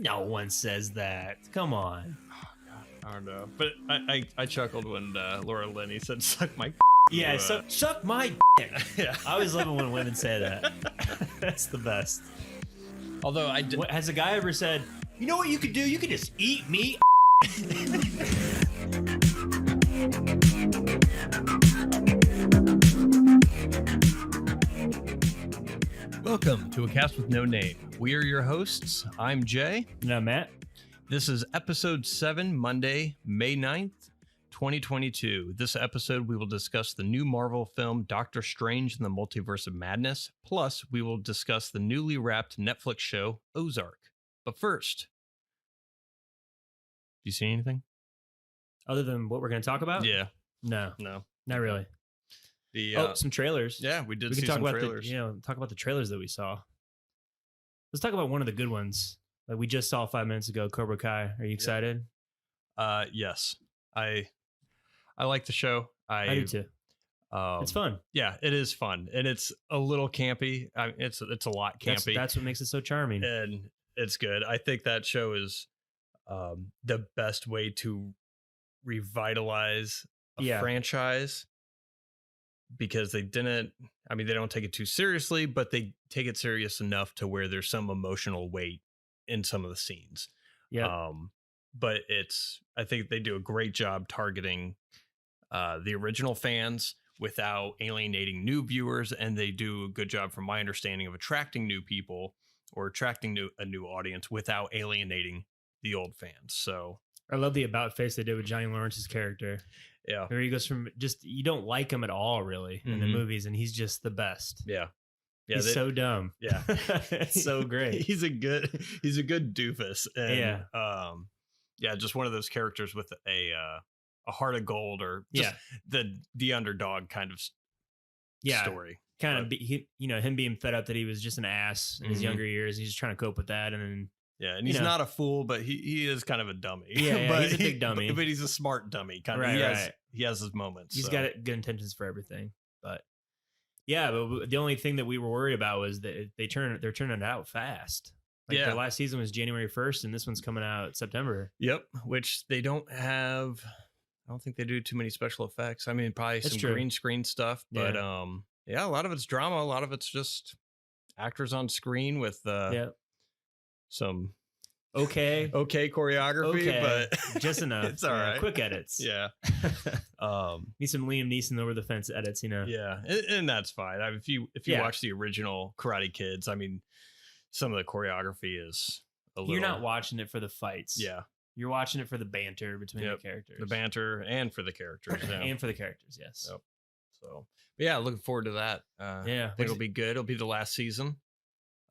No one says that. Come on. I don't know, but I chuckled when Laura Linney said "suck my." Yeah, suck my dick. Yeah. I always love it when women say that. That's the best. Although Has a guy ever said, you know what you could do? You could just eat me. Welcome to A Cast with No Name. We are your hosts. I'm Jay. No, Matt. This is episode 7, Monday, May 9th, 2022. This episode, we will discuss the new Marvel film, Doctor Strange in the Multiverse of Madness. Plus, we will discuss the newly wrapped Netflix show, Ozark. But first, do you see anything? Other than what we're going to talk about? Yeah. No, No. not really. Some trailers. Yeah, we did We see can talk some about trailers. talk about the trailers that we saw. Let's talk about one of the good ones that we just saw 5 minutes ago, Cobra Kai. Are you excited? Yes. I like the show. I do too. It's fun. Yeah, it is fun, and it's a little campy. It's a lot campy. That's what makes it so charming. And it's good. I think that show is the best way to revitalize a franchise, because they don't take it too seriously, but they take it serious enough to where there's some emotional weight in some of the scenes. Yeah. But I think they do a great job targeting the original fans without alienating new viewers, and they do a good job, from my understanding, of attracting new people or attracting a new audience without alienating the old fans. So I love the about face they did with Johnny Lawrence's character. Yeah, where he goes from just, you don't like him at all really in the movies, and he's just the best. Yeah, he's so dumb. Yeah, it's so great. He's a good doofus. And, just one of those characters with a heart of gold, or just the underdog kind of story. Kind of him being fed up that he was just an ass in his younger years. He's just trying to cope with that, and then. Yeah, and he's not a fool, but he is kind of a dummy. Yeah, but he's a big dummy. But he's a smart dummy. Kind of. He has his moments. He's got good intentions for everything. But the only thing that we were worried about was that they're turning it out fast. Their last season was January 1st, and this one's coming out September. Yep, which they don't have. I don't think they do too many special effects. I mean, probably some green screen stuff, but a lot of it's drama. A lot of it's just actors on screen with some okay choreography, but just enough. It's all right. Quick edits. Yeah. Need some Liam Neeson over the fence edits, Yeah, and that's fine. If you watch the original Karate Kids, I mean, some of the choreography is a little. You're not watching it for the fights. Yeah. You're watching it for the banter between the characters. The banter and for the characters. Yeah. And for the characters, yes. Yep. So, but yeah, looking forward to that. I think it'll be good. It'll be the last season.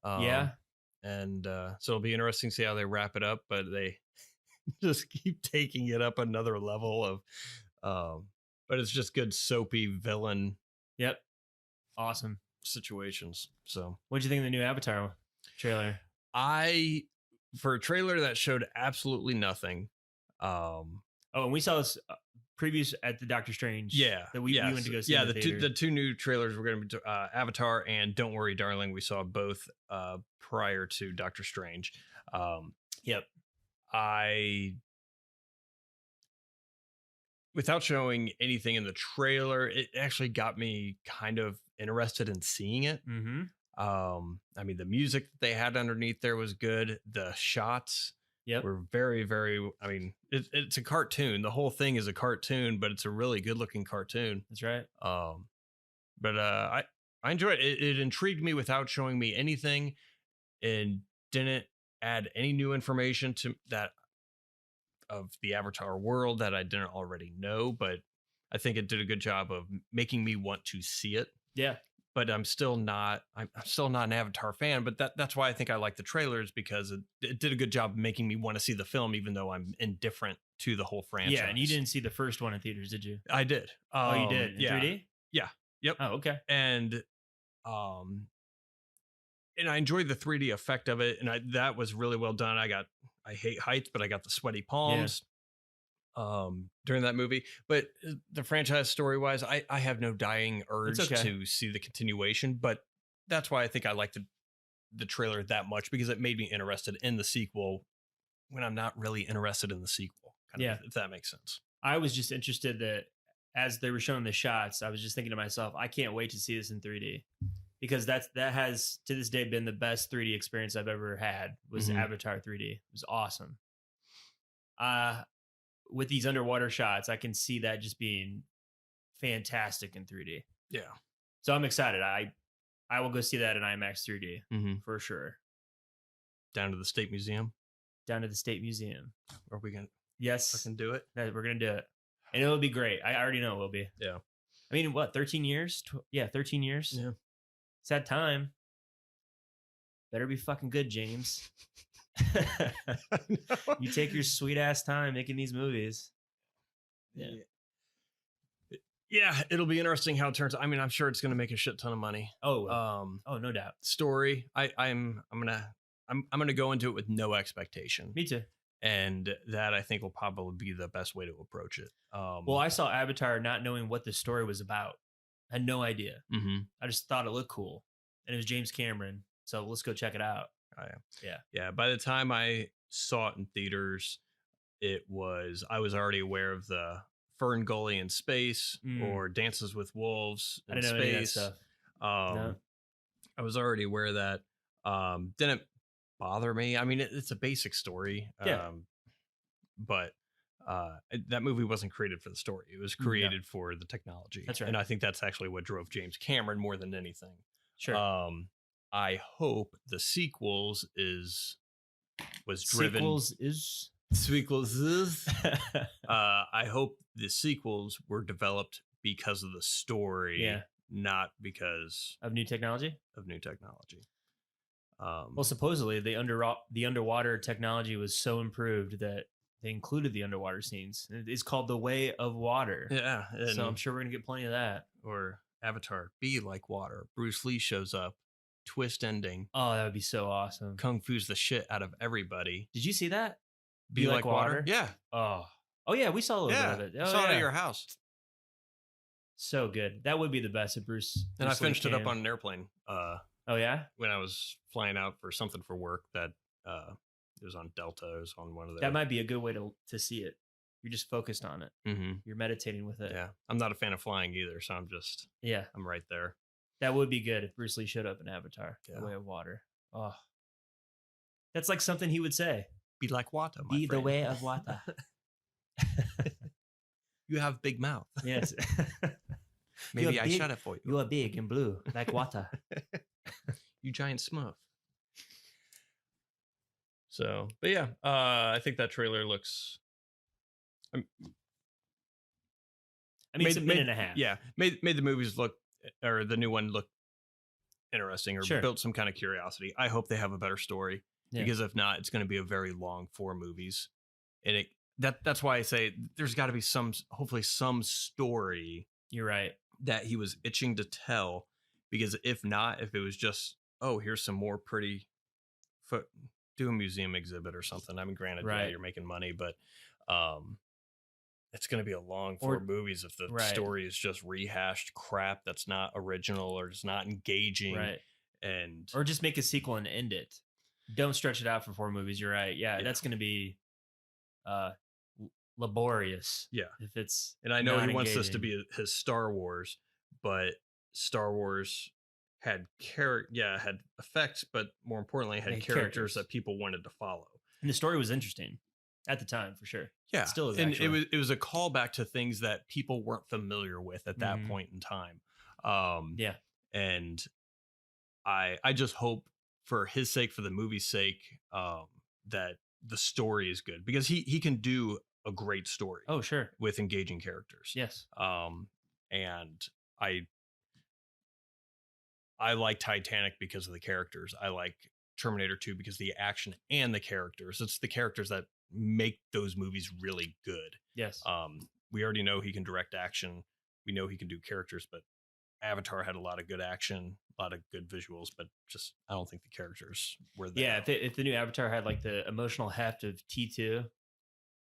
And so it'll be interesting to see how they wrap it up, but they just keep taking it up another level of, but it's just good soapy villain. Yep. Awesome situations. So what'd you think of the new Avatar trailer? For a trailer that showed absolutely nothing. And we saw this previews at the Doctor Strange. Yeah. That we went to go see. Yeah. The two new trailers were going to be Avatar and Don't Worry, Darling. We saw both prior to Doctor Strange. Yep. Without showing anything in the trailer, it actually got me kind of interested in seeing it. Mm-hmm. I mean, the music that they had underneath there was good. The shots were very, very, I mean, it's a cartoon. The whole thing is a cartoon, but it's a really good looking cartoon. That's right. But I enjoyed it. It intrigued me without showing me anything, and didn't add any new information to that of the Avatar world that I didn't already know. But I think it did a good job of making me want to see it. Yeah. But I'm still not an Avatar fan, but that's why I think I like the trailers, because it did a good job of making me want to see the film, even though I'm indifferent to the whole franchise. Yeah, and you didn't see the first one in theaters, did you? I did. You did? In 3D? Yeah. Yep. Oh, okay. And I enjoyed the 3D effect of it, and that was really well done. I hate heights, but I got the sweaty palms. During that movie. But the franchise story wise, I have no dying urge to see the continuation, but that's why I think I liked the trailer that much, because it made me interested in the sequel when I'm not really interested in the sequel. Kind of, if that makes sense. I was just interested that as they were showing the shots, I was just thinking to myself, I can't wait to see this in 3D, because that has to this day been the best 3D experience I've ever had. Was Avatar 3D. It was awesome. With these underwater shots, I can see that just being fantastic in 3D. Yeah. So I'm excited. I will go see that in IMAX 3D for sure. Down to the State Museum. Down to the State Museum. Are we gonna? Yes, fucking do it. We're gonna do it, and it'll be great. I already know it will be. Yeah. I mean, what? 13 years? 13 years. Yeah. It's that time. Better be fucking good, James. You take your sweet ass time making these movies. Yeah, it'll be interesting how it turns. I mean, I'm sure it's going to make a shit ton of money. Oh, no doubt. Story. I'm gonna go into it with no expectation. Me too. And that I think will probably be the best way to approach it. Well, I saw Avatar not knowing what the story was about. I had no idea. I just thought it looked cool, and it was James Cameron. So let's go check it out. Yeah. By the time I saw it in theaters, I was already aware of the Fern Gully in space or Dances with Wolves in space. Any of that stuff. No. I was already aware of that. Didn't bother me. I mean, it's a basic story. But that movie wasn't created for the story. It was created for the technology. That's right. And I think that's actually what drove James Cameron more than anything. Sure. I hope the sequels was driven. Sequels is. I hope the sequels were developed because of the story, not because of new technology. Well, supposedly the underwater technology was so improved that they included the underwater scenes. It's called The Way of Water. Yeah, so I'm sure we're gonna get plenty of that. Or Avatar: Be Like Water. Bruce Lee shows up. Twist ending. Oh, that would be so awesome. Kung Fu's the shit out of everybody. Did you see that? Be Like Water? Yeah. Oh yeah, we saw a little bit of it. Oh, saw it at your house. So good. That would be the best of Bruce. And I finished it up on an airplane. Oh yeah? When I was flying out for something for work that it was on Delta. It was on one of the. That might be a good way to see it. You're just focused on it. You're meditating with it. Yeah. I'm not a fan of flying either, so I'm right there. That would be good if Bruce Lee showed up in Avatar, The Way of Water. Oh, that's like something he would say. Be like water, my friend. The way of water. You have big mouth. Yes. Maybe I shut it for you. You are big and blue, like water. You giant smurf. So, but yeah, I think that trailer looks. I mean, it's a minute and a half. Yeah, made the movies look, or the new one look interesting, or built some kind of curiosity. I hope they have a better story, because if not, it's going to be a very long 4 movies, and that's why I say there's got to be hopefully some story. You're right. That he was itching to tell, because if not, if it was just, oh, here's some more pretty do a museum exhibit or something. I mean, granted, you're making money, but it's going to be a long 4 movies if the story is just rehashed crap that's not original or it's not engaging. Right. Or just make a sequel and end it. Don't stretch it out for 4 movies. You're right. Yeah. That's going to be laborious. Yeah. If it's and I know he wants this to be his Star Wars, but Star Wars had had effects, but more importantly had characters that people wanted to follow. And the story was interesting at the time, for sure. Yeah. It still is. And it was a callback to things that people weren't familiar with at that point in time. And I just hope, for his sake, for the movie's sake, that the story is good, because he can do a great story. Oh, sure. With engaging characters. Yes. And I like Titanic because of the characters. I like Terminator 2 because of the action and the characters. It's the characters that make those movies really good. Yes. We already know he can direct action. We know he can do characters, but Avatar had a lot of good action, a lot of good visuals, but just I don't think the characters were there. Yeah, if the new Avatar had like the emotional heft of T2,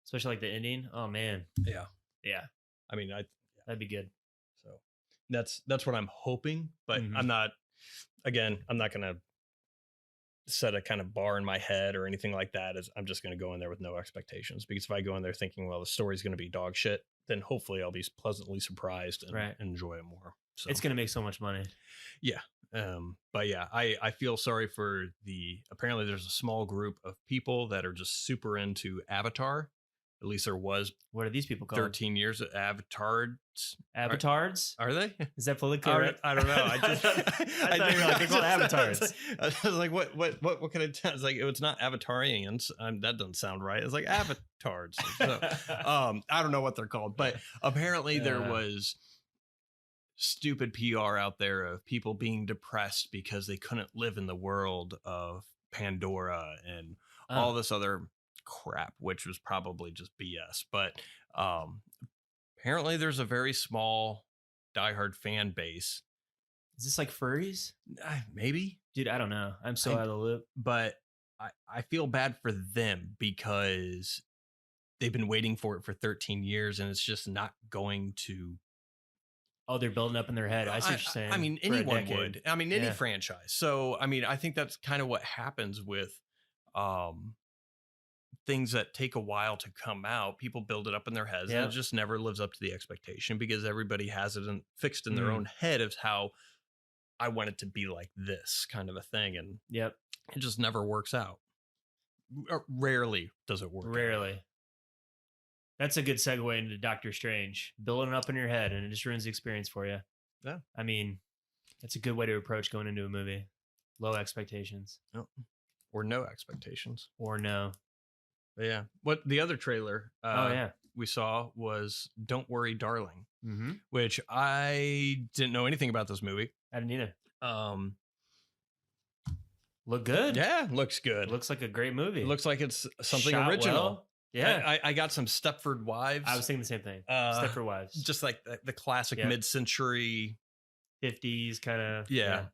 especially like the ending, oh man. Yeah. I mean, that'd be good. So that's what I'm hoping, but I'm not going to set a kind of bar in my head or anything like that. I'm just going to go in there with no expectations, because if I go in there thinking, well, the story's going to be dog shit, then hopefully I'll be pleasantly surprised and enjoy it more. So it's going to make so much money. Yeah. But yeah, I feel sorry for apparently there's a small group of people that are just super into Avatar. At least there was. What are these people called? 13 years of Avatars. Are they? Is that politically correct? I don't know. I thought you were like, they're called avatars. I was like, what can I tell? It's like, it's not Avatarians. That doesn't sound right. It's like avatars. So, I don't know what they're called, but apparently there was stupid PR out there of people being depressed because they couldn't live in the world of Pandora and all this other crap, which was probably just BS. But apparently there's a very small diehard fan base. Is this like furries? Maybe. Dude, I don't know. I'm so out of the loop. But I feel bad for them because they've been waiting for it for 13 years and it's just not going to. Oh, they're building up in their head. I see what you're saying. I mean, anyone would. I mean, any franchise. So, I mean, I think that's kind of what happens with things that take a while to come out. People build it up in their heads and it just never lives up to the expectation because everybody has it fixed in their own head of how I want it to be like this kind of a thing. And it just never works out. Rarely does it work. Rarely. That's a good segue into Doctor Strange. Building it up in your head and it just ruins the experience for you. Yeah. I mean, that's a good way to approach going into a movie. Low expectations. Oh. Or no expectations. Or no. But yeah. What the other trailer we saw was Don't Worry, Darling, which I didn't know anything about this movie. I didn't either. Look good. Yeah, looks good. Looks like a great movie. It looks like it's something Shot original. Well. Yeah. I got some Stepford Wives. I was thinking the same thing. Stepford Wives. Just like the classic mid-century 50s kind of. Yeah.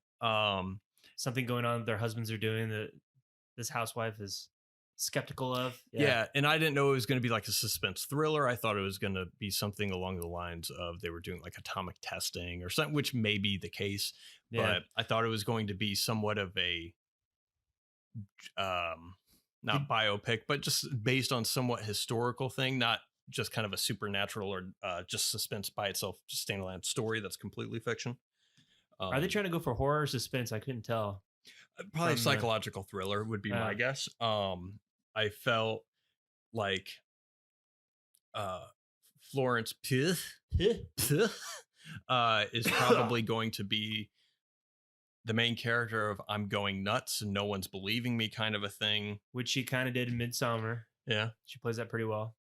Something going on their husbands are doing that this housewife is skeptical of. Yeah. And I didn't know it was going to be like a suspense thriller. I thought it was going to be something along the lines of they were doing like atomic testing or something, which may be the case. But I thought it was going to be somewhat of a not biopic, but just based on somewhat historical thing, not just kind of a supernatural or just suspense by itself, just standalone story that's completely fiction. Are they trying to go for horror or suspense? I couldn't tell. Probably psychological thriller would be my guess. I felt like Florence Pugh is probably going to be the main character of I'm going nuts and no one's believing me kind of a thing. Which she kind of did in Midsommar. Yeah. She plays that pretty well.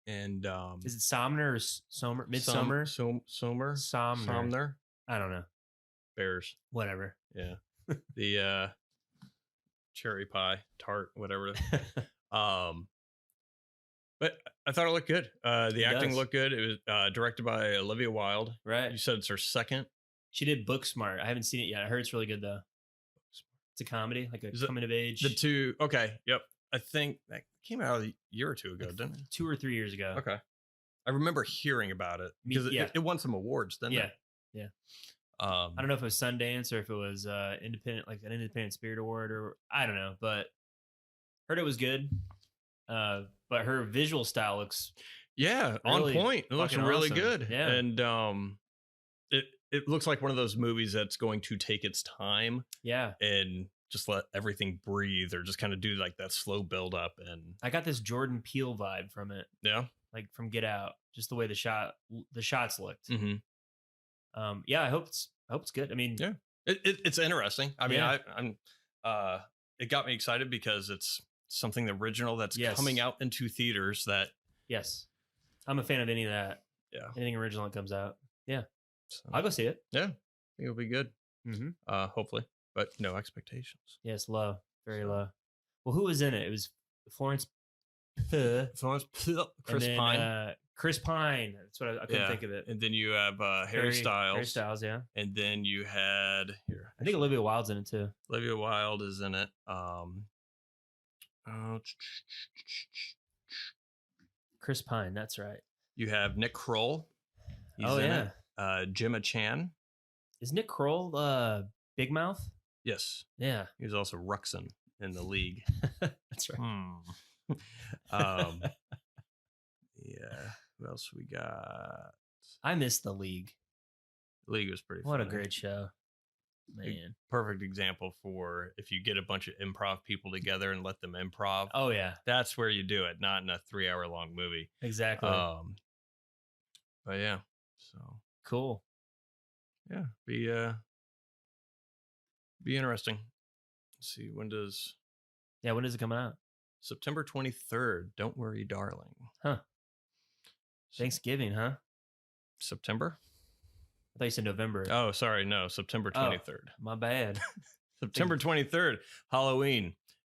And is it Somner or Sommer? Midsommar? Somner? I don't know. Bears. Whatever. Yeah. The cherry pie, tart, whatever. But I thought it looked good. The acting looked good. It was directed by Olivia Wilde. Right. You said it's her second. She did Booksmart. I haven't seen it yet. I heard it's really good though. It's a comedy, like a coming of age. The two. Okay. Yep. I think that came out a year or two ago, didn't it? 2 or 3 years ago. Okay. I remember hearing about it because it won some awards, didn't it? Yeah. I don't know if it was Sundance or if it was independent, like an Independent Spirit Award, or I don't know, but heard it was good. But her visual style looks really on point. It looks really awesome. Good. Yeah. And it looks like one of those movies that's going to take its time. Yeah. And just let everything breathe or just kind of do like that slow build up. And I got this Jordan Peele vibe from it. Yeah. Like from Get Out, just the way the shots looked. Mm-hmm. Yeah, I hope it's good. I mean, yeah, it's interesting. I mean, I'm it got me excited because it's something original that's coming out into theaters that. Yes. I'm a fan of any of that. Yeah. Anything original that comes out. Yeah. So, I'll go see it. Yeah. I think it'll be good. Mm-hmm. Hopefully, but no expectations. Yes. Low. Very low. Well, who was in it? It was Florence Chris Pine. Chris Pine. That's what I couldn't think of it. And then you have Harry Styles. Harry Styles, yeah. And then you had here. I think Olivia Wilde's in it too. Olivia Wilde is in it. Chris Pine, that's right. You have Nick Kroll. He's in it. Gemma Chan. Is Nick Kroll Big Mouth? Yes. Yeah. He's also Ruxin in the league. That's right. Yeah. What else we got? I miss the league. The league was pretty What funny. a great show. Man. Perfect example for if you get a bunch of improv people together and let them improv. Oh, yeah. That's where you do it, not in a 3-hour long movie. Exactly. But yeah. So cool. Yeah. Be interesting. Let's see. When does it come out? September 23rd. Don't worry, darling. Huh. Thanksgiving, huh? September? I thought you said November. Oh, sorry. No, September 23rd. Oh, my bad. September 23rd. Halloween.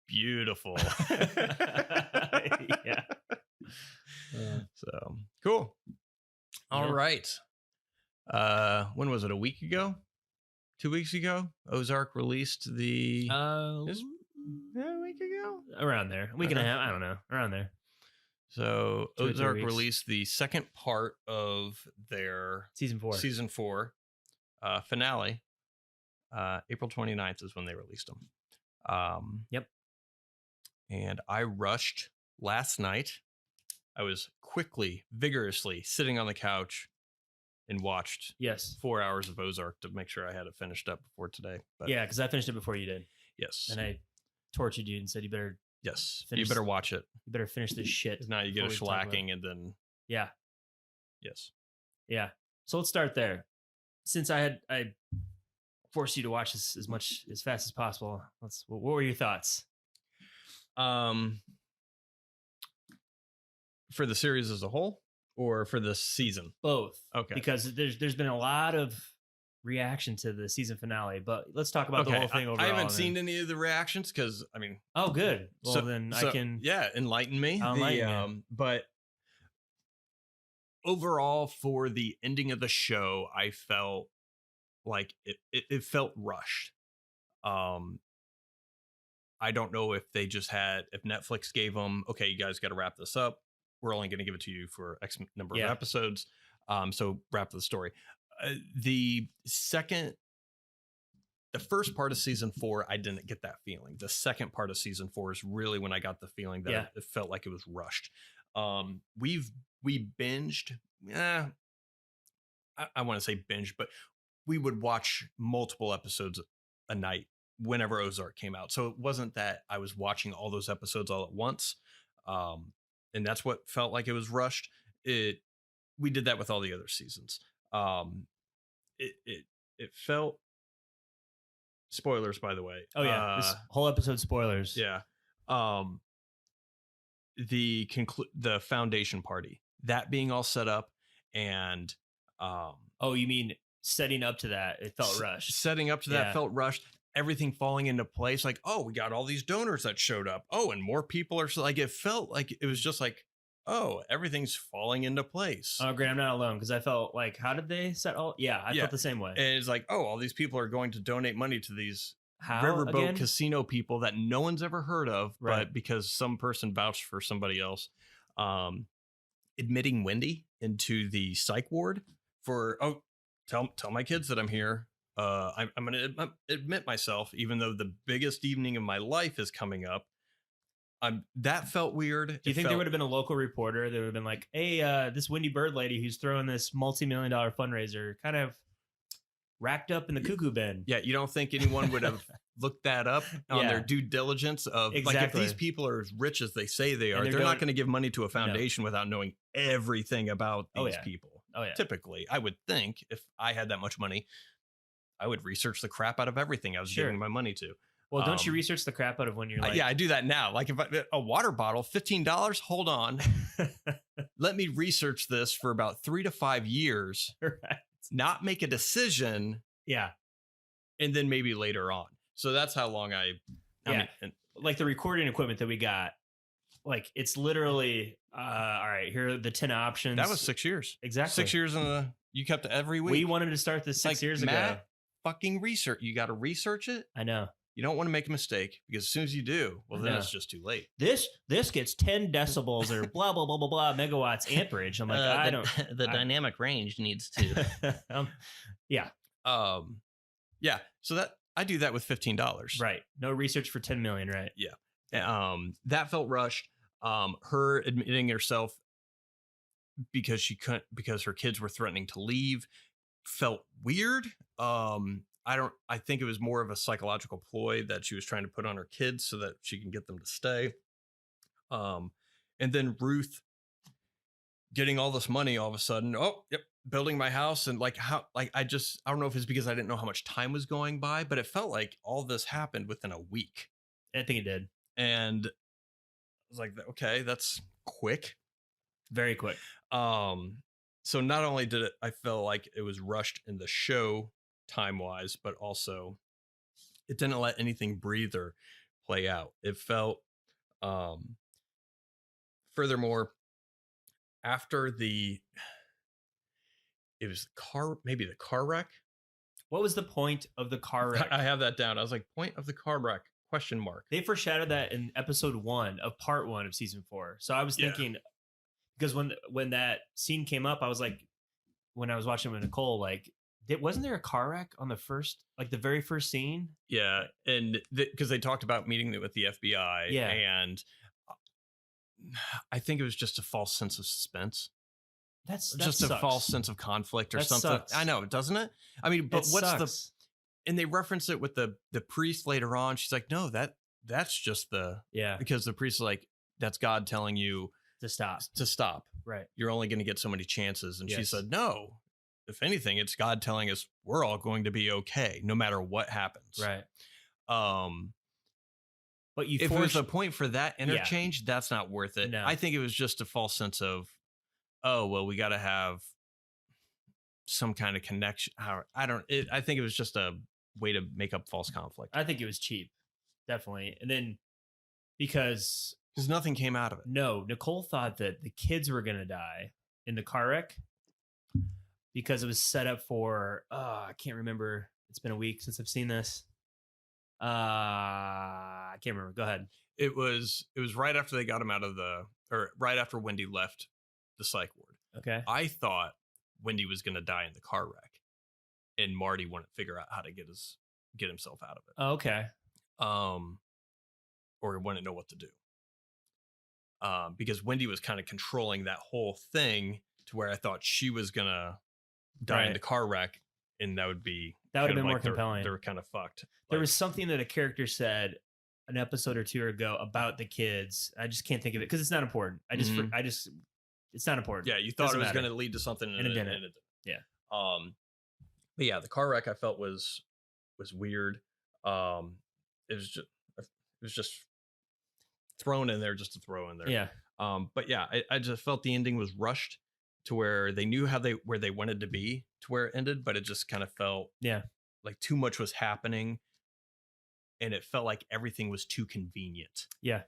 Beautiful. Yeah. So cool. All right. When was it? A week ago? 2 weeks ago? Ozark released the a week ago? Around there. A week and a half. I don't know. Around there. So Ozark released the second part of their season 4 finale. April 29th is when they released them. Yep. And I rushed last night. I was vigorously sitting on the couch and watched 4 hours of Ozark to make sure I had it finished up before today. But yeah, because I finished it before you did. Yes. And I tortured you and said you better you better watch it. You better finish this shit. Now you get a shellacking and then yeah. Yes. Yeah. So let's start there. Since I forced you to watch this as fast as possible, what were your thoughts? For the series as a whole or for this season? Both. Okay. Because there's been a lot of reaction to the season finale, but let's talk about the whole thing overall. I haven't seen any of the reactions because oh, good. Well, then I can enlighten me. But overall, for the ending of the show, I felt like it felt rushed. I don't know if they just if Netflix gave them, okay, you guys got to wrap this up. We're only going to give it to you for X number of episodes. So wrap the story. The first part of season 4, I didn't get that feeling. The second part of season 4 is really when I got the feeling that it felt like it was rushed. We binged. I want to say binged, but we would watch multiple episodes a night whenever Ozark came out. So it wasn't that I was watching all those episodes all at once. And that's what felt like it was rushed. We did that with all the other seasons. It felt, spoilers, by the way. Oh yeah, this whole episode spoilers. Yeah. The foundation party, that being all set up, and oh, you mean setting up to that? It felt rushed. Setting up to that felt rushed. Everything falling into place, like, oh, we got all these donors that showed up. Oh, and more people are like. It felt like it was just like, oh, everything's falling into place. Oh, great. I'm not alone because I felt like, how did they set all? Yeah, I felt the same way. And it's like, oh, all these people are going to donate money to these riverboat casino people that no one's ever heard of, but because some person vouched for somebody else. Admitting Wendy into the psych ward for, tell my kids that I'm here. I'm going to admit myself, even though the biggest evening of my life is coming up. That felt weird. Do you think there would have been a local reporter that would have been like, hey, this Wendy Bird lady who's throwing this multi-million-dollar fundraiser kind of racked up in the cuckoo bin? Yeah, you don't think anyone would have looked that up on their due diligence of like, if these people are as rich as they say they are, they're not going to give money to a foundation without knowing everything about these people. Oh yeah. Typically, I would think if I had that much money, I would research the crap out of everything I was giving my money to. Well, don't you research the crap out of when you're like... yeah, I do that now. Like if a water bottle, $15, hold on. Let me research this for about 3 to 5 years. Right. Not make a decision. Yeah. And then maybe later on. So that's how long I mean, like the recording equipment that we got, like it's literally, all right, here are the 10 options. That was 6 years. Exactly. 6 years you kept it every week. We wanted to start this 6 years ago. Fucking research. You got to research it. I know. You don't want to make a mistake because as soon as you do, well, then it's just too late. This gets 10 decibels or blah, blah, blah, blah, blah, megawatts amperage. I'm like, the dynamic range needs to. Yeah. Yeah. So I do that with $15. Right. No research for 10 million, right? Yeah. That felt rushed. Her admitting herself because she couldn't, because her kids were threatening to leave, felt weird. I think it was more of a psychological ploy that she was trying to put on her kids so that she can get them to stay. And then Ruth getting all this money all of a sudden. Oh, yep, building my house. And like how, like I don't know if it's because I didn't know how much time was going by, but it felt like all this happened within a week. I think it did. And I was like, okay, that's quick. Very quick. So not only did I feel like it was rushed in the show time wise, but also it didn't let anything breathe or play out. It felt, furthermore, after it was the car wreck. What was the point of the car wreck? I have that down. I was like, point of the car wreck? ? They foreshadowed that in episode 1 of part 1 of season 4. So I was thinking, because when that scene came up, I was like, when I was watching with Nicole, like, wasn't there a car wreck on the very first scene? Yeah, and because they talked about meeting with the FBI, and I think it was just a false sense of suspense. That's just a false sense of conflict or something. Sucks. I know, doesn't it? I mean, but and they reference it with the priest later on. She's like, no, that's just because the priest is like, that's God telling you to stop. Right. You're only going to get so many chances. And she said, no, if anything, it's God telling us we're all going to be okay, no matter what happens. Right. But if it was a point for that interchange, that's not worth it. No. I think it was just a false sense of, oh, well, we got to have some kind of connection. I think it was just a way to make up false conflict. I think it was cheap. Definitely. And then because nothing came out of it. No, Nicole thought that the kids were going to die in the car wreck because it was set up for, I can't remember. It's been a week since I've seen this. I can't remember. Go ahead. It was right after they got him or right after Wendy left the psych ward. Okay. I thought Wendy was going to die in the car wreck and Marty wouldn't figure out how to get himself out of it. Oh, okay. Or wouldn't know what to do. Because Wendy was kind of controlling that whole thing to where I thought she was going to die in the car wreck. And that would have been more compelling. They were kind of fucked. There was something that a character said an episode or two ago about the kids. I just can't think of it because it's not important. It's not important. Yeah, you thought it was going to lead to something, and it didn't. Yeah. But yeah, the car wreck I felt was weird. It was just thrown in there just to throw in there. Yeah. But yeah, I just felt the ending was rushed to where they knew where they wanted to be to where it ended, but it just kind of felt like too much was happening. And it felt like everything was too convenient. Yeah.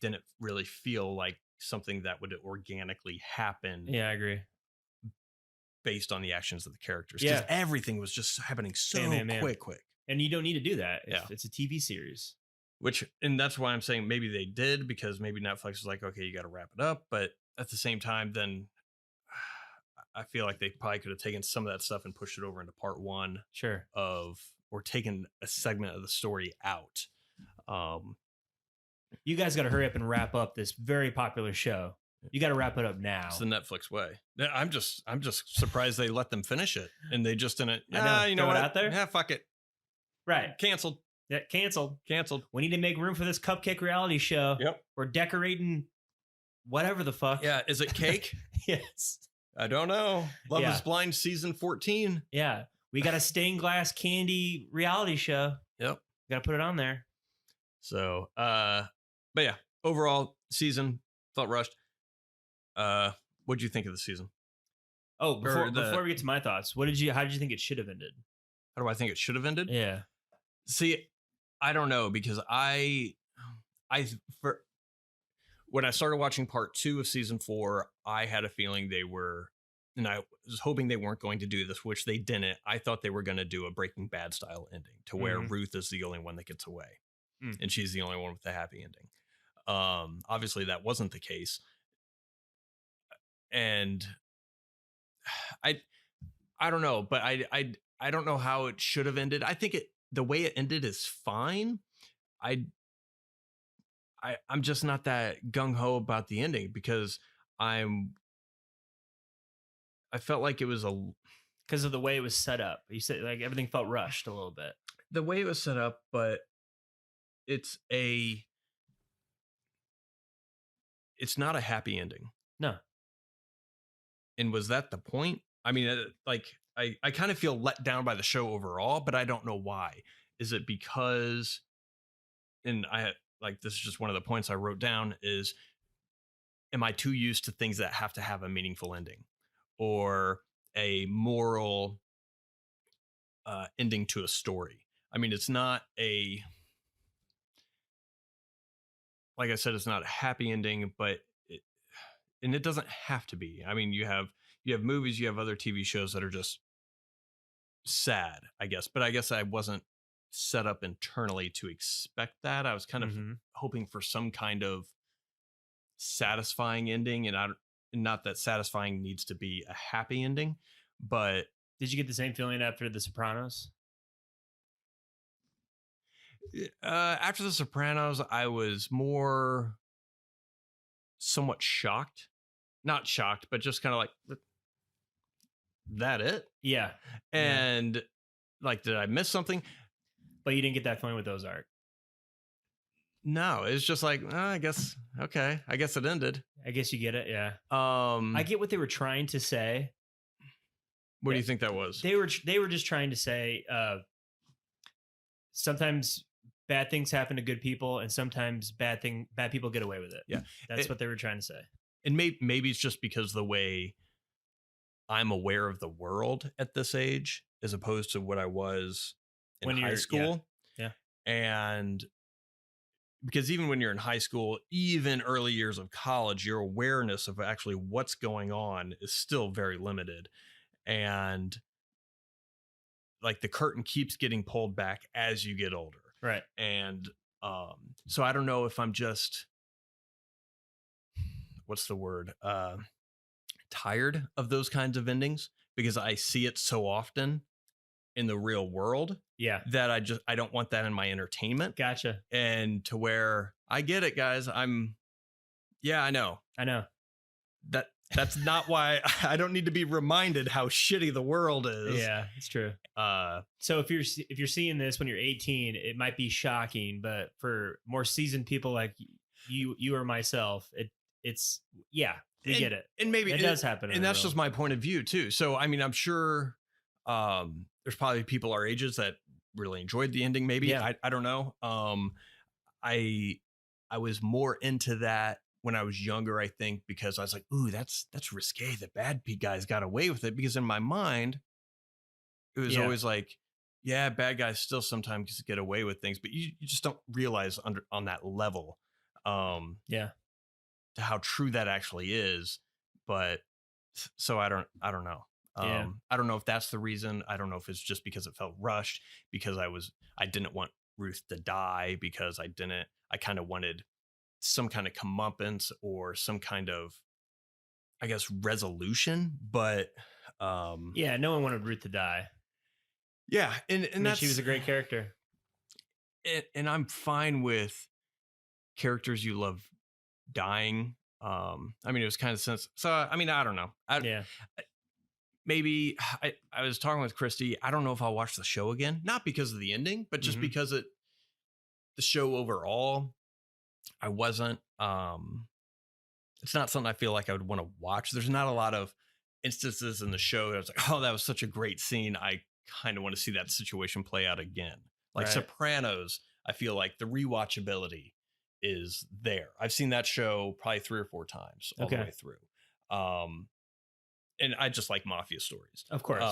Didn't really feel like something that would organically happen. Yeah, I agree. Based on the actions of the characters. Because everything was just happening so quick. And you don't need to do that if it's a TV series. And that's why I'm saying maybe they did, because maybe Netflix was like, okay, you got to wrap it up. But at the same time, then I feel like they probably could have taken some of that stuff and pushed it over into part 1. Sure. Or taken a segment of the story out. You guys got to hurry up and wrap up this very popular show. You got to wrap it up now. It's the Netflix way. I'm just surprised they let them finish it, and they just didn't. You know what? Out there? Yeah, fuck it. Right. Canceled. Yeah, canceled. We need to make room for this cupcake reality show. Yep. We're decorating whatever the fuck. Yeah. Is it cake? Yes. I don't know. Love is Blind season 14. Yeah. We got a stained glass candy reality show. Yep. Got to put it on there. So, but yeah, overall season felt rushed. What'd you think of the season? Oh, before we get to my thoughts, how did you think it should have ended? How do I think it should have ended? Yeah. See, I don't know, because when I started watching part 2 of season 4, I had a feeling and I was hoping they weren't going to do this, which they didn't. I thought they were going to do a Breaking Bad style ending to where Ruth is the only one that gets away. And she's the only one with the happy ending. Obviously that wasn't the case. And I don't know, but I don't know how it should have ended. I think the way it ended is fine. I'm just not that gung-ho about the ending because I felt like it was because of the way it was set up. You said like everything felt rushed a little bit. The way it was set up, but it's not a happy ending. No. And was that the point? I mean, like I kind of feel let down by the show overall, but I don't know why. Is it because, and this is just one of the points I wrote down is, am I too used to things that have to have a meaningful ending or a moral ending to a story? I mean, it's not like I said, it's not a happy ending, but it doesn't have to be. I mean, you have movies, you have other TV shows that are just sad, I guess. But I guess I wasn't set up internally to expect that. I was kind of hoping for some kind of satisfying ending, and not that satisfying needs to be a happy ending. But did you get the same feeling after The Sopranos? After The Sopranos, I was more somewhat shocked. Not shocked, but just kind of like, that it? Yeah. And like, did I miss something? But you didn't get that feeling with Ozark. No, it's just like, I guess, okay. I guess it ended. I guess you get it, yeah. I get what they were trying to say. What do you think that was? They were just trying to say sometimes bad things happen to good people, and sometimes bad people get away with it. Yeah. That's what they were trying to say. And maybe it's just because the way I'm aware of the world at this age, as opposed to what I was in high school. Yeah. And because even when you're in high school, even early years of college, your awareness of actually what's going on is still very limited. And like the curtain keeps getting pulled back as you get older. Right. And so I don't know if I'm just, what's the word? Tired of those kinds of endings because I see it so often in the real world. Yeah. That I don't want that in my entertainment. Gotcha. And to where I get it, guys. I know. That's not why I don't need to be reminded how shitty the world is. Yeah, it's true. So if you're seeing this when you're 18, it might be shocking, but for more seasoned people like you or myself, it's we get it. And maybe it does happen. And that's just my point of view too. So, I mean, I'm sure there's probably people our ages that really enjoyed the ending. Maybe I don't know. I was more into that when I was younger, I think, because I was like, ooh, that's risque. The bad guys got away with it. Because in my mind, it was always like, yeah, bad guys still sometimes get away with things, but you just don't realize on that level. To how true that actually is. But so I don't know. I don't know if that's the reason. I don't know if it's just because it felt rushed, because I didn't want Ruth to die, because I kind of wanted some kind of comeuppance or some kind of, I guess, resolution. But no one wanted Ruth to die. Yeah. And she was a great character. And I'm fine with characters you love dying. I mean, it was kind of sense. So, I mean, I don't know. Maybe I was talking with Christy. I don't know if I'll watch the show again, not because of the ending, but just because the show overall, I wasn't, it's not something I feel like I would want to watch. There's not a lot of instances in the show that I was like, oh, that was such a great scene. I kind of want to see that situation play out again. Like Sopranos, I feel like the rewatchability is there. I've seen that show probably 3 or 4 times all the way through. And I just like mafia stories. Of course.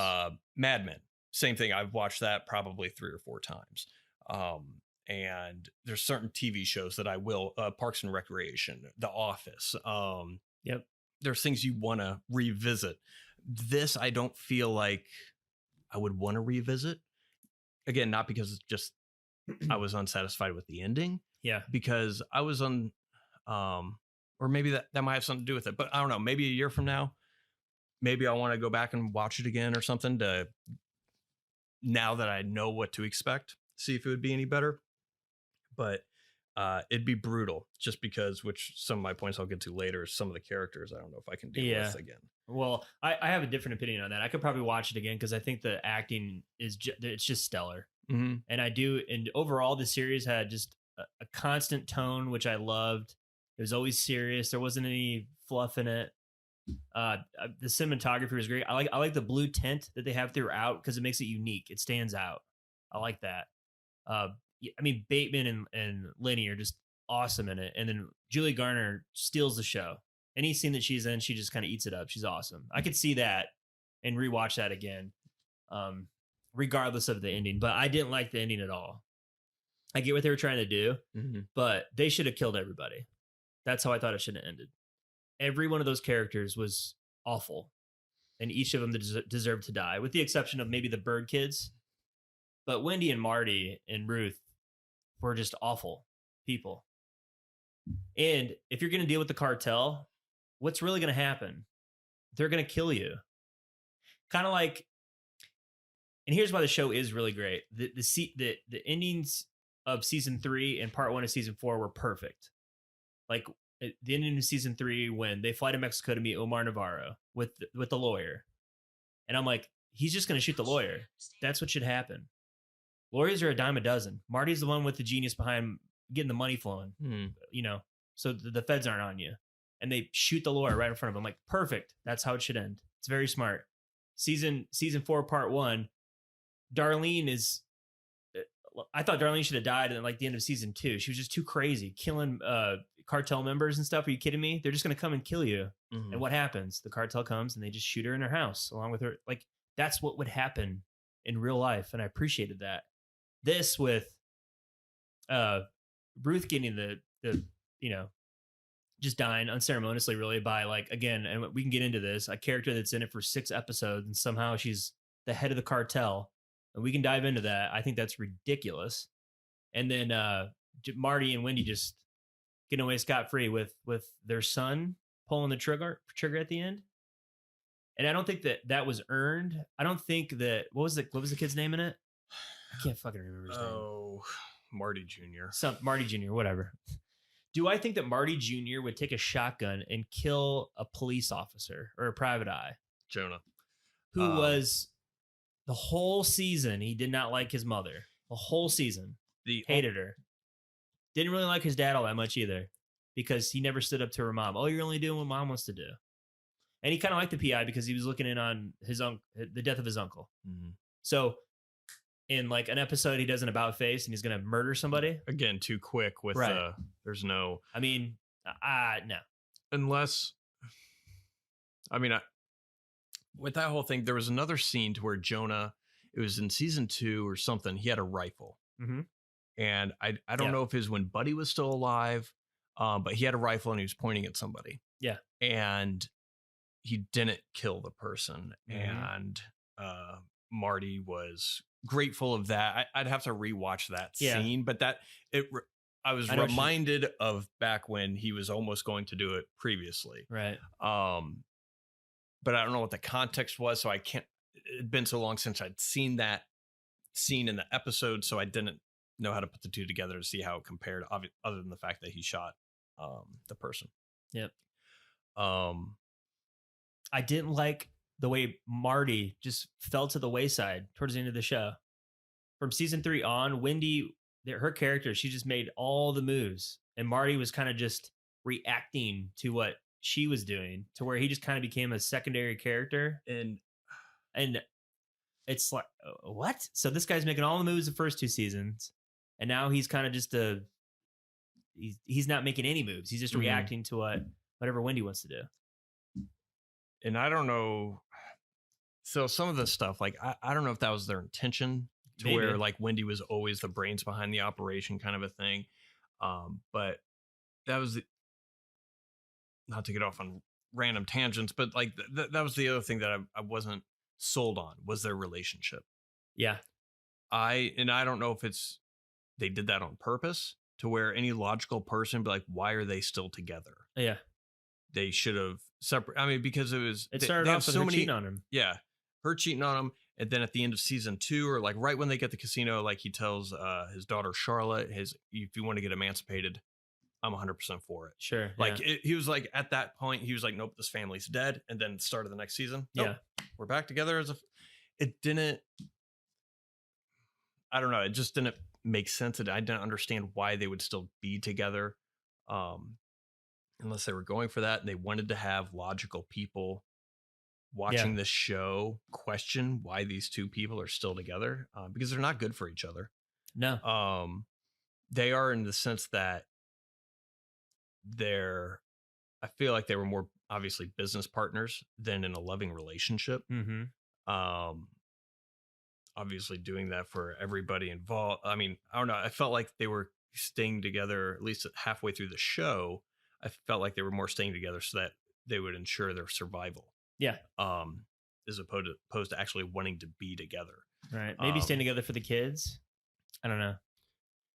Mad Men, same thing. I've watched that probably 3 or 4 times. And there's certain TV shows that I will, Parks and Recreation, The Office. There's things you want to revisit. This, I don't feel like I would want to revisit. Again, not because it's just I was unsatisfied with the ending. Yeah. Because I was on, or maybe that might have something to do with it, but I don't know. Maybe a year from now, maybe I want to go back and watch it again or something, to now that I know what to expect. see if it would be any better. But it'd be brutal just because, which some of my points I'll get to later, some of the characters I don't know if I can deal with again. Well, I have a different opinion on that. I could probably watch it again because I think the acting is it's just stellar. Mm-hmm. And I do. And overall, the series had just a constant tone, which I loved. It was always serious. There wasn't any fluff in it. The cinematography was great. I like the blue tint that they have throughout because it makes it unique. It stands out. I like that. I mean, Bateman and Lenny are just awesome in it. And then Julie Garner steals the show. Any scene that she's in, she just kind of eats it up. She's awesome. I could see that and rewatch that again, regardless of the ending. But I didn't like the ending at all. I get what they were trying to do, but they should have killed everybody. That's how I thought it should have ended. Every one of those characters was awful, and each of them deserved to die, with the exception of maybe the bird kids. But Wendy and Marty and Ruth were just awful people. And if you're going to deal with the cartel, what's really going to happen? They're going to kill you. Kind of like, and here's why the show is really great. The endings of season 3 and part 1 of season 4 were perfect. Like the ending of season 3 when they fly to Mexico to meet Omar Navarro with the lawyer. And I'm like, he's just going to shoot the lawyer. That's what should happen. Lawyers are a dime a dozen. Marty's the one with the genius behind getting the money flowing, so the feds aren't on you. And they shoot the lawyer right in front of him. I'm like, perfect. That's how it should end. It's very smart. Season 4, part 1, Darlene is... I thought Darlene should have died at like the end of season 2. She was just too crazy, killing cartel members and stuff. Are you kidding me? They're just going to come and kill you. And what happens? The cartel comes and they just shoot her in her house along with her. Like, that's what would happen in real life. And I appreciated that. This with Ruth getting the just dying unceremoniously, really, by, like, again, and we can get into this, a character that's in it for 6 episodes and somehow she's the head of the cartel. And we can dive into that. I think that's ridiculous. And then Marty and Wendy just getting away scot-free with their son pulling the trigger at the end. And I don't think that was earned. I don't think that... What was the kid's name in it? I can't fucking remember his name. Oh, Marty Jr. Marty Jr., whatever. Do I think that Marty Jr. would take a shotgun and kill a police officer or a private eye? Jonah. Who was... The whole season, he did not like his mother. The whole season. Hated her. Didn't really like his dad all that much either. Because he never stood up to her mom. Oh, you're only doing what mom wants to do. And he kind of liked the PI because he was looking in on the death of his uncle. Mm-hmm. So, in like an episode, he does an about face and he's going to murder somebody. Again, too quick with there's no... I mean, no. Unless... I mean, with that whole thing, there was another scene to where Jonah, it was in season 2 or something, he had a rifle. Mm-hmm. And I don't know if it was when Buddy was still alive, but he had a rifle and he was pointing at somebody. Yeah. And he didn't kill the person. Mm-hmm. And Marty was grateful of that. I'd have to rewatch that scene, but I was reminded of back when he was almost going to do it previously. Right. But I don't know what the context was, so I can't... It'd been so long since I'd seen that scene in the episode, so I didn't know how to put the two together to see how it compared, other than the fact that he shot the person. Yep. I didn't like the way Marty just fell to the wayside towards the end of the show. From season 3 on, Wendy, her character, she just made all the moves, and Marty was kind of just reacting to what she was doing, to where he just kind of became a secondary character. And it's like, what? So this guy's making all the moves the first 2 seasons, and now he's kind of just he's not making any moves. He's just reacting to whatever Wendy wants to do. And I don't know. So some of the stuff, like, I don't know if that was their intention, to Maybe. Where like Wendy was always the brains behind the operation kind of a thing. But that was not to get off on random tangents, but like that was the other thing that I wasn't sold on, was their relationship. Yeah. I don't know if they did that on purpose, to where any logical person be like, why are they still together? Yeah. They should have separate. I mean, because it started off with her cheating on him. Yeah. Her cheating on him. And then at the end of season 2, or like right when they get the casino, like he tells his daughter Charlotte, if you want to get emancipated, I'm 100% for it. Sure. Like he was like, at that point, he was like, nope, this family's dead. And then start of the next season, nope, we're back together it didn't, I don't know. It just didn't make sense. I didn't understand why they would still be together. Unless they were going for that and they wanted to have logical people watching this show question why these two people are still together, because they're not good for each other. No. They are, in the sense that I feel like they were more obviously business partners than in a loving relationship. Obviously doing that for everybody involved. I mean, I don't know. I felt like they were staying together, at least halfway through the show. I felt like they were more staying together so that they would ensure their survival. Yeah. As opposed to actually wanting to be together. Right. Maybe staying together for the kids. I don't know.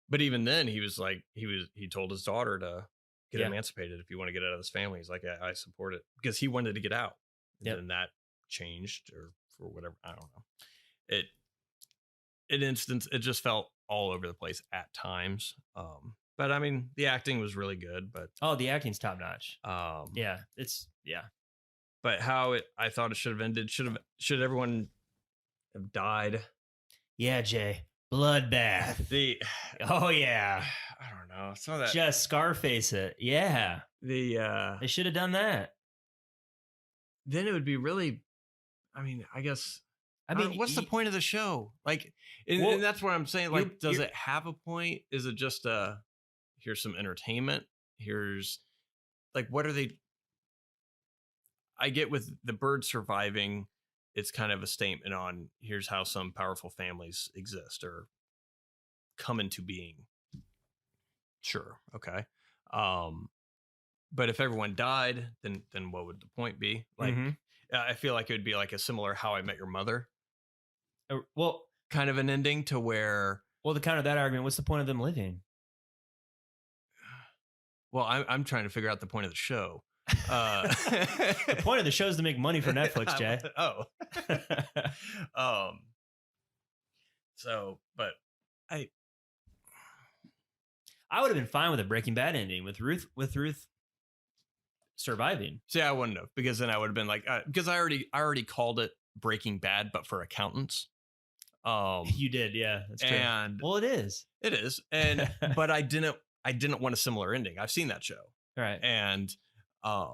But even then, he was like, he told his daughter to get emancipated. If you want to get out of this family, he's like, I support it, because he wanted to get out. And then that changed, or for whatever. I don't know. It just felt all over the place at times. But I mean, the acting was really good. But the acting's top notch. But I thought it should have ended. Should everyone have died? Yeah, Jay. Bloodbath. Oh yeah. I don't know. Some of that. Just Scarface it. Yeah. They should have done that. Then it would be really. I mean, I guess. I mean, what's the point of the show? Like, and that's what I'm saying. Like, does it have a point? Is it just here's some entertainment? Here's like, what are they? I get with the bird surviving, it's kind of a statement on here's how some powerful families exist or come into being. Sure. Okay. But if everyone died, then what would the point be? Like, I feel like it would be like a similar How I Met Your Mother. Well, kind of an ending to where. Well, to counter that argument, what's the point of them living? Well, I'm trying to figure out the point of the show. The point of the show is to make money for Netflix, Jay. So, but I would have been fine with a Breaking Bad ending with Ruth surviving. See, I wouldn't have, because then I would have been like, because I already called it Breaking Bad, but for accountants. You did, yeah, that's true. And well, it is, and but I didn't want a similar ending. I've seen that show, right? And I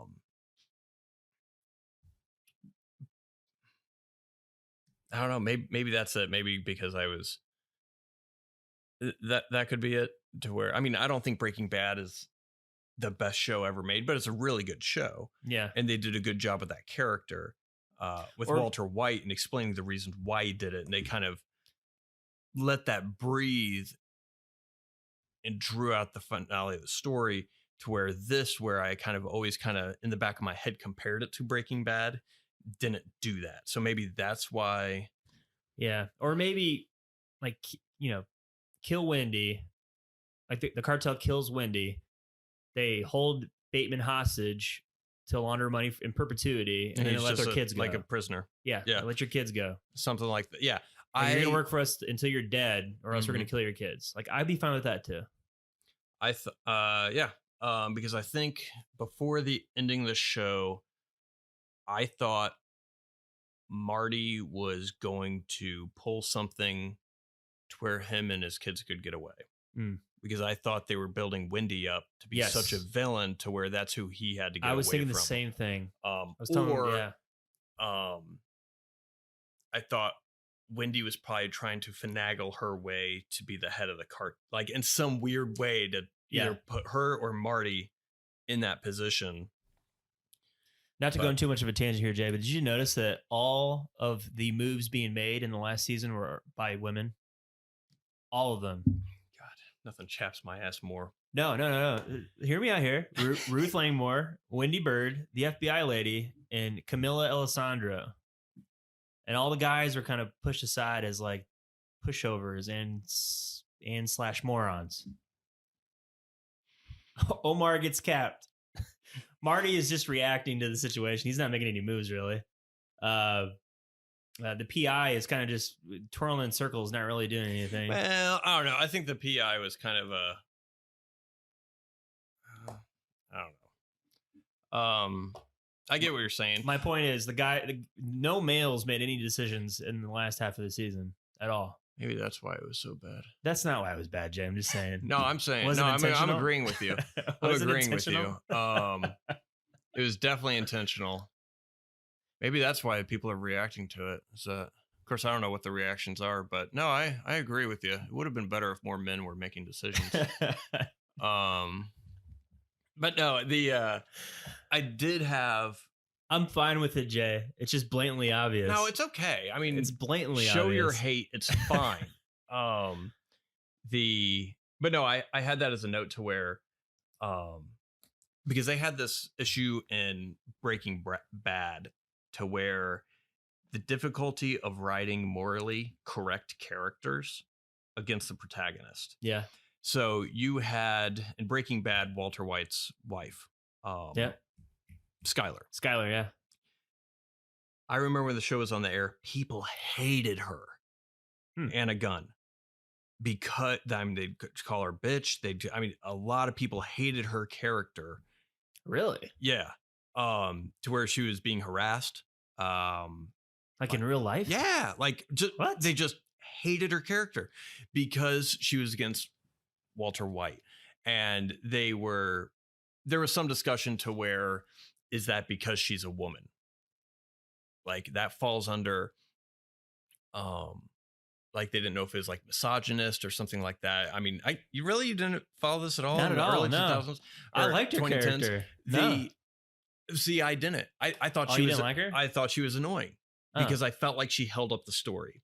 don't know. Maybe that's it. Maybe because I was that could be it. To where, I mean, I don't think Breaking Bad is the best show ever made, but it's a really good show. Yeah, and they did a good job with that character, with Walter White, and explaining the reason why he did it, and they kind of let that breathe and drew out the finale of the story. To where I kind of always kind of in the back of my head compared it to Breaking Bad, didn't do that. So maybe that's why. Yeah. Or maybe like, kill Wendy. Like the cartel kills Wendy. They hold Bateman hostage to launder money in perpetuity, and then let their kids go. Like a prisoner. Yeah. Let your kids go. Something like that. Yeah. You're going to work for us until you're dead, or else we're going to kill your kids. Like, I'd be fine with that too. Yeah. Because I think before the ending of the show, I thought Marty was going to pull something to where him and his kids could get away. Because I thought they were building Wendy up to be such a villain, to where that's who he had to get away from. I was thinking the same thing. I thought Wendy was probably trying to finagle her way to be the head of the cart, like in some weird way to either put her or Marty in that position. Not to go into too much of a tangent here, Jay, but did you notice that all of the moves being made in the last season were by women? All of them. God, nothing chaps my ass more. No. Hear me out here. Ruth Langmore, Wendy Bird, the FBI lady, and Camilla Alessandro. And all the guys were kind of pushed aside as like pushovers and / morons. Omar gets capped. Marty is just reacting to the situation. He's not making any moves, really. The PI is kind of just twirling in circles, not really doing anything. Well, I don't know. I think the PI was kind of a, I don't know. I get what you're saying. My point is no males made any decisions in the last half of the season at all. Maybe that's why it was so bad. That's not why it was bad, Jay. I'm just saying. No, I'm saying. I'm agreeing with you. I'm agreeing with you. It was definitely intentional. Maybe that's why people are reacting to it. Of course, I don't know what the reactions are, but no, I agree with you. It would have been better if more men were making decisions. But no, I did have. I'm fine with it, Jay. It's just blatantly obvious. No, it's okay. I mean, it's blatantly show obvious. your hate. It's fine. But no, I had that as a note to where, because they had this issue in Breaking Bad to where the difficulty of writing morally correct characters against the protagonist. Yeah. So you had in Breaking Bad, Walter White's wife. Skyler. Yeah. I remember when the show was on the air, people hated her and a gun because they'd call her bitch. A lot of people hated her character. Really? Yeah. To where she was being harassed. Like in real life? Yeah. Like they just hated her character because she was against Walter White. And there was some discussion to where, is that because she's a woman? Like that falls under, like they didn't know if it was like misogynist or something like that. I mean, you didn't follow this at all? Not in at the all, early no. 2000s? I liked her 2010s. Character. See, I didn't. I thought you didn't like her? I thought she was annoying because I felt like she held up the story,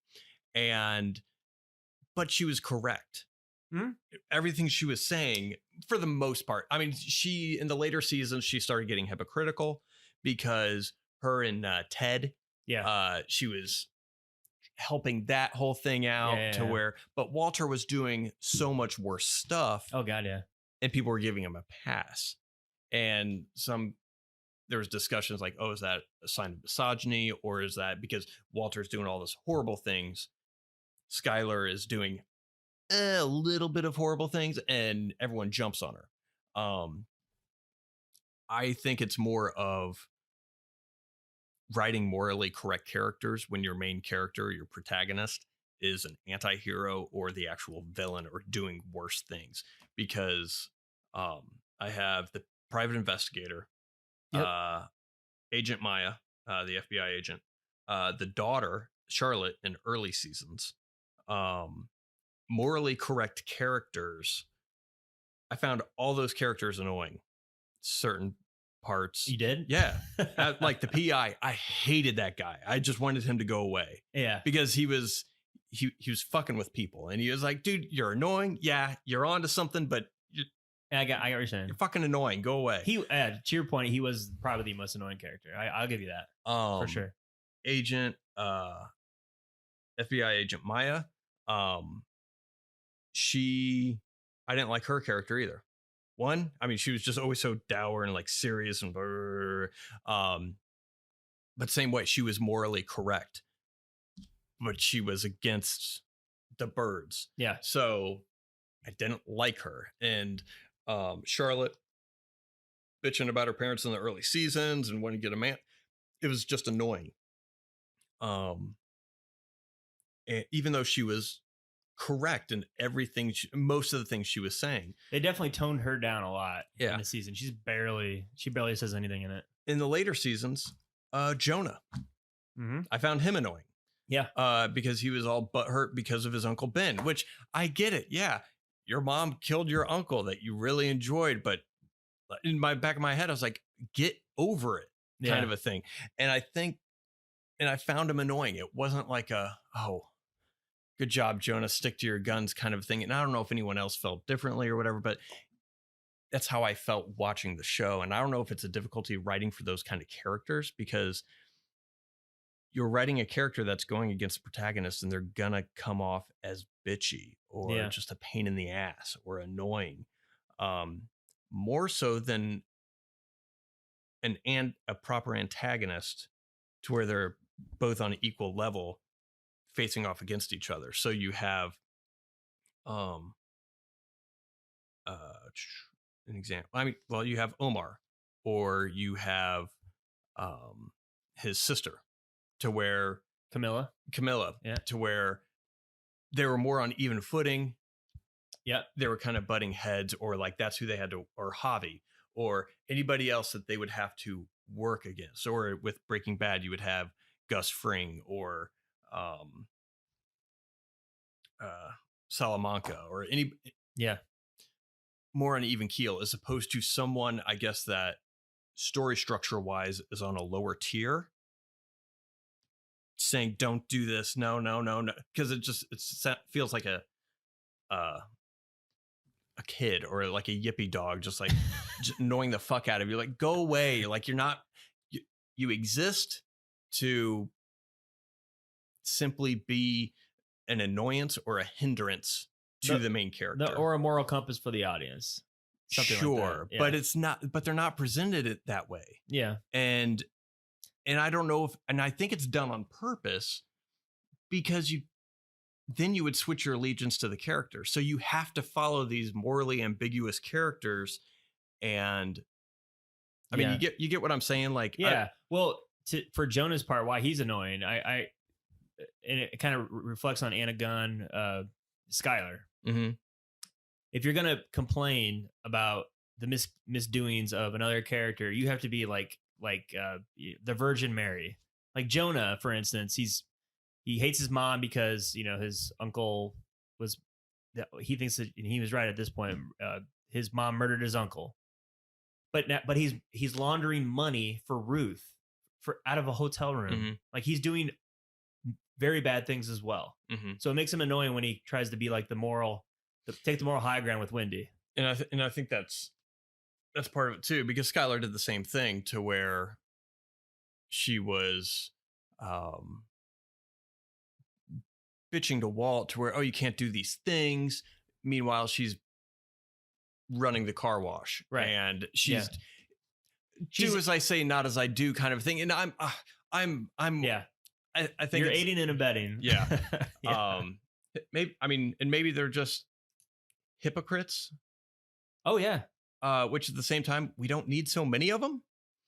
but she was correct. Everything she was saying, for the most part. I mean, in the later seasons, she started getting hypocritical because her and Ted, she was helping that whole thing out to where, but Walter was doing so much worse stuff. Oh God, yeah. And people were giving him a pass. And there was discussions like, oh, is that a sign of misogyny? Or is that because Walter's doing all these horrible things? Skyler is doing a little bit of horrible things and everyone jumps on her. I think it's more of writing morally correct characters when your main character, your protagonist, is an anti-hero or the actual villain or doing worse things. Because I have the private investigator, Agent Maya, the FBI agent, the daughter, Charlotte, in early seasons. Morally correct characters. I found all those characters annoying. Certain parts. You did? Yeah. Like the PI, I hated that guy. I just wanted him to go away. Yeah. Because he was fucking with people. And he was like, dude, you're annoying. Yeah, you're onto something, but I got what you're saying. You're fucking annoying. Go away. To your point, he was probably the most annoying character. I'll give you that. For sure. FBI agent Maya. I didn't like her character either. One, I mean, she was just always so dour and like serious and but same way, she was morally correct, but she was against the birds. Yeah. So I didn't like her. And Charlotte bitching about her parents in the early seasons and wanting to get a man. It was just annoying. And even though she was correct in everything, most of the things she was saying, they definitely toned her down a lot in the season. She barely says anything in it. In the later seasons, Jonah, I found him annoying. Yeah. Because he was all butthurt because of his Uncle Ben, which I get it. Yeah. Your mom killed your uncle that you really enjoyed, but in my back of my head, I was like, get over it kind of a thing. And I found him annoying. It wasn't like good job, Jonah, stick to your guns kind of thing. And I don't know if anyone else felt differently or whatever, but that's how I felt watching the show. And I don't know if it's a difficulty writing for those kind of characters, because you're writing a character that's going against the protagonist and they're gonna come off as bitchy or just a pain in the ass or annoying, more so than a proper antagonist, to where they're both on an equal level facing off against each other. So you have an example. I mean, well, you have Omar, or you have his sister, to where Camilla, yeah, to where they were more on even footing. Yeah, they were kind of butting heads, or like that's who they had to, or Javi, or anybody else that they would have to work against. Or with Breaking Bad, you would have Gus Fring, or Salamanca, or any more on an even keel, as opposed to someone, I guess, that story structure wise is on a lower tier, saying don't do this, no, because it feels like a kid, or like a yippy dog, just like just annoying the fuck out of you. Like, go away. Like, you're not, you exist to simply be an annoyance or a hindrance to the main character, or a moral compass for the audience. Sure, like that. Yeah. But it's not. But they're not presented it that way. Yeah, and I don't know if, and I think it's done on purpose, because then you would switch your allegiance to the character. So you have to follow these morally ambiguous characters, and I mean, you get what I'm saying. Like, for Jonah's part, why he's annoying, and it kind of reflects on Anna Gunn, Skylar. Mm-hmm. If you're gonna complain about the misdoings of another character, you have to be like the Virgin Mary. Like Jonah, for instance, he hates his mom because his uncle he thinks that he was right at this point. His mom murdered his uncle, but he's laundering money for Ruth out of a hotel room. Mm-hmm. Like, he's doing very bad things as well. Mm-hmm. So it makes him annoying when he tries to be like take the moral high ground with Wendy. And I think that's part of it too, because Skylar did the same thing, to where she was bitching to Walt, to where, oh, you can't do these things. Meanwhile, she's running the car wash, right? And she's do as I say, not as I do, kind of thing. And I'm I think you're aiding and abetting. Yeah. Maybe they're just hypocrites. Oh yeah. Which at the same time, we don't need so many of them.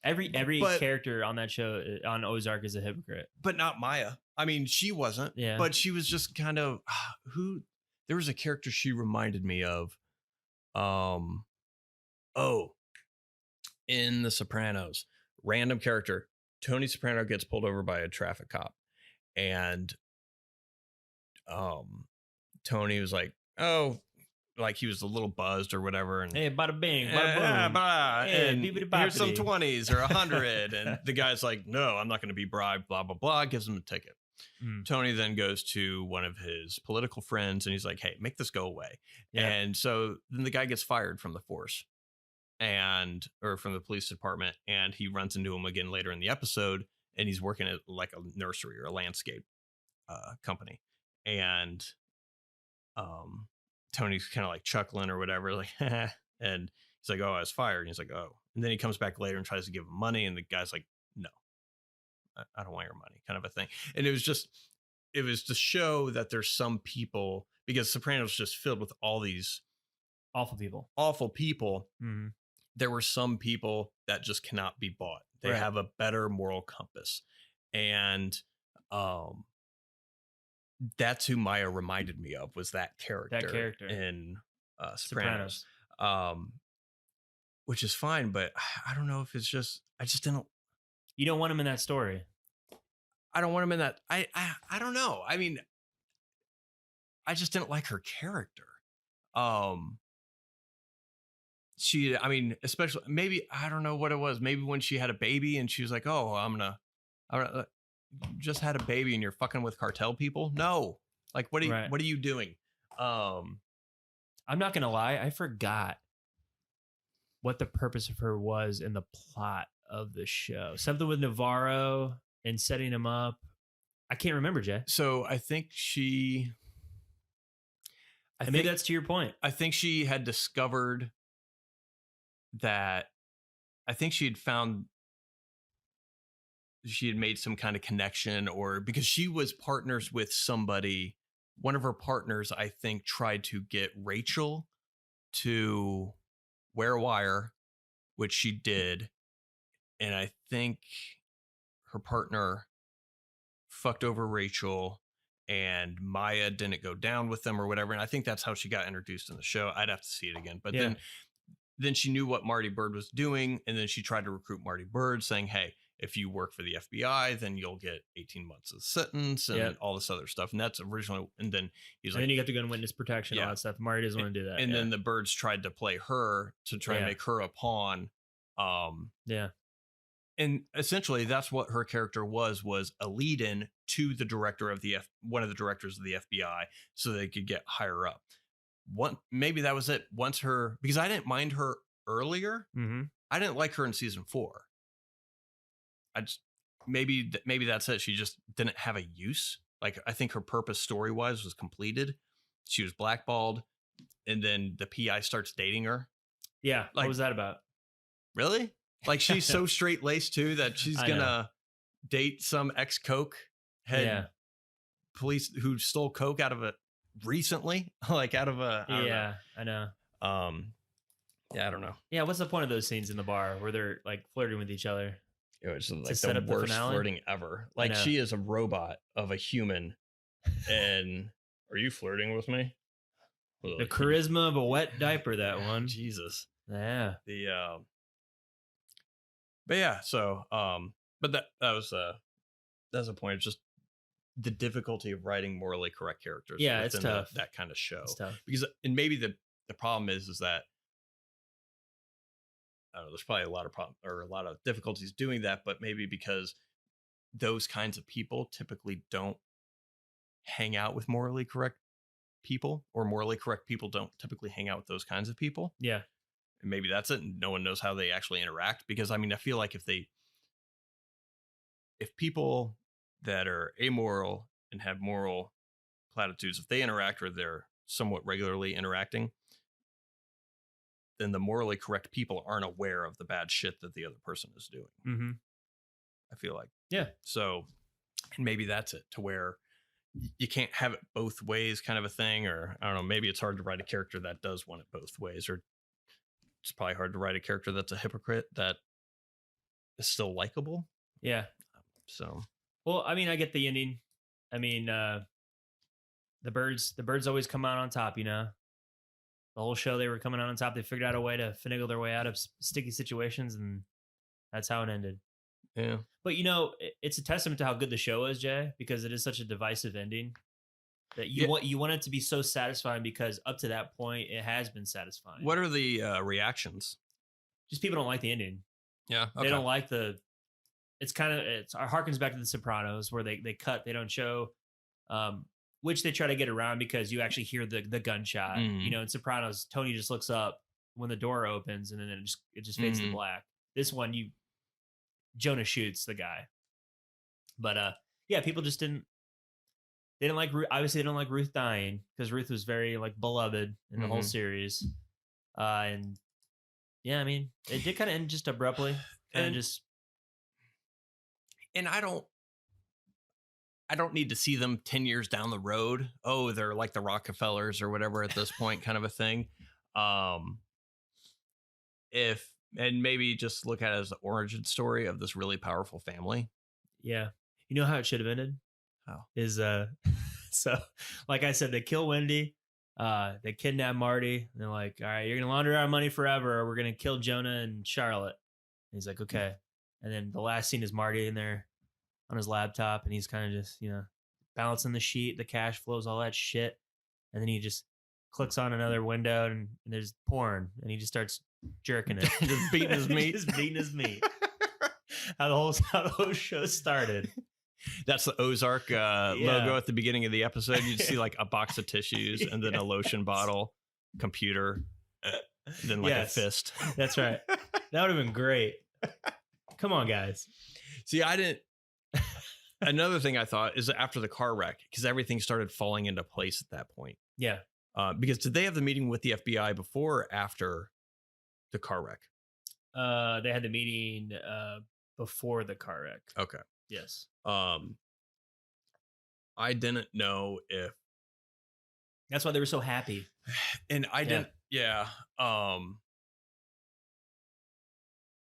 Every character on that show, on Ozark, is a hypocrite. But not Maya. I mean, she wasn't. Yeah. But she was just kind of there was a character she reminded me of. In The Sopranos, random character, Tony Soprano gets pulled over by a traffic cop, and Tony was like, oh, like he was a little buzzed or whatever, and hey, bada bing, bada boom, hey, and here's some 20s or 100, and the guy's like, no, I'm not going to be bribed, blah blah blah, gives him a ticket. Tony then goes to one of his political friends, and he's like, hey, make this go away. And so then the guy gets fired from the force, or from the police department, and he runs into him again later in the episode, and he's working at like a nursery or a landscape company, and Tony's kind of like chuckling or whatever, like, and he's like, oh, I was fired. And he's like, oh. And then he comes back later and tries to give him money, and the guy's like, no, I don't want your money, kind of a thing. And it was to show that there's some people, because Sopranos just filled with all these awful people. Mm-hmm. There were some people that just cannot be bought. They have a better moral compass. And that's who Maya reminded me of, was that character in Sopranos. Which is fine, but I don't know if it's just, I just didn't. You don't want him in that story. I don't want him in that. I don't know. I mean, I just didn't like her character. Especially, maybe, I don't know what it was. Maybe when she had a baby and she was like, oh, I'm gonna just had a baby and you're fucking with cartel people. No, like, what are you doing? I'm not gonna lie, I forgot what the purpose of her was in the plot of the show. Something with Navarro and setting him up. I can't remember, Jay. So I think maybe that's to your point. I think she had discovered that. I think she had found she had made some kind of connection, or because she was partners with somebody. One of her partners, I think, tried to get Rachel to wear a wire, which she did. And I think her partner fucked over Rachel, and Maya didn't go down with them or whatever. And I think that's how she got introduced in the show. I'd have to see it again. But then she knew what Marty Byrde was doing. And then she tried to recruit Marty Byrde, saying, hey, if you work for the FBI, then you'll get 18 months of sentence and all this other stuff. And that's originally, and then he's like, and then you have to go in witness protection, all that stuff. Marty doesn't want to do that. And then the Byrdes tried to play her to try and make her a pawn. And essentially that's what her character was a lead-in to the director of one of the directors of the FBI, so they could get higher up. Maybe that was it. Because I didn't mind her earlier. Mm-hmm. I didn't like her in season 4. Maybe that's it. She just didn't have a use. Like, I think her purpose story-wise was completed. She was blackballed, and then the PI starts dating her. Yeah, like, what was that about? Really? Like, she's so straight-laced too that she's gonna date some ex-coke head police who stole coke out of it recently, like out of a. I know. I don't know. Yeah, what's the point of those scenes in the bar where they're like flirting with each other? It was like the worst flirting ever. Like, she is a robot of a human. And are you flirting with me? The charisma of a wet diaper, that one. Jesus. Yeah. But yeah, so but that was that's a point. It's just the difficulty of writing morally correct characters. Yeah, it's tough. That kind of show. It's tough. Because, and maybe the problem is that I don't know, there's probably a lot of difficulties doing that, but maybe because those kinds of people typically don't hang out with morally correct people, or morally correct people don't typically hang out with those kinds of people. Yeah. And maybe that's it. And no one knows how they actually interact, because I mean, I feel like if people that are amoral and have moral platitudes, if they interact, or they're somewhat regularly interacting, then the morally correct people aren't aware of the bad shit that the other person is doing. Mm-hmm. I feel like. Yeah. So, and maybe that's it, to where you can't have it both ways, kind of a thing. Or I don't know, maybe it's hard to write a character that does want it both ways, or it's probably hard to write a character that's a hypocrite that is still likable. Yeah. So, well, I mean, I get the ending. I mean, the birds always come out on top, you know. The whole show, they were coming out on top. They figured out a way to finagle their way out of sticky situations, and that's how it ended. Yeah. But, you know, it's a testament to how good the show is, Jay, because it is such a divisive ending that you want it to be so satisfying, because up to that point, it has been satisfying. What are the reactions? Just people don't like the ending. Yeah. Okay. They don't like it harkens back to The Sopranos, where they cut, they don't show, which they try to get around because you actually hear the gunshot. Mm. You know, in Sopranos, Tony just looks up when the door opens, and then it just fades to black. This one, Jonah shoots the guy. But yeah, people just didn't like Ruth. Obviously, they don't like Ruth dying, because Ruth was very like beloved in the whole series. And yeah, I mean, it did kind of end just abruptly, and I don't need to see them 10 years down the road. Oh, they're like the Rockefellers or whatever at this point, kind of a thing. And maybe just look at it as the origin story of this really powerful family. Yeah. You know how it should have ended? How? Is so like I said, they kill Wendy, they kidnap Marty, and they're like, all right, you're gonna launder our money forever, or we're gonna kill Jonah and Charlotte. And he's like, okay. And then the last scene is Marty in there on his laptop, and he's kind of just, you know, balancing the sheet, the cash flows, all that shit. And then he just clicks on another window, and there's porn, and he just starts jerking it. Just beating his meat. Just beating his meat. How the whole show started. That's the Ozark logo at the beginning of the episode. You see like a box of tissues, and then a lotion bottle, computer, then like a fist. That's right. That would have been great. Come on, guys. See, another thing I thought is after the car wreck, because everything started falling into place at that point. Yeah. Because did they have the meeting with the FBI before or after the car wreck? They had the meeting before the car wreck. Okay. Yes. I didn't know if that's why they were so happy. And I didn't. Yeah.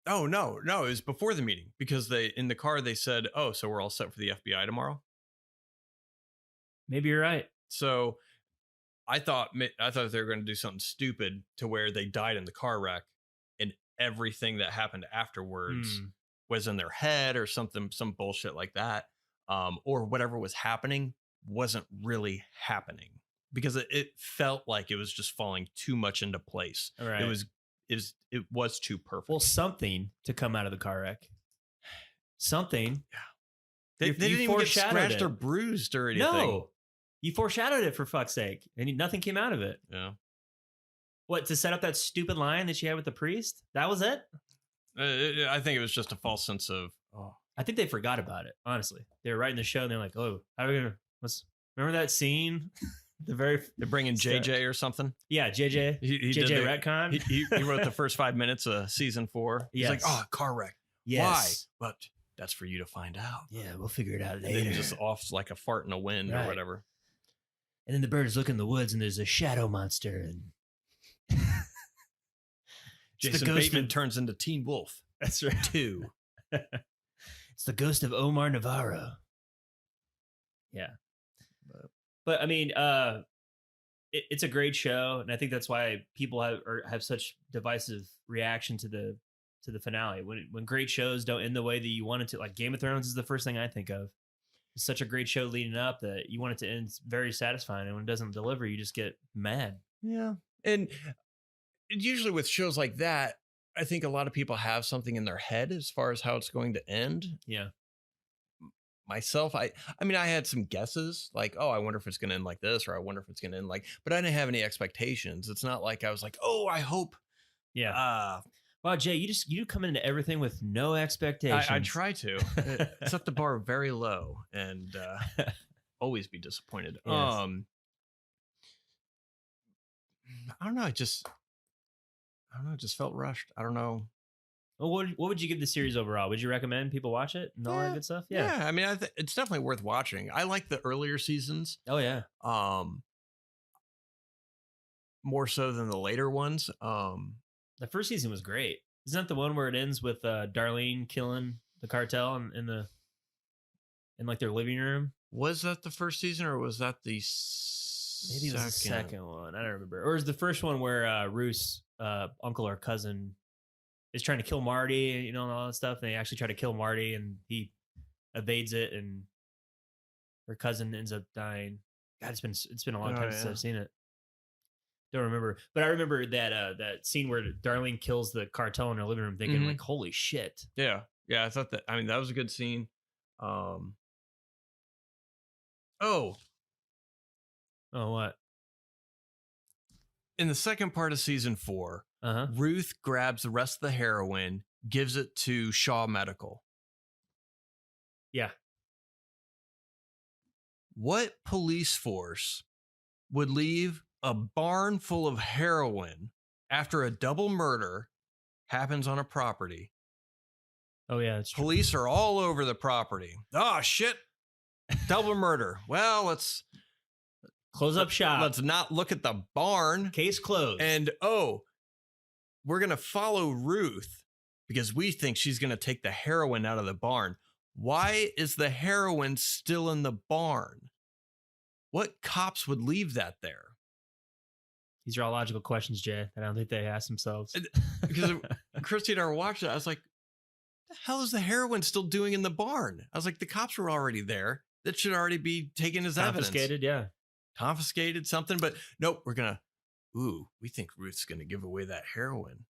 Oh no, it was before the meeting because in the car they said, "Oh, so we're all set for the FBI tomorrow." Maybe you're right. So I thought they were going to do something stupid to where they died in the car wreck, and everything that happened afterwards was in their head or something, some bullshit like that, or whatever was happening wasn't really happening because it felt like it was just falling too much into place. Right. It was too perfect. Well, something to come out of the car wreck. Something. Yeah. They didn't even get scratched or bruised or anything. No. You foreshadowed it, for fuck's sake. And nothing came out of it. Yeah. What, to set up that stupid line that she had with the priest? That was it? I think it was just a false sense of, I think they forgot about it, honestly. They were writing the show and they're like, oh, how are we going to, remember that scene? They're bringing JJ or something. Yeah, JJ. He JJ retcon. He wrote the first 5 minutes of season 4. He's like, oh, car wreck. Yes. Why? But that's for you to find out. Yeah, we'll figure it out later. And then just off like a fart in the wind or whatever. And then the birds look in the woods and there's a shadow monster. And Jason Bateman turns into Teen Wolf. That's right. 2. It's the ghost of Omar Navarro. Yeah. But I mean, it's a great show, and I think that's why people have such divisive reaction to the finale. When great shows don't end the way that you want it to, like Game of Thrones is the first thing I think of. It's such a great show leading up that you want it to end very satisfying, and when it doesn't deliver, you just get mad. Yeah, and usually with shows like that, I think a lot of people have something in their head as far as how it's going to end. Yeah. Myself, I mean, I had some guesses like, oh, I wonder if it's going to end like this, or I wonder if it's going to end like, but I didn't have any expectations. It's not like I was like, oh, I hope. Yeah. Wow, Jay, you come into everything with no expectations. I try to set the bar very low and always be disappointed. Yes. I don't know. It just felt rushed. I don't know. Well, what would you give the series overall? Would you recommend people watch it and all that good stuff? Yeah. I mean, it's definitely worth watching. I like the earlier seasons. Oh yeah. More so than the later ones. The first season was great. Isn't that the one where it ends with Darlene killing the cartel in like their living room? Was that the first season or was that the maybe it was the second one? I don't remember. Or was the first one where Ruth's uncle or cousin is trying to kill Marty, and all that stuff. And they actually try to kill Marty, and he evades it, and her cousin ends up dying. God, it's been a long time since I've seen it. Don't remember, but I remember that scene where Darlene kills the cartel in her living room, thinking like, "Holy shit!" Yeah. I thought that. I mean, that was a good scene. Oh, what? In the second part of season 4. Ruth grabs the rest of the heroin, gives it to Shaw Medical. Yeah. What police force would leave a barn full of heroin after a double murder happens on a property? Oh, yeah. That's true. Police are all over the property. Oh, shit. Double murder. Well, let's close up shop. Let's not look at the barn. Case closed. And, we're going to follow Ruth because we think she's going to take the heroin out of the barn. Why is the heroin still in the barn? What cops would leave that there? These are all logical questions, Jay, that I don't think they ask themselves. Because Christy and I were watching it, I was like, the hell is the heroin still doing in the barn? I was like, the cops were already there. That should already be taken as evidence. Confiscated, yeah. Confiscated something, but nope, we're going to, we think Ruth's going to give away that heroin.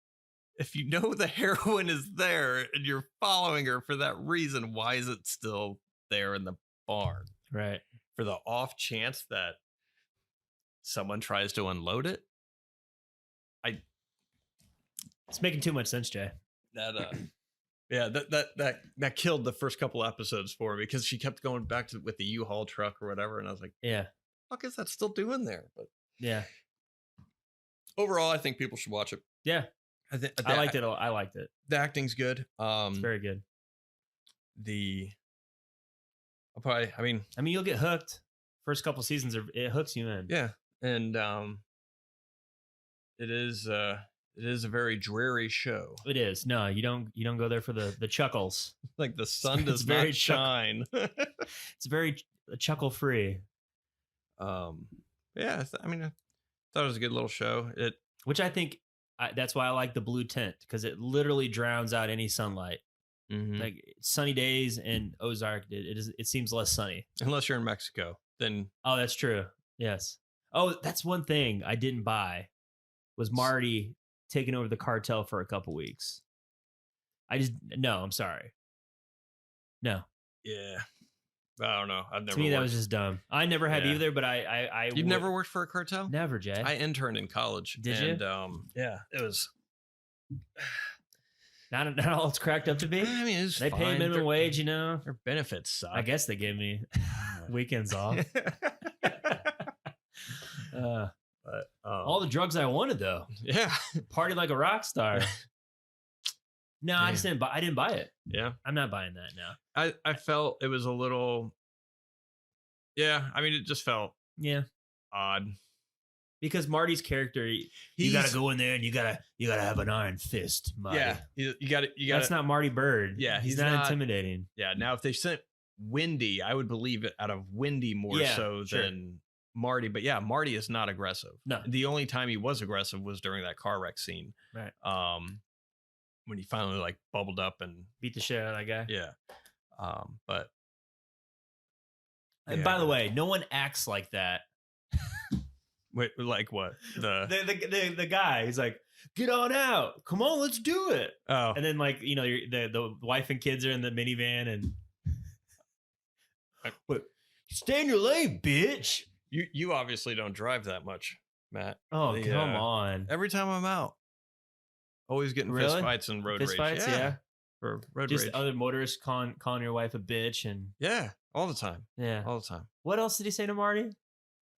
If you know the heroin is there and you're following her for that reason, why is it still there in the barn? Right. For the off chance that someone tries to unload it? It's making too much sense, Jay. That killed the first couple episodes for me because she kept going back to with the U-Haul truck or whatever, and I was like, yeah, what is that still doing there? But yeah. Overall, I think people should watch it. Yeah. I liked it. I liked it. The acting's good. It's very good. The I mean, you'll get hooked. First couple seasons, it hooks you in. Yeah, and it is a very dreary show. It is. No, you don't go there for the chuckles. Like the sun does not shine. It's very chuckle free. Yeah, I thought it was a good little show. Which I think that's why I like the blue tint, because it literally drowns out any sunlight. Mm-hmm. Like sunny days in Ozark, it seems less sunny. Unless you're in Mexico, then that's true. Yes. Oh, that's one thing I didn't buy was Marty taking over the cartel for a couple weeks. I'm sorry. No. Yeah. I don't know. To me, that was just dumb. I never had either, but I You've never worked for a cartel? Never, Jay. I interned in college. Did you? Yeah, it was not all it's cracked up to be. I mean, they pay minimum wage, Their benefits suck. I guess they gave me weekends off. But all the drugs I wanted, though. Yeah, party like a rock star. No, yeah. I didn't buy it. Yeah, I'm not buying that now. I felt it was a little. Yeah, I mean, it just felt odd. Because Marty's character, you got to go in there and you got to have an iron fist, Marty. Yeah, you got to. That's not Marty Bird. Yeah, he's not intimidating. Yeah, now if they sent Wendy, I would believe it out of Wendy more than Marty. But yeah, Marty is not aggressive. No, the only time he was aggressive was during that car wreck scene. Right. When he finally like bubbled up and beat the shit out of that guy. Yeah. But. And by the way, no one acts like that. Wait, like what? The guy, he's like, get on out. Come on, let's do it. Oh. And then like, the wife and kids are in the minivan and what? Stay in your lane, bitch. You obviously don't drive that much, Matt. Oh, come on. Every time I'm out. Always getting fist fights and road rage. Fights, yeah. For road just rage. Other motorists calling your wife a bitch and all the time. Yeah. All the time. What else did he say to Marty?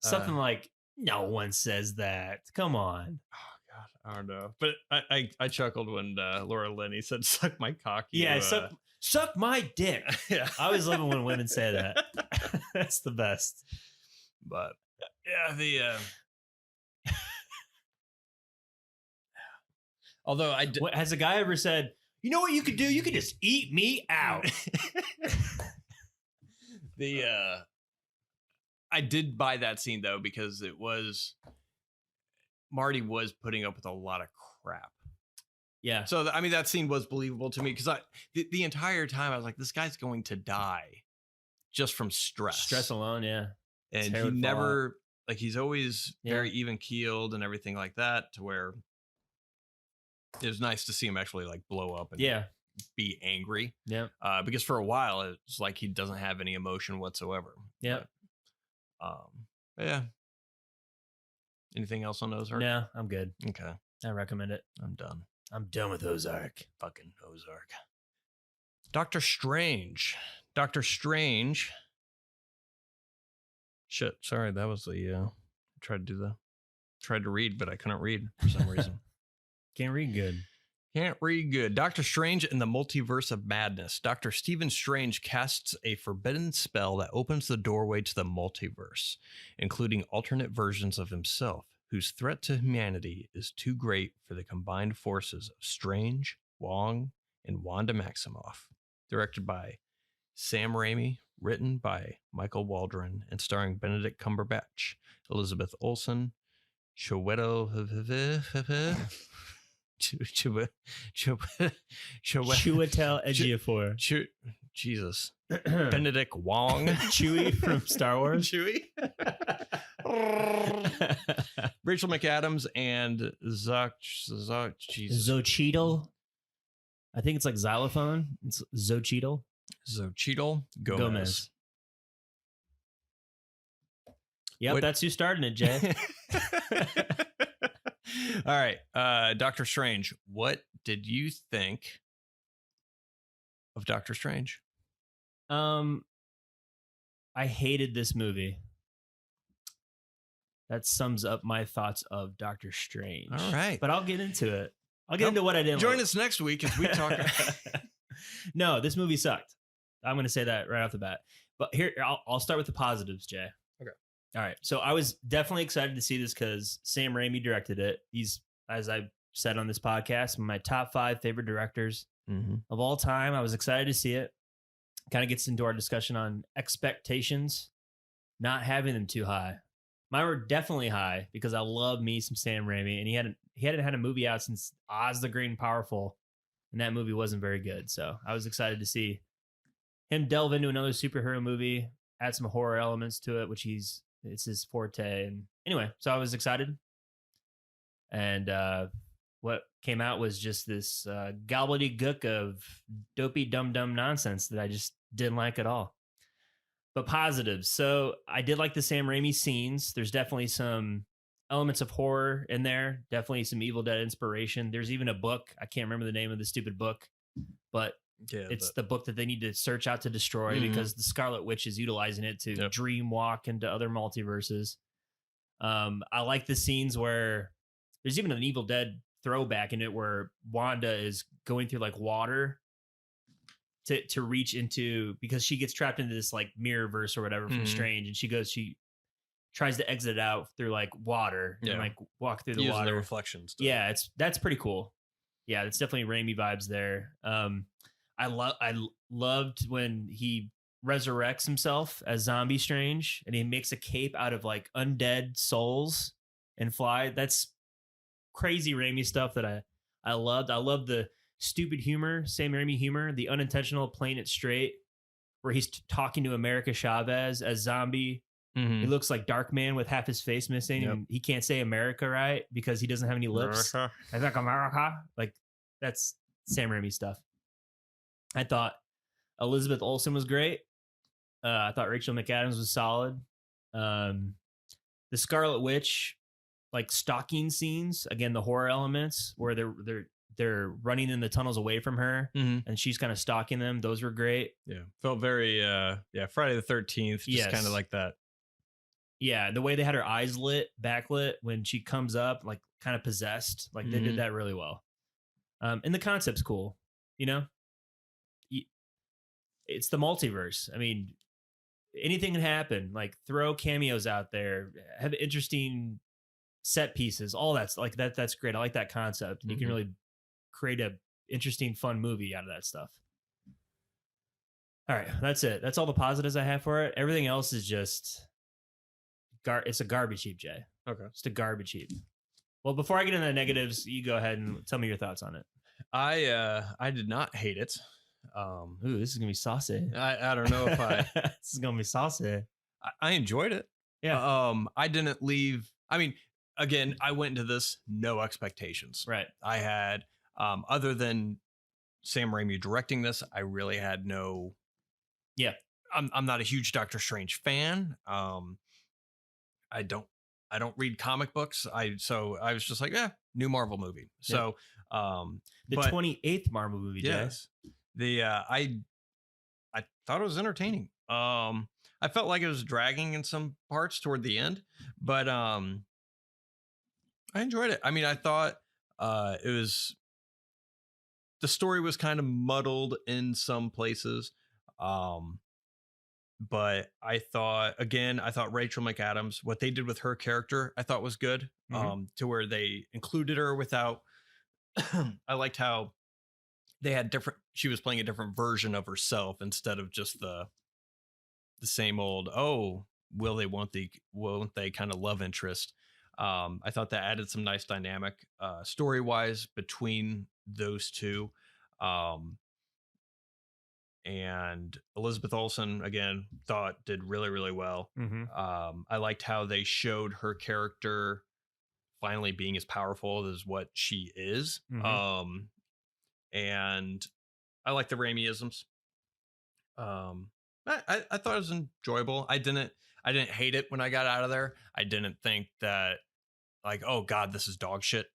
Something like, no one says that. Come on. Oh God, I don't know. But I chuckled when Laura Linney said, "Suck my cock." Yeah, suck my dick. Yeah. I always love it when women say that. That's the best. But yeah, although has a guy ever said, you know what you could do? You could just eat me out. I did buy that scene though, because Marty was putting up with a lot of crap. Yeah. So that scene was believable to me, because the entire time I was like, this guy's going to die just from stress. Stress alone, yeah. And he never, like, he's always very even keeled and everything like that, to where it was nice to see him actually like blow up and be angry. Yeah. Because for a while it's like he doesn't have any emotion whatsoever. Yeah. Yeah. Anything else on Ozark? No, I'm good. Okay. I recommend it. I'm done. I'm done with Ozark. Fucking Ozark. Doctor Strange. Shit. Sorry, that was the tried to read, but I couldn't read for some reason. Can't read good. Doctor Strange and the Multiverse of Madness. Dr. Stephen Strange casts a forbidden spell that opens the doorway to the multiverse, including alternate versions of himself, whose threat to humanity is too great for the combined forces of Strange, Wong, and Wanda Maximoff. Directed by Sam Raimi, written by Michael Waldron, and starring Benedict Cumberbatch, Elizabeth Olsen, Chiwetel Ejiofor. Jesus. Benedict Wong. Chewie from Star Wars. Chewie. Rachel McAdams and Xochitl. I think it's like xylophone. It's Xochitl Gomez. Yep, that's who's starting it, Jay. All right. Doctor Strange. What did you think of Doctor Strange? I hated this movie. That sums up my thoughts of Doctor Strange. All right. But I'll get into it. I'll get into what I didn't Join us next week as we talk. No, this movie sucked. I'm going to say that right off the bat. But here, I'll start with the positives, Jay. Okay. All right. So I was definitely excited to see this because Sam Raimi directed it. He's, as I said on this podcast, my top 5 favorite directors of all time. I was excited to see it. Kind of gets into our discussion on expectations, not having them too high. Mine were definitely high because I love me some Sam Raimi, and he hadn't had a movie out since Oz the Great and Powerful, and that movie wasn't very good. So I was excited to see him delve into another superhero movie, add some horror elements to it, which it's his forte. And anyway, so I was excited, and what came out was just this gobbledygook of dopey dum-dum nonsense that I just didn't like at all. But positives. So I did like the Sam Raimi scenes. There's definitely some elements of horror in there. Definitely some Evil Dead inspiration. There's even a book. I can't remember the name of the stupid book, but it's the book that they need to search out to destroy because the Scarlet Witch is utilizing it to dream walk into other multiverses. I like the scenes where there's even an Evil Dead throwback in it where Wanda is going through like water to reach into, because she gets trapped into this like mirror verse or whatever from Strange, and she tries to exit it out through like water and like walk through the using water. The reflections. Yeah, that's pretty cool. Yeah, it's definitely Raimi vibes there. I loved when he resurrects himself as Zombie Strange and he makes a cape out of like undead souls and fly. That's crazy Raimi stuff that I loved. I love the stupid humor, Sam Raimi humor, the unintentional playing it straight, where he's talking to America Chavez as Zombie. He looks like Darkman with half his face missing, and he can't say America right because he doesn't have any lips. I think America, like that's Sam Raimi stuff. I thought Elizabeth Olsen was great. I thought Rachel McAdams was solid. The Scarlet Witch, like stalking scenes, again the horror elements where they're running in the tunnels away from her and she's kind of stalking them. Those were great. Yeah. Felt very, Friday the 13th, just kind of like that. Yeah. The way they had her eyes backlit when she comes up, like kind of possessed, like they did that really well. And the concept's cool, you know? It's the multiverse. I mean, anything can happen. Like throw cameos out there, have interesting set pieces, all that's like that. That's great. I like that concept. And you can really create a interesting, fun movie out of that stuff. All right, that's it. That's all the positives I have for it. Everything else is just it's a garbage heap, Jay. Okay, just a garbage heap. Well, before I get into the negatives, you go ahead and tell me your thoughts on it. I did not hate it. Ooh, this is gonna be saucy. I don't know if this is gonna be saucy. I enjoyed it. Yeah. I didn't leave. I mean, again, I went into this no expectations. Right. I had other than Sam Raimi directing this, I really had no. Yeah. I'm not a huge Doctor Strange fan. I don't read comic books. So I was just like, new Marvel movie. So the 28th Marvel movie. Yes. I thought it was entertaining. I felt like it was dragging in some parts toward the end, but I enjoyed it. I mean, I thought the story was kind of muddled in some places. But I thought Rachel McAdams, what they did with her character, I thought was good. To where they included her without, I liked how they had she was playing a different version of herself instead of just the same old, won't they kind of love interest. I thought that added some nice dynamic story wise between those two. And Elizabeth Olsen, again, did really, really well. I liked how they showed her character finally being as powerful as what she is. And I like the Raimi-isms. I thought it was enjoyable. I didn't hate it when I got out of there. I didn't think that like, oh God, this is dog shit.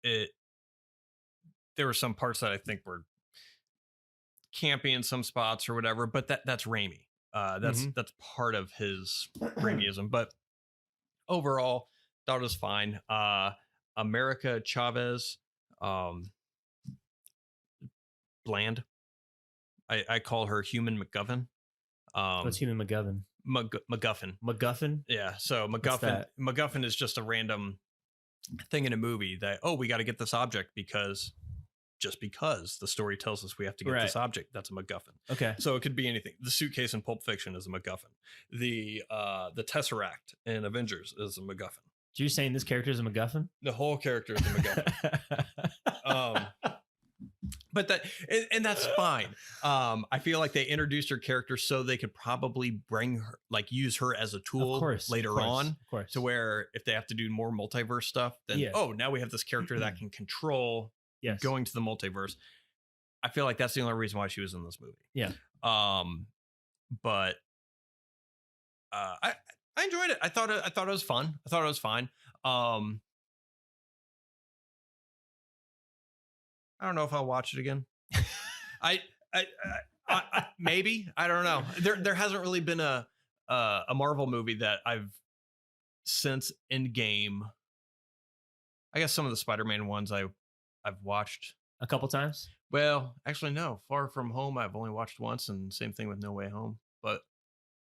There were some parts that I think were campy in some spots or whatever, but that's Raimi. That's part of his Raimiism. But overall, thought it was fine. America Chavez, bland. I call her Human McGovern. What's Human MacGuffin? MacGuffin. MacGuffin? Yeah. So MacGuffin is just a random thing in a movie that, oh, we got to get this object because the story tells us we have to get this object. That's a MacGuffin. Okay. So it could be anything. The suitcase in Pulp Fiction is a MacGuffin. The Tesseract in Avengers is a MacGuffin. So you're saying this character is a MacGuffin? The whole character is a MacGuffin. But that's fine. I feel like they introduced her character so they could probably bring her, like, use her as a tool later on. Of course. To where if they have to do more multiverse stuff, then now we have this character that can control going to the multiverse. I feel like that's the only reason why she was in this movie. Yeah. But I enjoyed it. I thought it was fun. I thought it was fine. I don't know if I'll watch it again. I maybe, I don't know. There hasn't really been a Marvel movie that I've since Endgame. I guess some of the Spider-Man ones I've watched a couple times. Well, actually, no. Far From Home I've only watched once, and same thing with No Way Home. But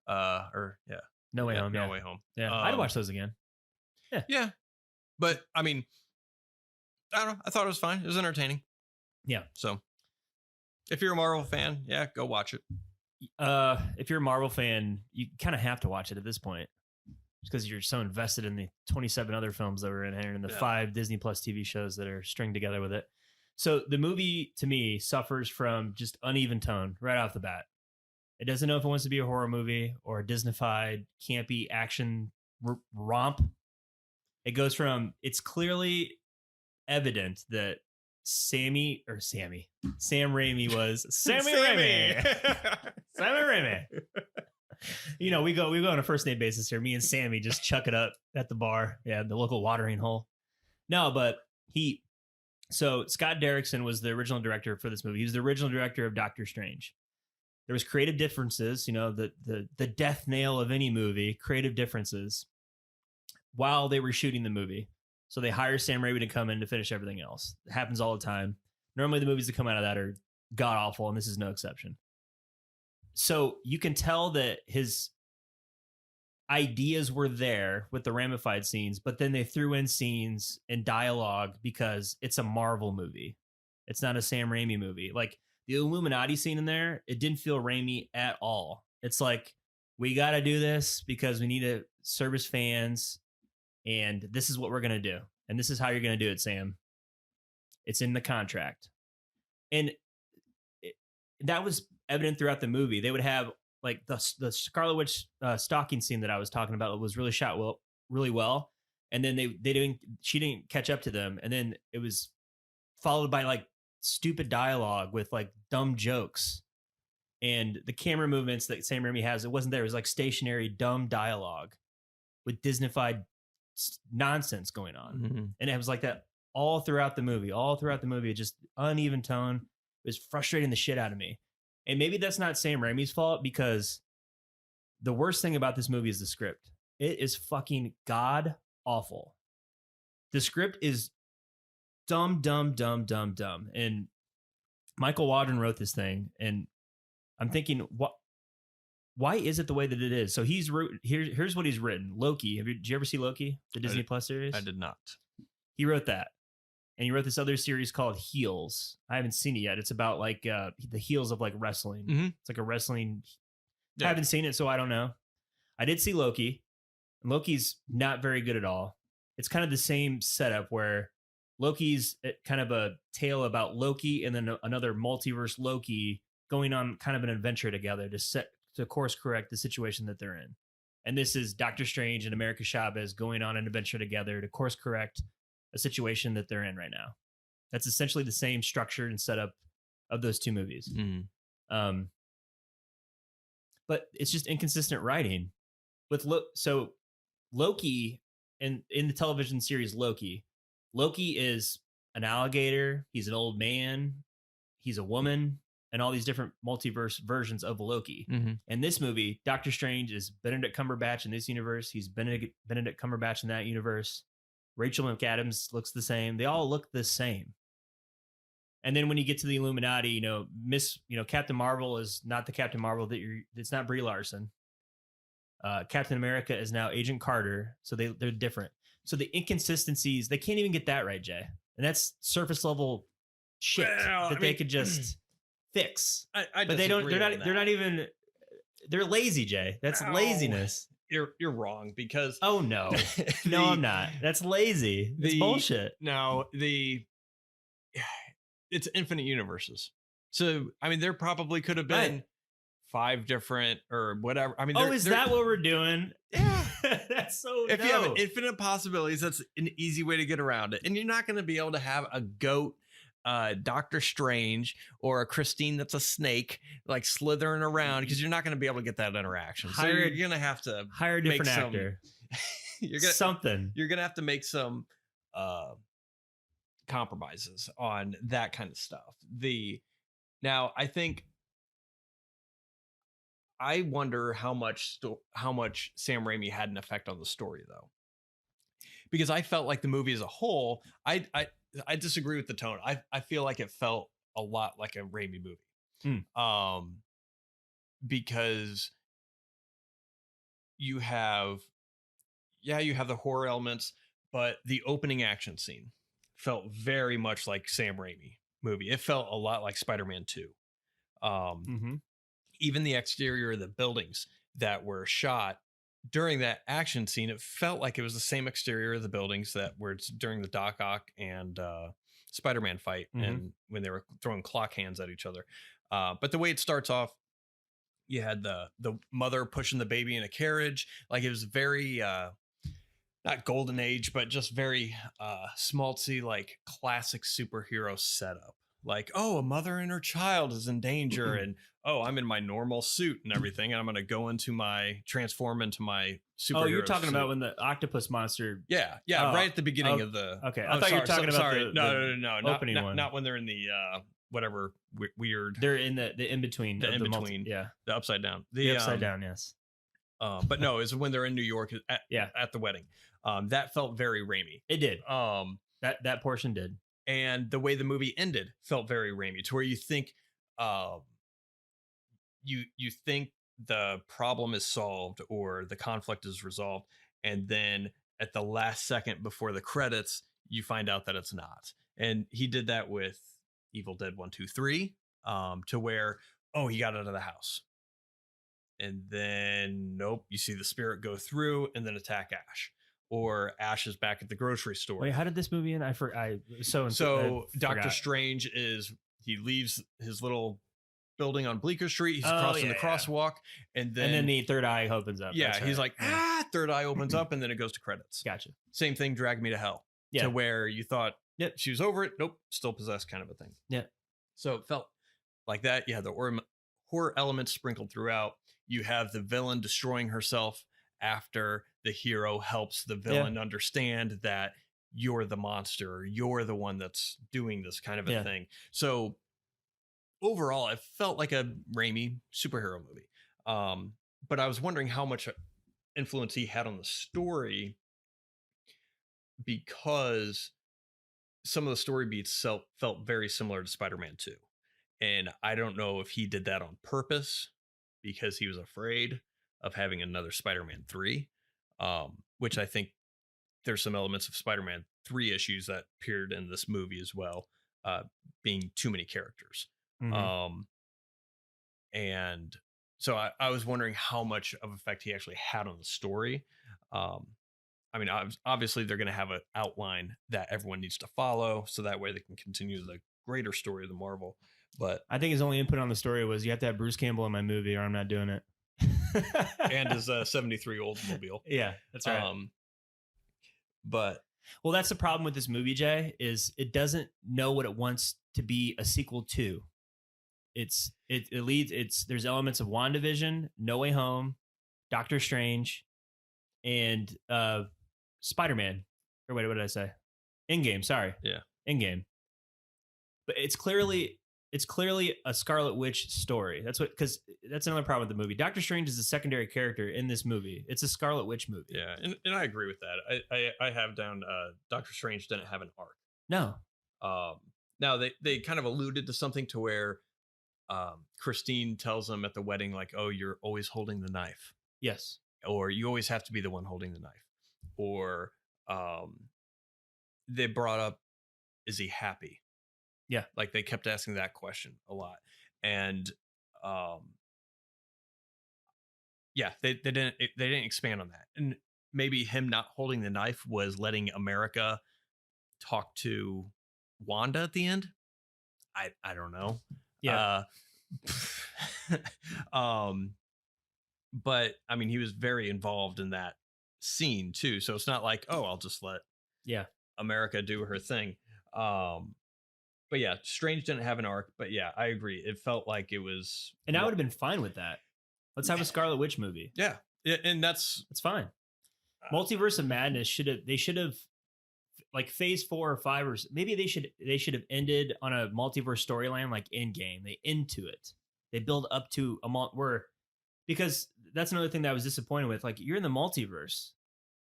No Way Home. No Way Home. Yeah, I'd watch those again. Yeah. But I mean, I don't know. I thought it was fine. It was entertaining. Yeah. So if you're a Marvel fan, go watch it. If you're a Marvel fan, you kind of have to watch it at this point because you're so invested in the 27 other films that were in here and the 5 Disney Plus TV shows that are stringed together with it. So the movie, to me, suffers from just uneven tone right off the bat. It doesn't know if it wants to be a horror movie or a Disney-fied, campy action romp. It goes from, it's clearly evident that Sam Raimi was Sammy Raimi. Sammy Raimi. You know, we go on a first name basis here. Me and Sammy just chuck it up at the bar. Yeah, the local watering hole. No, but so Scott Derrickson was the original director for this movie. He was the original director of Doctor Strange. There was creative differences, you know, the death nail of any movie, creative differences while they were shooting the movie. So they hire Sam Raimi to come in to finish everything else. It happens all the time. Normally the movies that come out of that are god awful, and this is no exception. So you can tell that his ideas were there with the ramified scenes, but then they threw in scenes and dialogue because it's a Marvel movie. It's not a Sam Raimi movie. Like the Illuminati scene in there, it didn't feel Raimi at all. It's like, we got to do this because we need to service fans. And this is what we're going to do. And this is how you're going to do it, Sam. It's in the contract. And that was evident throughout the movie. They would have like the Scarlet Witch stalking scene that I was talking about was really shot really well. And then she didn't catch up to them. And then it was followed by like stupid dialogue with like dumb jokes. And the camera movements that Sam Raimi has, it wasn't there. It was like stationary, dumb dialogue with Disney-fied nonsense going on. Mm-hmm. And it was like that all throughout the movie, just uneven tone. It was frustrating the shit out of me. And maybe that's not Sam Raimi's fault, because the worst thing about this movie is the script. It is fucking god awful. The script is dumb. And Michael Waldron wrote this thing, and I'm thinking, why is it the way that it is? So here's what he's written. Loki. Did you ever see Loki, the Disney Plus series? I did not. He wrote that. And he wrote this other series called Heels. I haven't seen it yet. It's about like the heels of like wrestling. Mm-hmm. It's like a wrestling. Yeah. I haven't seen it, so I don't know. I did see Loki. And Loki's not very good at all. It's kind of the same setup where Loki's kind of a tale about Loki and then another multiverse Loki going on kind of an adventure together to course correct the situation that they're in. And this is Doctor Strange and America Chavez going on an adventure together to course correct a situation that they're in right now. That's essentially the same structure and setup of those two movies. Mm. But it's just inconsistent writing. So Loki, in the television series Loki is an alligator. He's an old man. He's a woman. And all these different multiverse versions of Loki. Mm-hmm. In this movie, Doctor Strange is Benedict Cumberbatch in this universe. He's Benedict Cumberbatch in that universe. Rachel McAdams looks the same. They all look the same. And then when you get to the Illuminati, Captain Marvel is not the Captain Marvel it's not Brie Larson. Captain America is now Agent Carter, so they're different. So the inconsistencies, they can't even get that right, Jay. And that's surface level shit they could just fix. But they don't. They're not even. They're lazy, Jay. That's laziness. You're wrong because. Oh no, no, I'm not. That's lazy. It's bullshit. No, it's infinite universes. So I mean, there probably could have been 5 different or whatever. I mean, is that what we're doing? Yeah, that's so. If you have infinite possibilities, that's an easy way to get around it. And you're not going to be able to have a goat, Doctor Strange, or a Christine that's a snake like slithering around because you're not going to be able to get that interaction. So you're going to have to hire a different actor. You're going to have to make some compromises on that kind of stuff. Now I think. I wonder how much Sam Raimi had an effect on the story, though, because I felt like the movie as a whole. I disagree with the tone. I feel like it felt a lot like a Raimi movie, because you have the horror elements, but the opening action scene felt very much like Sam Raimi movie. It felt a lot like Spider-Man 2. Even the exterior of the buildings that were shot during that action scene, it felt like it was the same exterior of the buildings that were during the Doc Ock and Spider-Man fight, and when they were throwing clock hands at each other. But the way it starts off, you had the mother pushing the baby in a carriage. Like it was very not golden age, but just very schmaltzy, like classic superhero setup. Like, oh, a mother and her child is in danger, and oh, I'm in my normal suit and everything, and I'm going to transform into my superhero. Oh, you're talking suit. about when the octopus monster. Yeah, right at the beginning of the. Okay, I thought you were talking about the opening one, not when they're in the whatever weird. They're in the in between. The in between, the upside down. The upside down, yes. But no, it's when they're in New York at the wedding. That felt very Raimi. It did. That portion did. And the way the movie ended felt very Raimi, to where you think, you think the problem is solved or the conflict is resolved, and then at the last second before the credits, you find out that it's not. And he did that with Evil Dead 1, 2, 3, to where, oh, he got out of the house, and then nope, you see the spirit go through and then attack Ash. Or Ash is back at the grocery store. Wait, how did this movie end? So Doctor Strange he leaves his little building on Bleecker Street. He's crossing the crosswalk, and then the third eye opens up. Yeah, he's like, third eye opens up, and then it goes to credits. Gotcha. Same thing, Drag Me to Hell. Yeah. To where you thought, she was over it. Nope, still possessed, kind of a thing. Yeah. So it felt like that. You had the horror elements sprinkled throughout. You have the villain destroying herself after the hero helps the villain understand that you're the monster, you're the one that's doing this kind of a thing. So overall, it felt like a Raimi superhero movie. But I was wondering how much influence he had on the story, because some of the story beats felt very similar to Spider-Man 2. And I don't know if he did that on purpose because he was afraid of having another Spider-Man 3, which I think there's some elements of Spider-Man 3 issues that appeared in this movie as well, being too many characters. And so I was wondering how much of effect he actually had on the story. I mean, obviously they're going to have an outline that everyone needs to follow, so that way they can continue the greater story of the Marvel. But I think his only input on the story was, you have to have Bruce Campbell in my movie or I'm not doing it. And his 73 Oldsmobile. Yeah, that's right. But well, that's the problem with this movie, Jay, is it doesn't know what it wants to be a sequel to. There's elements of WandaVision, No Way Home, Doctor Strange, and Spider-Man. Or wait, what did I say? Endgame, sorry. Yeah. Endgame. But it's clearly a Scarlet Witch story. Because that's another problem with the movie. Doctor Strange is a secondary character in this movie. It's a Scarlet Witch movie. Yeah, and I agree with that. I have down Doctor Strange didn't have an arc. No. Now they kind of alluded to something to where Christine tells him at the wedding, like, oh, you're always holding the knife. Yes. Or you always have to be the one holding the knife. Or they brought up, is he happy? Yeah. Like they kept asking that question a lot. And yeah, they didn't expand on that. And maybe him not holding the knife was letting America talk to Wanda at the end. I don't know. Yeah. But I mean, he was very involved in that scene too. So it's not like, oh, I'll just let America do her thing. But yeah, Strange didn't have an arc, but yeah, I agree. It felt like it was, and I would have been fine with that. Let's have a Scarlet Witch movie. Yeah, and it's fine. Multiverse of Madness should have like phase 4 or 5, or maybe they should have ended on a multiverse storyline like Endgame. They into it. They build up to a because that's another thing that I was disappointed with. Like, you're in the multiverse.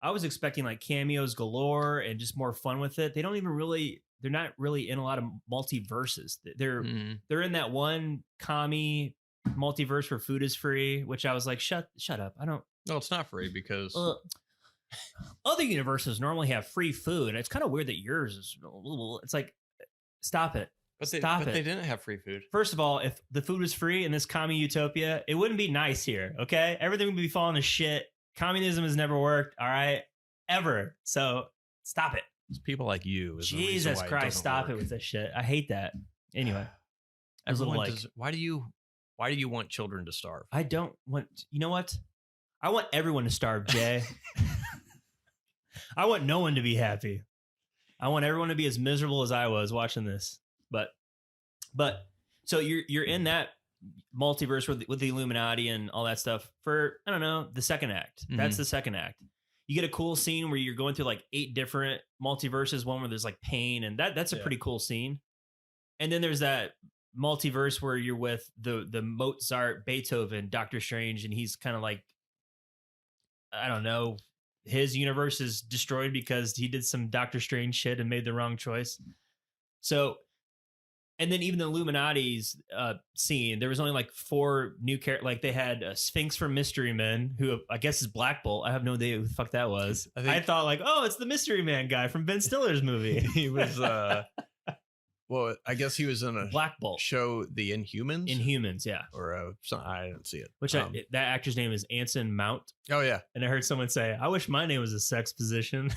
I was expecting like cameos galore and just more fun with it. They're not really in a lot of multiverses. They're in that one commie multiverse where food is free, which I was like, shut up. I don't. No, it's not free because other universes normally have free food. And it's kind of weird that yours is. It's like, stop it. But they didn't have free food. First of all, if the food was free in this commie utopia, it wouldn't be nice here. Okay, everything would be falling to shit. Communism has never worked. All right, ever. So stop it. It's people like you. Jesus Christ, stop it with this shit. I hate that. Anyway, why do you want children to starve? I don't want. You know what? I want everyone to starve, Jay. I want no one to be happy. I want everyone to be as miserable as I was watching this. But so you're in that multiverse with the Illuminati and all that stuff for, I don't know, the second act. Mm-hmm. That's the second act. You get a cool scene where you're going through like 8 different multiverses, one where there's like pain, and that's a pretty cool scene. And then there's that multiverse where you're with the Mozart, Beethoven, Doctor Strange, and he's kind of like, I don't know, his universe is destroyed because he did some Doctor Strange shit and made the wrong choice. So, and then even the Illuminati's scene, there was only like 4 new characters. Like they had a Sphinx from Mystery Men, who I guess is Black Bolt. I have no idea who the fuck that was. I thought like, oh, it's the Mystery Man guy from Ben Stiller's movie. He was, well, I guess he was in a Black Bolt show, The Inhumans. Inhumans, yeah. Or I didn't see it. Which that actor's name is Anson Mount. Oh yeah. And I heard someone say, I wish my name was a sex position.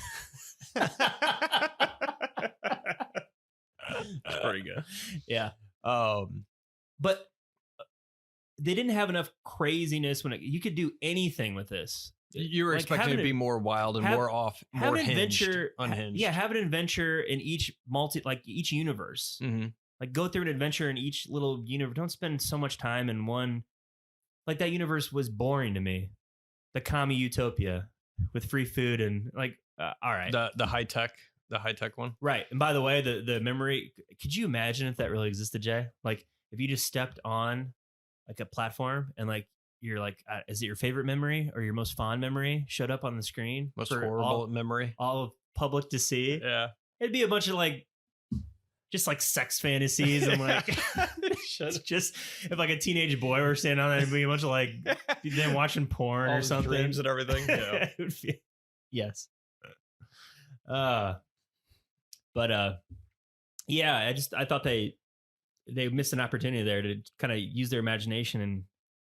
That's pretty good. Yeah. But they didn't have enough craziness you could do anything with this. You were expecting it to be more wild and more unhinged. Yeah, have an adventure in each each universe. Mm-hmm. Like go through an adventure in each little universe. Don't spend so much time in one. Like that universe was boring to me. The commie utopia with free food and like, all right. The high tech one. Right. And by the way, the memory, could you imagine if that really existed, Jay? Like if you just stepped on like a platform and like, you're like, is it your favorite memory or your most fond memory showed up on the screen? Most horrible memory. All of public to see. Yeah. It'd be a bunch of like, just like sex fantasies. And like, just if like a teenage boy were standing on that, it'd be a bunch of like, them watching porn or something. Dreams and everything. Yeah. Yes. Yeah, I thought they missed an opportunity there to kind of use their imagination and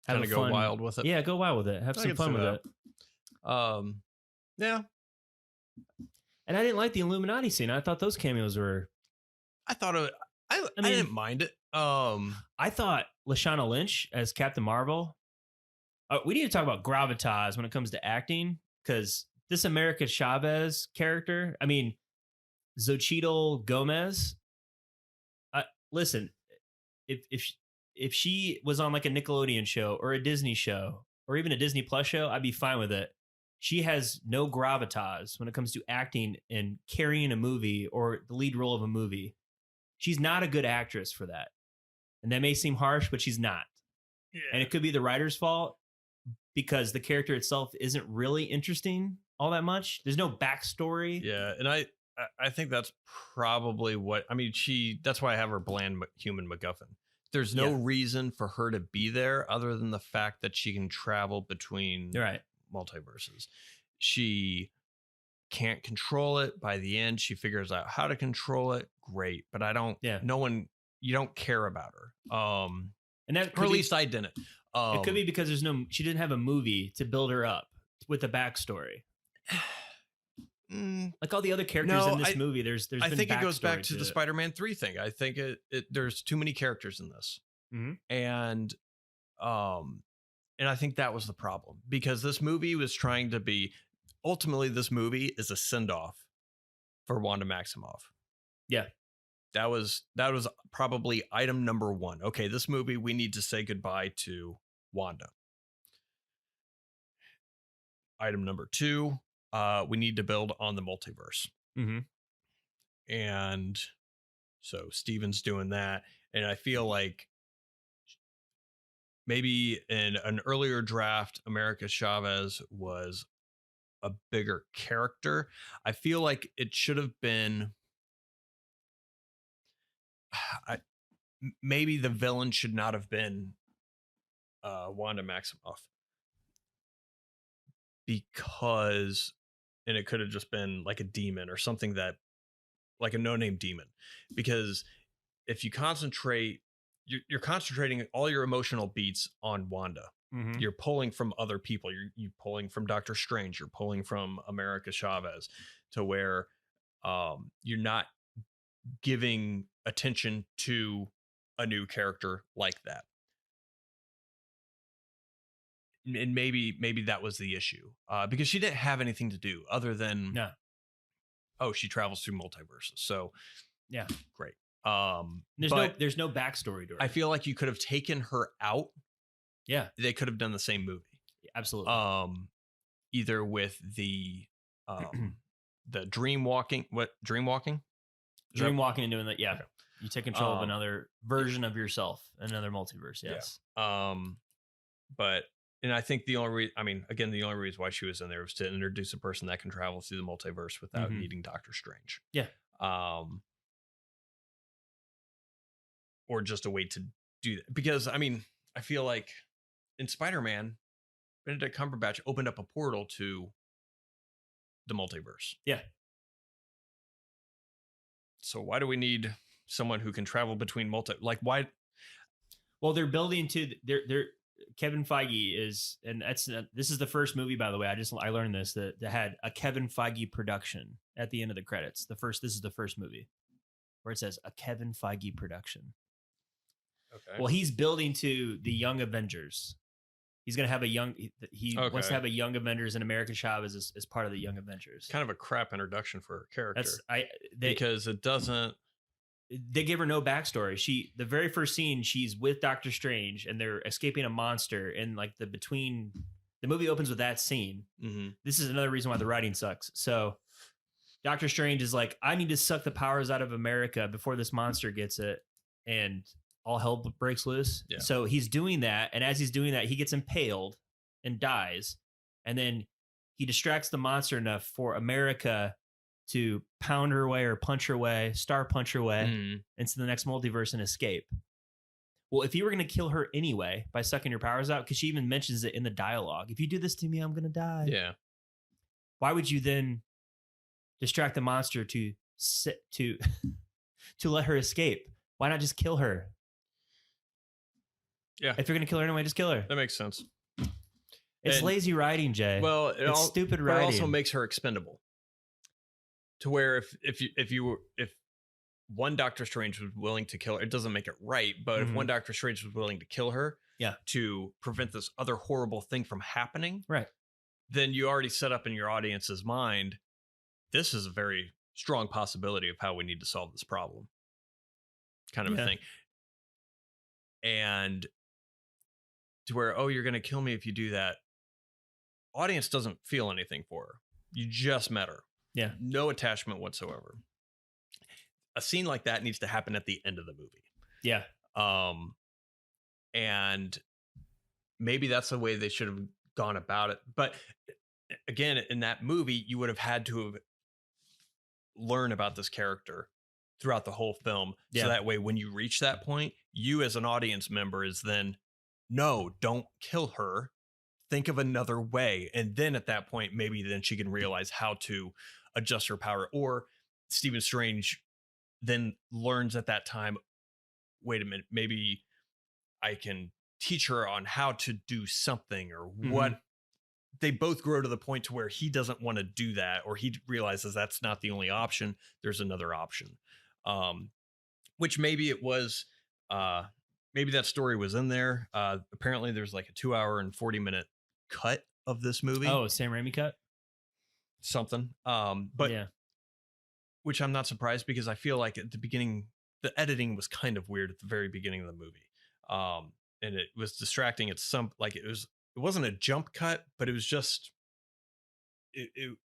kind of go wild with it. Yeah, go wild with it. Have some fun with it. Yeah. And I didn't like the Illuminati scene. I thought those cameos were. I didn't mind it. I thought Lashana Lynch as Captain Marvel. We need to talk about gravitas when it comes to acting, because this America Chavez character. I mean, Xochitl Gomez. Listen, if she was on like a Nickelodeon show or a Disney show or even a Disney Plus show, I'd be fine with it. She has no gravitas when it comes to acting and carrying a movie or the lead role of a movie. She's not a good actress for that. And that may seem harsh, but she's not. Yeah. And it could be the writer's fault because the character itself isn't really interesting all that much. There's no backstory. Yeah. And I I think that's probably what I mean. That's why I have her bland human MacGuffin. There's no reason for her to be there other than the fact that she can travel between multiverses. She can't control it. By the end, she figures out how to control it. Great. But I don't, you don't care about her. And that, or at least I didn't. It could be because she didn't have a movie to build her up with a backstory. Like all the other characters in this movie, there's I think it goes back to the Spider-Man 3 thing. I think there's too many characters in this. And I think that was the problem, because this movie was trying to be, ultimately this movie is a send-off for Wanda Maximoff. Yeah. That was probably item number 1. Okay, this movie, we need to say goodbye to Wanda. Item number 2, we need to build on the multiverse. And so Steven's doing that. And I feel like maybe in an earlier draft, America Chavez was a bigger character. I feel like it should have been, maybe the villain should not have been Wanda Maximoff, because, and it could have just been like a demon or something, that like a no-name demon, because if you concentrate, you're concentrating all your emotional beats on Wanda. You're pulling from other people. You're pulling from Doctor Strange. You're pulling from America Chavez, to where you're not giving attention to a new character like that. And maybe that was the issue, because she didn't have anything to do other than she travels through multiverses. So great. There's no backstory to her. I feel like you could have taken her out. Yeah, they could have done the same movie. Absolutely. Either with the dream walking and doing that. Yeah, okay. You take control of another version of yourself, another multiverse. Yes. But and I think the only reason why she was in there was to introduce a person that can travel through the multiverse without needing Doctor Strange. Yeah. Or just a way to do that, because I feel like in Spider-Man, Benedict Cumberbatch opened up a portal to the multiverse. Yeah. So why do we need someone who can travel between why? Well, they're building to they're Kevin Feige is, and this is the first movie, by the way. I learned this that had a Kevin Feige production at the end of the credits. This is the first movie where it says a Kevin Feige production. Okay. Well, he's building to the Young Avengers. He's going to have wants to have a Young Avengers, and America Chavez as part of the Young Avengers. Kind of a crap introduction for her character. Because it doesn't. They give her no backstory. The very first scene, she's with Doctor Strange, and they're escaping a monster. And like the movie opens with that scene. This is another reason why the writing sucks. So Doctor Strange is like, I need to suck the powers out of America before this monster gets it, and all hell breaks loose. Yeah. So he's doing that. And as he's doing that, he gets impaled and dies. And then he distracts the monster enough for America to pound her way or punch her way, star punch her way into the next multiverse and escape. Well, if you were going to kill her anyway by sucking your powers out, because she even mentions it in the dialogue, if you do this to me, I'm going to die. Yeah. Why would you then distract the monster to let her escape? Why not just kill her? Yeah. If you're going to kill her anyway, just kill her. That makes sense. It's lazy writing, Jay. Well, it's stupid writing. It also makes her expendable. To where if one Doctor Strange was willing to kill her, it doesn't make it right. But if one Doctor Strange was willing to kill her, to prevent this other horrible thing from happening, right? Then you already set up in your audience's mind, this is a very strong possibility of how we need to solve this problem, kind of a thing. And to where, you're going to kill me if you do that. Audience doesn't feel anything for her. You just met her. Yeah. No attachment whatsoever. A scene like that needs to happen at the end of the movie. Yeah. And maybe that's the way they should have gone about it. But again, in that movie, you would have had to have learn about this character throughout the whole film. So that way, when you reach that point, you as an audience member is then, no, don't kill her. Think of another way. And then at that point, maybe then she can realize how to adjust her power. Or Stephen Strange then learns at that time, wait a minute, maybe I can teach her on how to do something or what. They both grow to the point to where he doesn't want to do that, or he realizes that's not the only option. There's another option. Which maybe it was, maybe that story was in there. Apparently there's like a 2 hour and 40-minute cut of this movie. Oh, Sam Raimi cut? Something. But which I'm not surprised, because I feel like at the beginning, the editing was kind of weird at the very beginning of the movie. And it was distracting at some, like it wasn't a jump cut, but it was just, it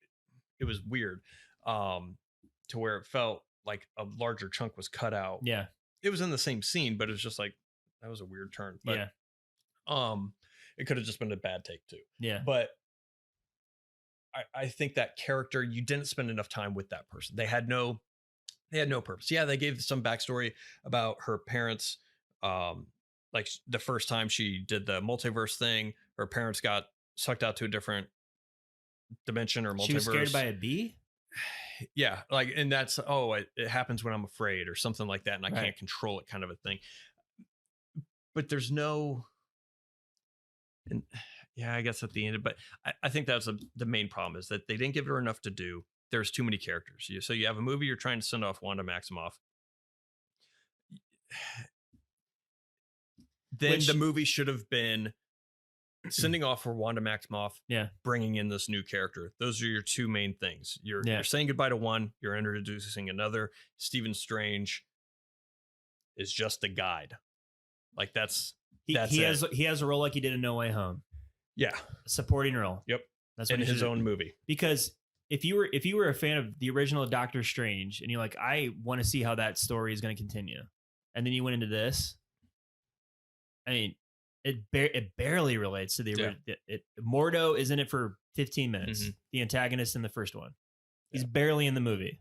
was weird. To where it felt like a larger chunk was cut out. Yeah. It was in the same scene, but it was just like, that was a weird turn. But it could have just been a bad take too. Yeah. But I think that character, you didn't spend enough time with that person. They had no purpose. Yeah, they gave some backstory about her parents. Like the first time she did the multiverse thing, her parents got sucked out to a different dimension or multiverse. She was scared by a bee? Yeah, like, and that's, it happens when I'm afraid or something like that, and I can't control it, kind of a thing. But there's no, and yeah, I guess at the end, but I think that's the main problem, is that they didn't give her enough to do. There's too many characters. So you have a movie, you're trying to send off Wanda Maximoff. Then the movie should have been sending off for Wanda Maximoff, bringing in this new character. Those are your two main things. You're saying goodbye to one, you're introducing another. Stephen Strange is just a guide. Like he has a role like he did in No Way Home. Yeah, a supporting role. Yep, that's in his own movie. Because if you were a fan of the original Doctor Strange and you're like, I want to see how that story is going to continue, and then you went into this, I mean, it barely relates to the original. Mordo is in it for 15 minutes. The antagonist in the first one, he's barely in the movie.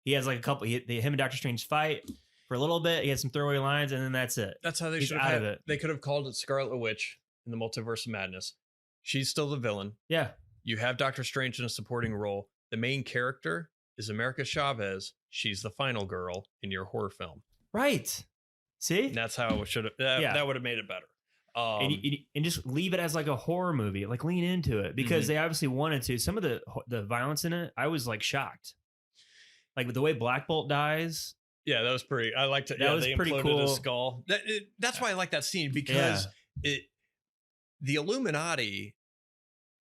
He has like a couple. Him and Doctor Strange fight for a little bit. He has some throwaway lines, and then that's it. That's how they should have it. They could have called it Scarlet Witch in the Multiverse of Madness. She's still the villain. Yeah. You have Doctor Strange in a supporting role. The main character is America Chavez. She's the final girl in your horror film. Right. See? And that's how it should have. That would have made it better. And just leave it as like a horror movie. Like lean into it, because they obviously wanted to. Some of the violence in it, I was like shocked. Like with the way Black Bolt dies. Yeah, that was pretty. I liked it. That was pretty cool. His skull. That's why I like that scene, because the Illuminati,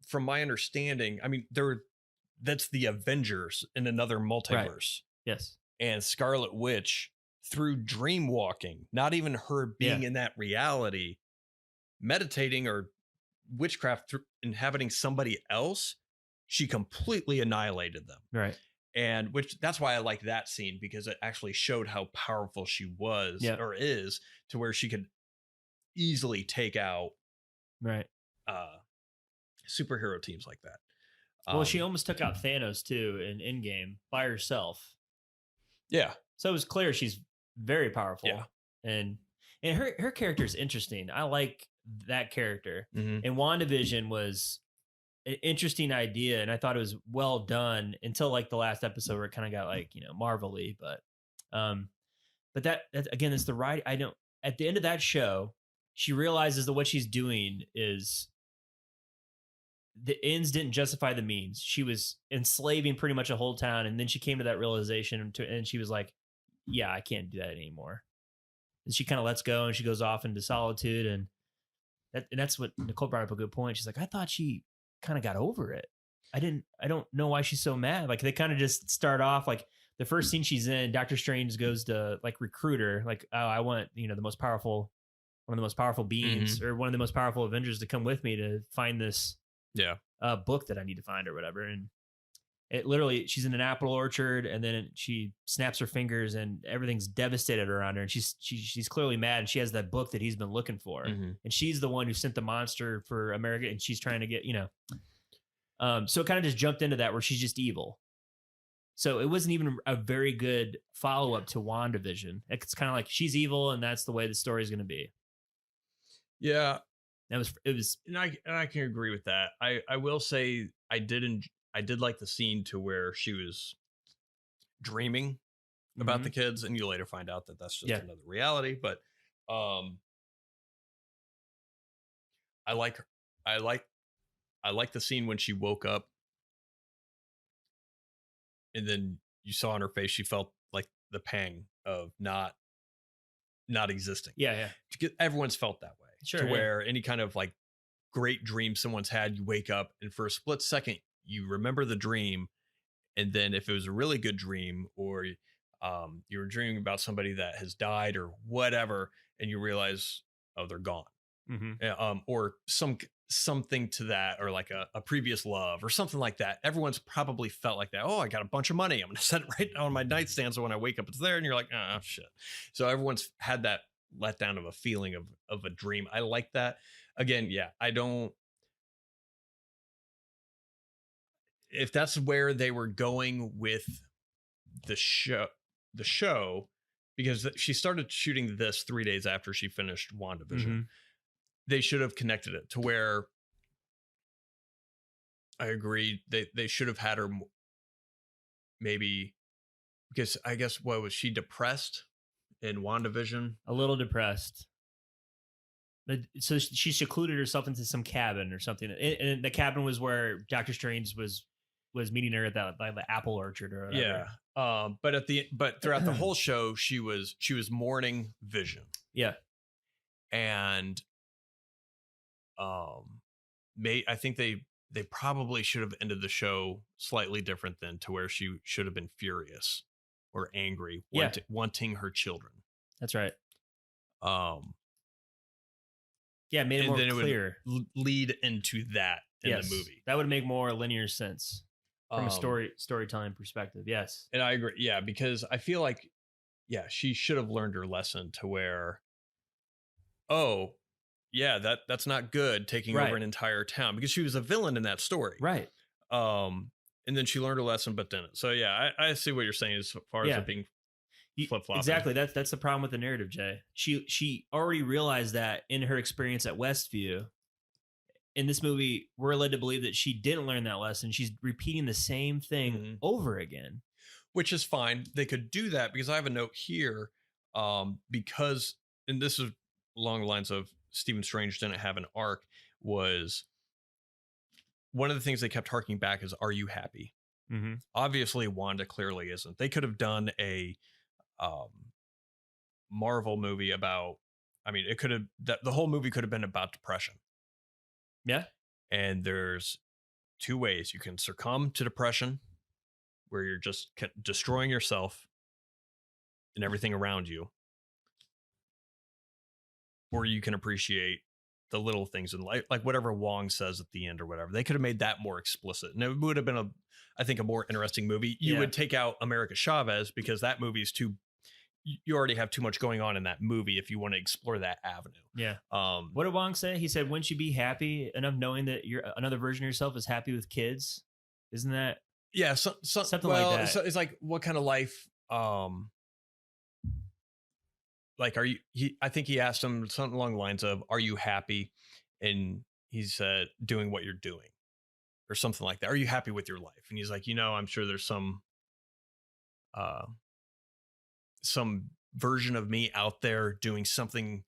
from my understanding, I mean, that's the Avengers in another multiverse. Right. Yes. And Scarlet Witch, through dream walking, not even her being in that reality, meditating or witchcraft through inhabiting somebody else, she completely annihilated them. Right. And that's why I like that scene, because it actually showed how powerful she was or is, to where she could easily take out superhero teams like that. Well, she almost took out Thanos too in Endgame by herself. Yeah. So it was clear she's very powerful. Yeah. And her character is interesting. I like that character. And WandaVision was an interesting idea, and I thought it was well done until like the last episode where it kind of got like, Marvel-y. But that again, it's the right. At the end of that show, she realizes that what she's doing is the ends didn't justify the means. She was enslaving pretty much a whole town, and then she came to that realization, and she was like, "Yeah, I can't do that anymore." And she kind of lets go, and she goes off into solitude, and that's what Nicole brought up a good point. She's like, "I thought she kind of got over it. I don't know why she's so mad." Like they kind of just start off like the first scene she's in, Doctor Strange goes to like recruit her, like, "Oh, I want one of the most powerful beings or one of the most powerful Avengers to come with me to find this." Book that I need to find or whatever. And it literally, she's in an apple orchard, and then she snaps her fingers and everything's devastated around her. And she's clearly mad, and she has that book that he's been looking for. And she's the one who sent the monster for America, and she's trying to get, so it kind of just jumped into that where she's just evil. So it wasn't even a very good follow-up to WandaVision. It's kind of like she's evil and that's the way the story is going to be. Yeah. It was and I can agree with that. I will say I did like the scene to where she was dreaming about the kids, and you later find out that that's just another reality. But I like the scene when she woke up, and then you saw on her face she felt like the pang of not existing. Yeah. Everyone's felt that way. Sure. Where any kind of like great dream someone's had, you wake up and for a split second you remember the dream, and then if it was a really good dream, or you were dreaming about somebody that has died or whatever, and you realize, oh, they're gone. Or something to that, or like a previous love or something like that. Everyone's probably felt like that. Oh, I got a bunch of money, I'm gonna set it right on my nightstand, so when I wake up it's there, and you're like, oh shit. So everyone's had that letdown of a feeling of a dream. I like that. Again, yeah, I don't, if that's where they were going with the show, because she started shooting this 3 days after she finished WandaVision. They should have connected it to where, I agree, they should have had her maybe, because I guess, what was she, depressed in WandaVision? A little depressed. So she secluded herself into some cabin or something, and the cabin was where Doctor Strange was meeting her at the apple orchard or whatever. Yeah. But throughout the whole show, she was mourning Vision. Yeah. And I think they probably should have ended the show slightly different than to where she should have been furious or angry, wanting her children. That's right. Yeah, made it more clear. It would lead into that in the movie. That would make more linear sense from a storytelling perspective. Yes. And I agree. Yeah, because I feel like, she should have learned her lesson to where, oh, yeah, that's not good, taking over an entire town, because she was a villain in that story. Right. And then she learned her lesson, but didn't. So yeah, I see what you're saying as far as it being flip-flopping. Exactly. That's the problem with the narrative, Jay. She already realized that in her experience at Westview. In this movie, we're led to believe that she didn't learn that lesson. She's repeating the same thing over again. Which is fine. They could do that, because I have a note here, because, and this is along the lines of Stephen Strange didn't have an arc, was one of the things they kept harking back is, are you happy? Obviously, Wanda clearly isn't. They could have done a Marvel movie about, it could have, the whole movie could have been about depression. Yeah. And there's two ways. You can succumb to depression, where you're just destroying yourself and everything around you, or you can appreciate the little things in life, like whatever Wong says at the end or whatever. They could have made that more explicit, and it would have been I think a more interesting movie. You would take out America Chavez, because that movie is you already have too much going on in that movie if you want to explore that avenue. Yeah. What did Wong say? He said, wouldn't you be happy enough knowing that another version of yourself is happy with kids? Isn't that? Yeah. Something like that. So it's like, what kind of life, like, I think he asked him something along the lines of, are you happy? And he said, doing what you're doing, or something like that. Are you happy with your life? And he's like, I'm sure there's some version of me out there doing something,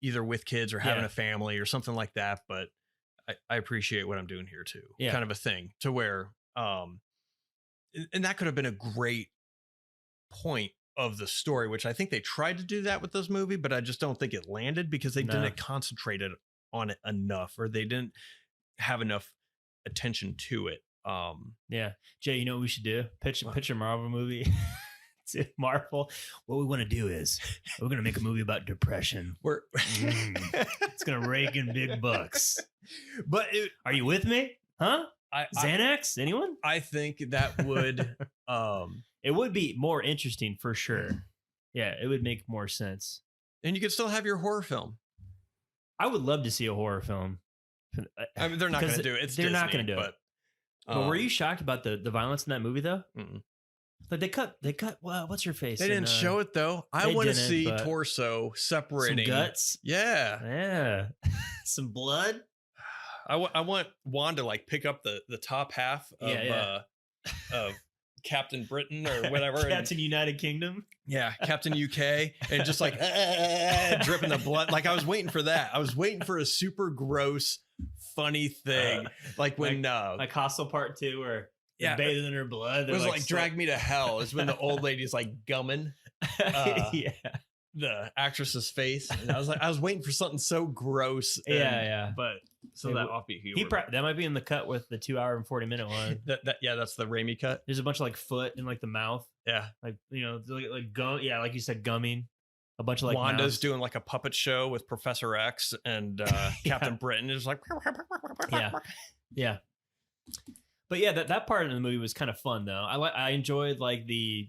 either with kids or having a family or something like that. But I appreciate what I'm doing here too. Kind of a thing, to where, and that could have been a great point of the story, which I think they tried to do that with this movie, but I just don't think it landed, because they didn't concentrate on it enough, or they didn't have enough attention to it. Jay, you know what we should do? Pitch a Marvel movie. To Marvel. What we want to do is we're going to make a movie about depression. It's going to rake in big bucks. But are you with me? Huh? Xanax? Anyone? I think that would it would be more interesting for sure. Yeah, it would make more sense. And you could still have your horror film. I would love to see a horror film. They're not going to do it. They're not going to do it. But were you shocked about the violence in that movie though? Mm-mm. Like they cut. Well, what's your face? They didn't show it though. I want to see torso separating. Some guts. Yeah. Some blood. I want Wanda to like pick up the top half of Captain Britain or whatever. Captain United Kingdom. Yeah, Captain UK, and just like dripping the blood. Like I was waiting for that. I was waiting for a super gross, funny thing, like when like Hostel Part 2, where bathing in her blood. It was like Drag Me to Hell. Is when the old lady's like gumming the actress's face, and I was waiting for something so gross. But some of that offbeat humor. That might be in the cut with the 2 hour and 40 minute one. That's the Raimi cut. There's a bunch of like foot in like the mouth. Yeah, like like gum. Yeah, like you said, gumming. A bunch of like Wanda's mouths. Doing like a puppet show with Professor X and Captain Britain is like yeah. But yeah, that part of the movie was kind of fun though. I enjoyed like the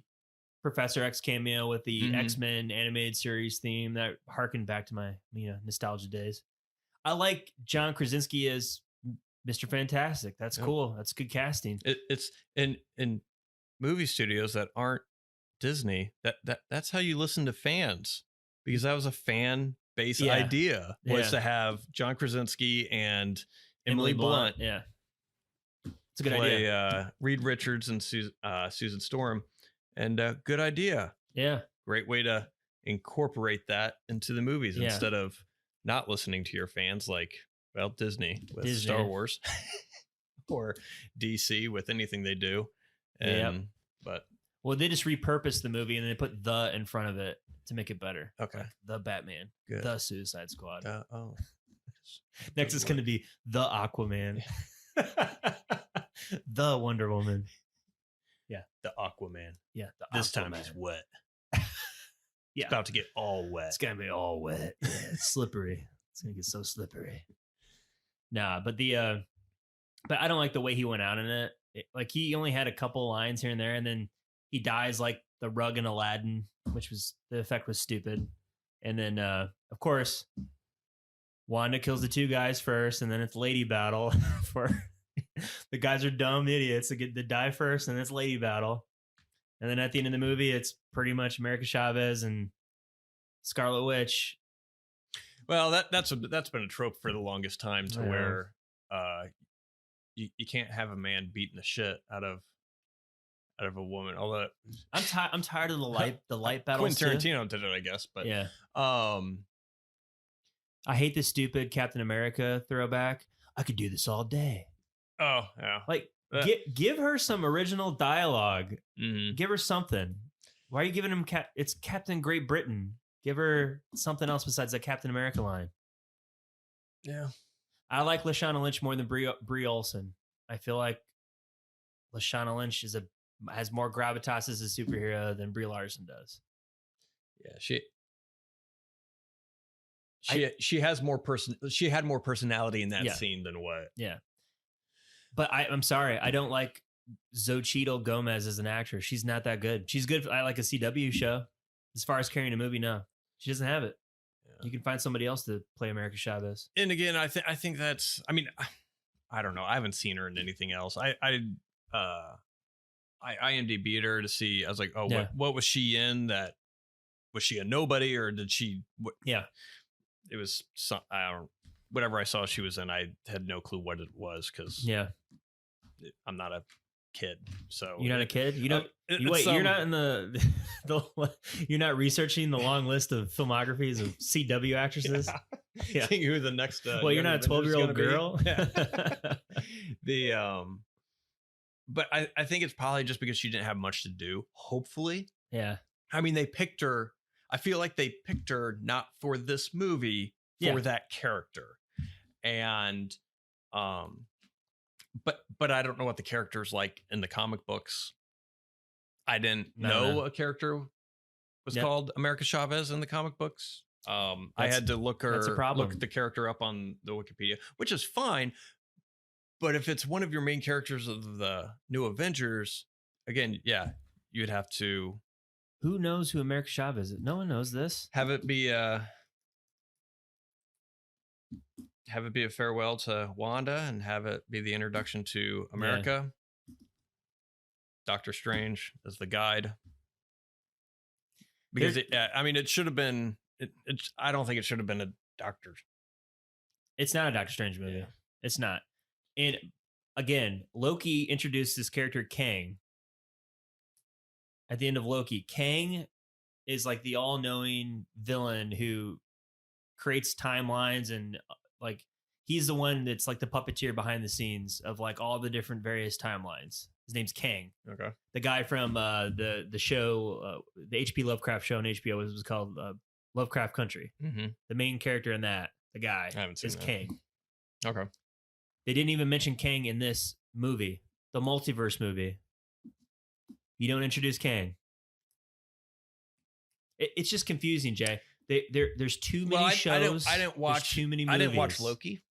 Professor X cameo with the X-Men animated series theme that harkened back to my nostalgia days. I like John Krasinski as Mr. Fantastic. That's cool. That's good casting. It's in movie studios that aren't Disney. That's how you listen to fans, because that was a fan base idea was to have John Krasinski and Emily Blunt. Yeah, it's a good idea. Reed Richards and Susan Storm, and good idea. Yeah, great way to incorporate that into the movies instead of not listening to your fans, like Disney with Star Wars or DC with anything they do. And well, they just repurposed the movie and they put the in front of it to make it better. Okay, like the Batman, the Suicide Squad. Next is going to be the Aquaman, the Wonder Woman. Yeah, the Aquaman. Yeah, this time he's wet. Yeah, it's about to get all wet. It's gonna be all wet. Yeah, it's slippery. It's gonna get so slippery. Nah, but but I don't like the way he went out in it. Like he only had a couple lines here and there, and then he dies like the rug in Aladdin, which was the effect was stupid. And then of course Wanda kills the two guys first, and then it's lady battle for the guys are dumb idiots to get to die first, and it's lady battle. And then at the end of the movie, it's pretty much America Chavez and Scarlet Witch. Well, that's been a trope for the longest time, to where you can't have a man beating the shit out of a woman. Although I'm tired of the light battles. Quentin Tarantino did it, I guess. But yeah, I hate the stupid Captain America throwback. I could do this all day. Oh yeah, like. Give her some original dialogue. Give her something. Why are you giving him it's Captain Great Britain? Give her something else besides that Captain America line. Yeah. I like Lashana Lynch more than Brie Olson. I feel like Lashana Lynch has more gravitas as a superhero than Brie Larson does. Yeah, she has more she had more personality in that scene than what. Yeah. But I'm sorry, I don't like Xochitl Gomez as an actress. She's not that good. She's good. I like a CW show. As far as carrying a movie, no, she doesn't have it. Yeah. You can find somebody else to play America Chavez. And again, I think that's. I mean, I don't know. I haven't seen her in anything else. I IMDb'd her to see. I was like, oh, what was she in? That was she a nobody, or did she? Yeah, it was some. I don't. Whatever I saw she was in, I had no clue what it was, because I'm not a kid. So you're not a kid. You don't. You're not in the you're not researching the long list of filmographies of CW actresses. Yeah. Think who the next? Well, you're not a 12-year-old girl. But I think it's probably just because she didn't have much to do. Hopefully, yeah. I mean, they picked her. I feel like they picked her not for this movie, for that character. And but I don't know what the character's like in the comic books. I didn't know a character was called America Chavez in the comic books. I had to look the character up on the Wikipedia, which is fine. But if it's one of your main characters of the new Avengers, again, you'd have to. Who knows who America Chavez is? No one knows this. Have it be have it be a farewell to Wanda and have it be the introduction to America. Yeah. Doctor Strange as the guide. Because it should have been. I don't think it should have been a Doctor. It's not a Doctor Strange movie. Yeah. It's not. And again, Loki introduced this character Kang. At the end of Loki, Kang is like the all-knowing villain who creates timelines, and like he's the one that's like the puppeteer behind the scenes of like all the different various timelines. His name's Kang. Okay. The guy from the show, the H.P. Lovecraft show on HBO was called Lovecraft Country. Mm-hmm. The main character in that, the guy, is Kang. Okay. They didn't even mention Kang in this movie, the multiverse movie. You don't introduce Kang. It's just confusing, Jay. There's too many shows. I didn't watch too many movies. I didn't watch Loki.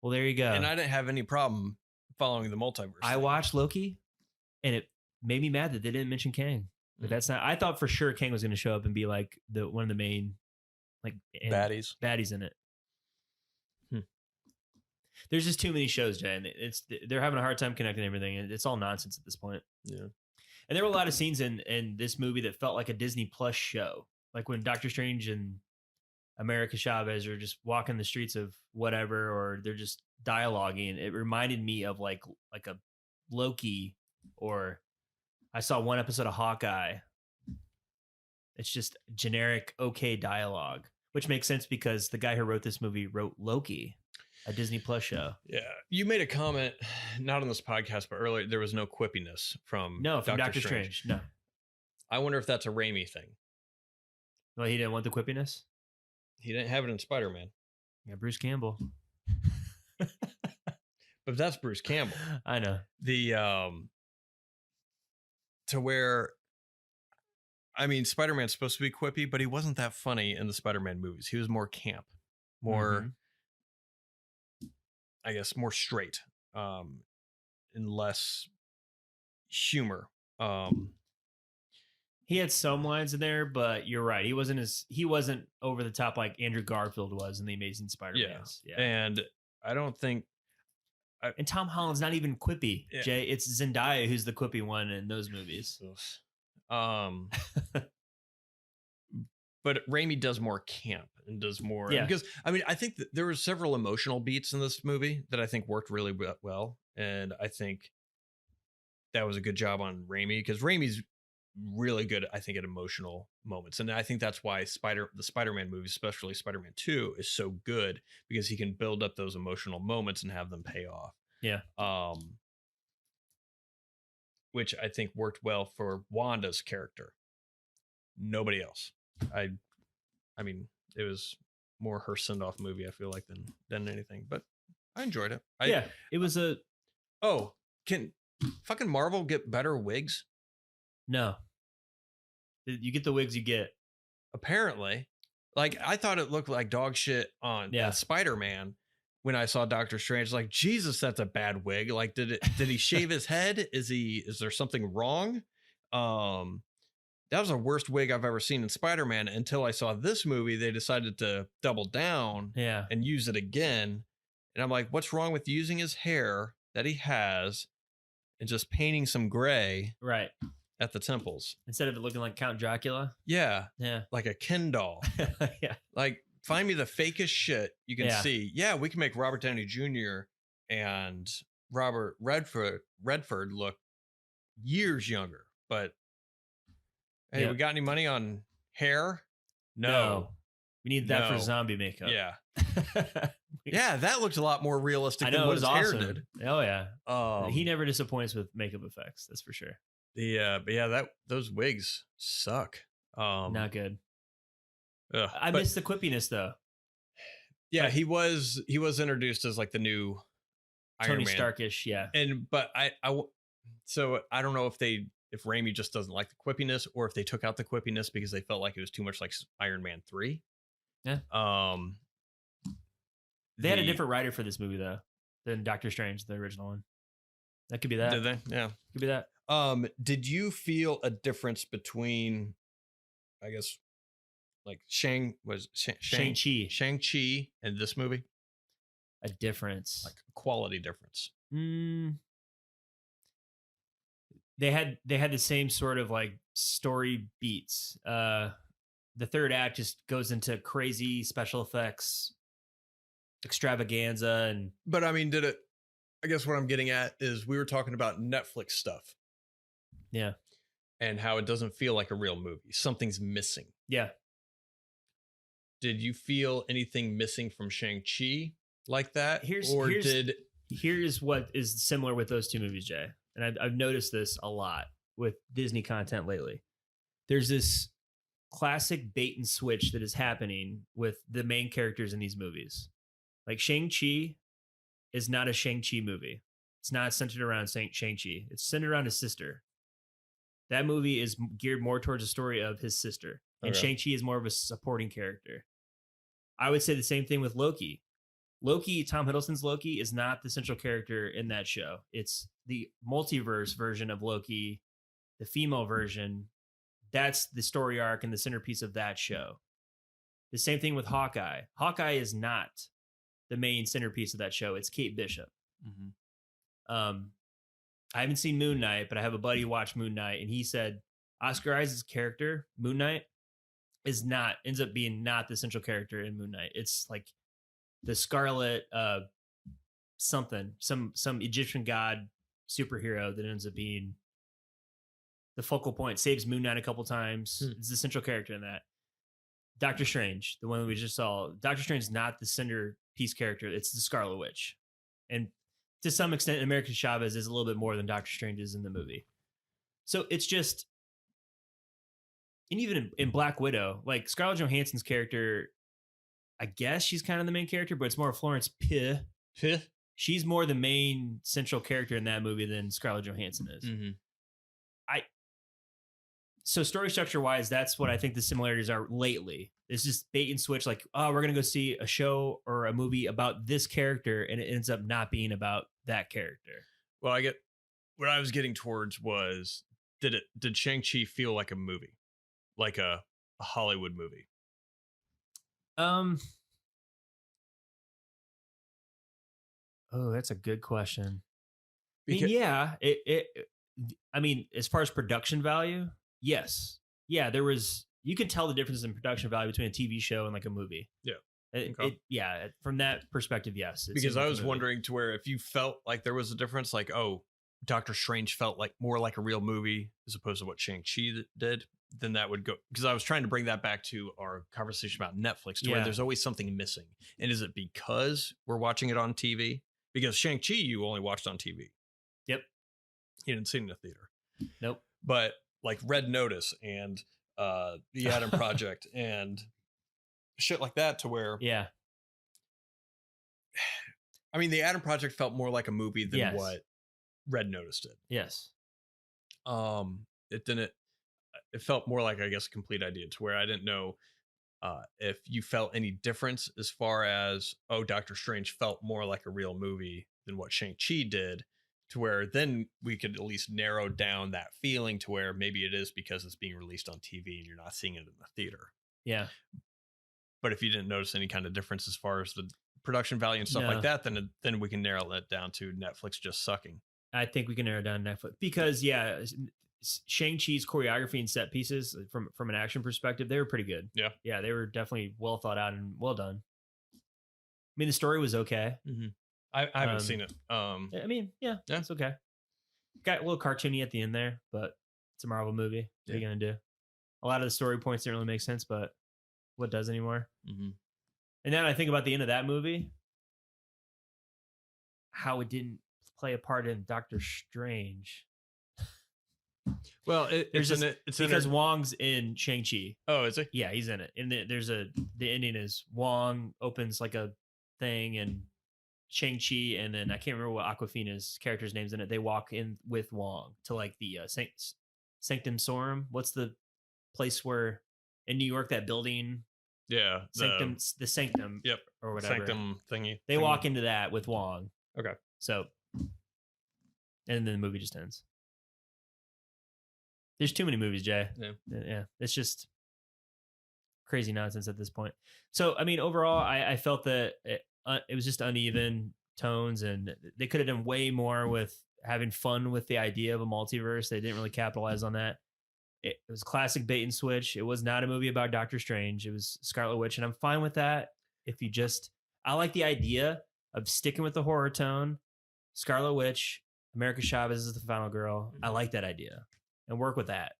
Well, there you go. And I didn't have any problem following the multiverse. I watched Loki, and it made me mad that they didn't mention Kang. But that's not. I thought for sure Kang was going to show up and be like one of the main like baddies in it. There's just too many shows, Jay, and they're having a hard time connecting everything, and it's all nonsense at this point. Yeah. And there were a lot of scenes in this movie that felt like a Disney Plus show, like when Doctor Strange and America Chavez are just walking the streets of whatever, or they're just dialoguing. It reminded me of like a Loki, or I saw one episode of Hawkeye. It's just generic, okay dialogue, which makes sense because the guy who wrote this movie wrote Loki, a Disney Plus show. Yeah. You made a comment, not on this podcast, but earlier, there was no quippiness from Doctor Strange. No. I wonder if that's a Raimi thing. Well, he didn't want the quippiness? He didn't have it in Spider-Man. Yeah, Bruce Campbell. But that's Bruce Campbell. I know. To where, Spider-Man's supposed to be quippy, but he wasn't that funny in the Spider-Man movies. he was more camp, more, I guess, more straight, and less humor. He had some lines in there, but you're right. He wasn't over the top like Andrew Garfield was in The Amazing Spider-Man. Yeah. And I don't think. And Tom Holland's not even quippy, Jay. It's Zendaya who's the quippy one in those movies. But Raimi does more camp and does more. Yeah. Because, I think that there were several emotional beats in this movie that I think worked really well. And I think that was a good job on Raimi, because Raimi's really good, I think, at emotional moments. And I think that's why the Spider-Man movies, especially Spider-Man 2, is so good, because he can build up those emotional moments and have them pay off. Yeah. Which I think worked well for Wanda's character. Nobody else. I mean, it was more her send-off movie, I feel like, than anything. But I enjoyed it. It was a... Oh, can fucking Marvel get better wigs? No. You get the wigs you get. Apparently. Like, I thought it looked like dog shit on Spider-Man when I saw Doctor Strange. Like, Jesus, that's a bad wig. Like, did he shave his head? Is there something wrong? That was the worst wig I've ever seen in Spider-Man, until I saw this movie. They decided to double down and use it again. And I'm like, what's wrong with using his hair that he has and just painting some gray at the temples instead of it looking like Count Dracula? Yeah. Yeah. Like a Ken doll. Yeah. Like, find me the fakest shit you can see. Yeah, we can make Robert Downey Jr. and Robert Redford look years younger. But hey, we got any money on hair? No. We need that for zombie makeup. Yeah. Yeah, that looked a lot more realistic than what his hair did. Oh yeah. He never disappoints with makeup effects, that's for sure. But those wigs suck. Not good. I miss the quippiness though. Yeah, he was introduced as like the new Tony Starkish, yeah. But I don't know if Raimi just doesn't like the quippiness, or if they took out the quippiness because they felt like it was too much like Iron Man 3. Yeah. They had a different writer for this movie though than Doctor Strange, the original one. That could be that. Did they? Yeah. Could be that. Did you feel a difference between, I guess, like Shang-Chi and this movie? A difference, like a quality difference. They had the same sort of like story beats. The third act just goes into crazy special effects extravaganza, and but I mean, did it? I guess what I'm getting at is we were talking about Netflix stuff. Yeah. And how it doesn't feel like a real movie. Something's missing. Yeah. Did you feel anything missing from Shang-Chi like that? Here's what is similar with those two movies, Jay. And I've noticed this a lot with Disney content lately. There's this classic bait and switch that is happening with the main characters in these movies. Like Shang-Chi is not a Shang-Chi movie. It's not centered around Shang-Chi. It's centered around his sister. That movie is geared more towards the story of his sister. And Shang-Chi is more of a supporting character. I would say the same thing with Loki. Tom Hiddleston's Loki is not the central character in that show. It's the multiverse version of Loki, the female version. That's the story arc and the centerpiece of that show. The same thing with Hawkeye. Hawkeye is not the main centerpiece of that show. It's Kate Bishop. Mm-hmm. I haven't seen Moon Knight, but I have a buddy who watched Moon Knight, and he said Oscar Isaac's character, Moon Knight, ends up being not the central character in Moon Knight. It's like the Scarlet something, some Egyptian god superhero that ends up being the focal point, saves Moon Knight a couple times. It's the central character in that. Doctor Strange, the one that we just saw, Doctor Strange is not the centerpiece character. It's the Scarlet Witch. And to some extent, America Chavez is a little bit more than Doctor Strange is in the movie. So it's just, and even in Black Widow, like Scarlett Johansson's character, I guess she's kind of the main character, but it's more Florence Pugh. She's more the main central character in that movie than Scarlett Johansson is. Mm-hmm. So story structure wise, that's what I think the similarities are lately. It's just bait and switch. Like, oh, we're going to go see a show or a movie about this character, and it ends up not being about that character. Well, I get what I was getting towards was, did Shang-Chi feel like a movie, like a Hollywood movie? Oh, that's a good question. I mean, as far as production value, yes. Yeah, you could tell the difference in production value between a TV show and like a movie. Yeah. From that perspective, yes. Because I was wondering to where if you felt like there was a difference, like, oh, Doctor Strange felt like more like a real movie as opposed to what Shang-Chi did, then that would go. Because I was trying to bring that back to our conversation about Netflix, to where there's always something missing. And is it because we're watching it on TV? Because Shang-Chi you only watched on TV. Yep. You didn't see it in the theater. Nope. But like Red Notice and the Adam Project and shit like that, to where I mean, the Adam Project felt more like a movie than what Red Notice did. Yes. It felt more like, I guess, a complete idea, to where I didn't know if you felt any difference as far as, oh, Doctor Strange felt more like a real movie than what Shang-Chi did, to where then we could at least narrow down that feeling to where maybe it is because it's being released on TV and you're not seeing it in the theater. Yeah. But if you didn't notice any kind of difference as far as the production value and stuff like that, then we can narrow that down to Netflix just sucking. I think we can narrow down Netflix because Shang-Chi's choreography and set pieces from an action perspective, they were pretty good. Yeah, they were definitely well thought out and well done. I mean, the story was okay. Mm-hmm. I haven't seen it. I mean, it's okay. Got a little cartoony at the end there, but it's a Marvel movie. What are you gonna do? A lot of the story points didn't really make sense, but what does anymore? Mm-hmm. And then I think about the end of that movie, how it didn't play a part in Doctor Strange. Well, because Wong's in Shang-Chi. Oh, is he? Yeah, he's in it. And the ending is Wong opens like a thing, and Shang-Chi, and then I can't remember what Awkwafina's character's name's in it. They walk in with Wong to like the Sanctum Sorum. What's the place where in New York, that building? Yeah, the Sanctum. Yep, or whatever. Sanctum thingy. They walk into that with Wong. Okay, so, and then the movie just ends. There's too many movies, Jay. Yeah. It's just crazy nonsense at this point. So, I mean, overall, I felt that it was just uneven tones, and they could have done way more with having fun with the idea of a multiverse. They didn't really capitalize on that. It was classic bait and switch. It was not a movie about Doctor Strange. It was Scarlet Witch, and I'm fine with that. If you just, I like the idea of sticking with the horror tone. Scarlet Witch, America Chavez is the final girl. I like that idea, and work with that,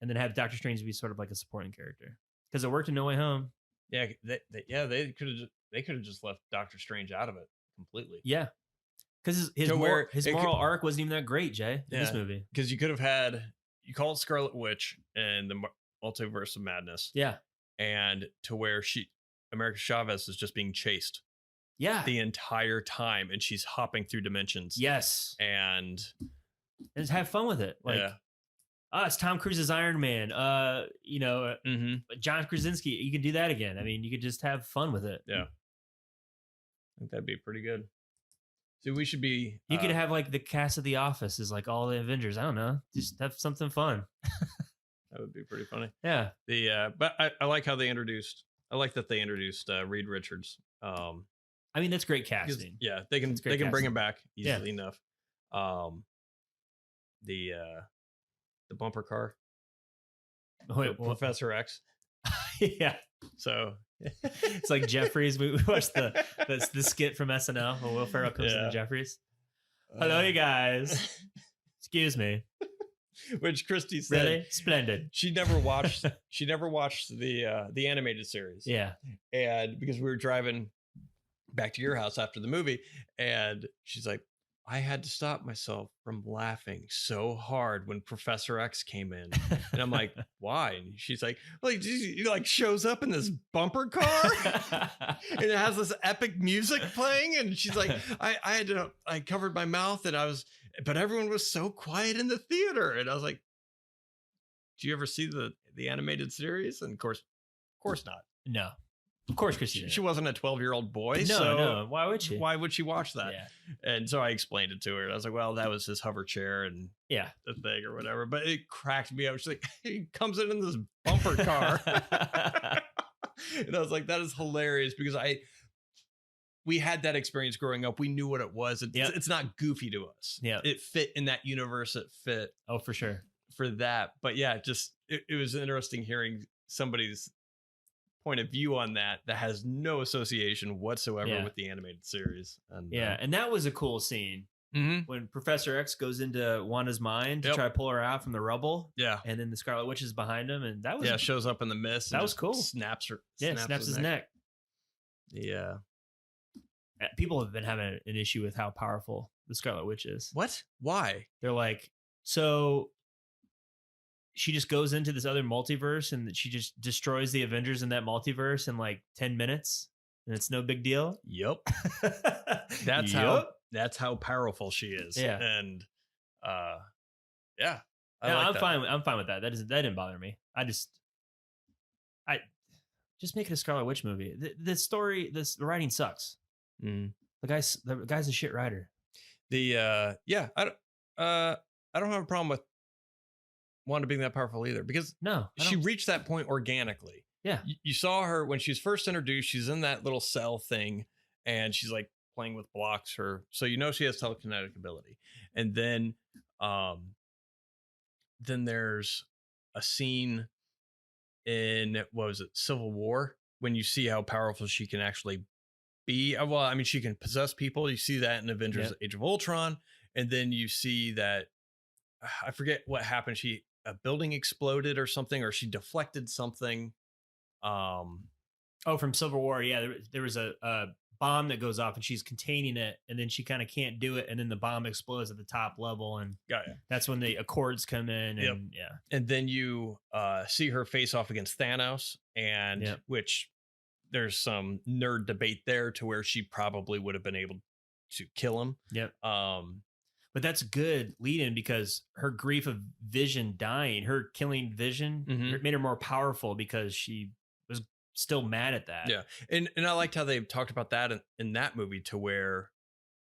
and then have Doctor Strange be sort of like a supporting character because it worked in No Way Home. Yeah, they could have just left Doctor Strange out of it completely. Yeah, because his moral arc wasn't even that great, Jay, in this movie. Because you could have had, you call it Scarlet Witch and the Multiverse of Madness. Yeah, and to where America Chavez is just being chased. Yeah, the entire time, and she's hopping through dimensions. Yes, and just have fun with it. Like, it's Tom Cruise's Iron Man. John Krasinski. You can do that again. I mean, you could just have fun with it. Yeah, I think that'd be pretty good. So we should be. You could have like the cast of The Office is like all the Avengers. I don't know. Just have something fun. That would be pretty funny. Yeah. But I like how they introduced. I like that they introduced Reed Richards. I mean, that's great casting. Yeah, they can bring him back easily enough. The bumper car. Wait, Professor X. Yeah. So it's like Jeffries. We watched the skit from SNL when Will Ferrell comes into Jeffries. Hello, you guys. Excuse me. Which Christy said, really splendid. She never watched the animated series. Yeah, and because we were driving back to your house after the movie, and she's like, I had to stop myself from laughing so hard when Professor X came in. And I'm like, why? And she's like, he like shows up in this bumper car and it has this epic music playing. And she's like, I covered my mouth but everyone was so quiet in the theater. And I was like, do you ever see the animated series? And of course not. No. Of course, Christy. She wasn't a 12-year-old boy. No. Why would she? Why would she watch that? Yeah. And so I explained it to her. And I was like, well, that was his hover chair and the thing or whatever. But it cracked me up. She's like, he comes in this bumper car. And I was like, that is hilarious because we had that experience growing up. We knew what it was. It's not goofy to us. Yeah. It fit in that universe. It fit. Oh, for sure. For that. But yeah, just it was interesting hearing somebody's point of view on that has no association whatsoever with the animated series. And and that was a cool scene when Professor X goes into Wanda's mind to try to pull her out from the rubble. Yeah, and then the Scarlet Witch is behind him, and that was shows up in the mist. That was cool. Snaps her. Snaps his neck. Yeah, people have been having an issue with how powerful the Scarlet Witch is. What? Why? They're like, so she just goes into this other multiverse and she just destroys the Avengers in that multiverse in like 10 minutes and it's no big deal. Yep. That's how powerful she is. Yeah. And I'm fine with that. That didn't bother me. I just make it a Scarlet Witch movie. The writing sucks. The guy's a shit writer. I don't have a problem with Wanda being that powerful either, because she reached that point organically. Yeah. You saw her when she was first introduced. She's in that little cell thing and she's like playing with blocks. So she has telekinetic ability. And then there's a scene in, what was it, Civil War, when you see how powerful she can actually be. Well, I mean, she can possess people. You see that in Avengers Age of Ultron. And then you see that, I forget what happened. A building exploded or something, or she deflected something. From Civil War. Yeah. There was a bomb that goes off and she's containing it. And then she kind of can't do it. And then the bomb explodes at the top level. And that's when the Accords come in. And And then you see her face off against Thanos, and which there's some nerd debate there to where she probably would have been able to kill him. Yep. But that's good lead in, because her grief of Vision dying, her killing Vision, made her more powerful because she was still mad at that. Yeah. And I liked how they talked about that in that movie, to where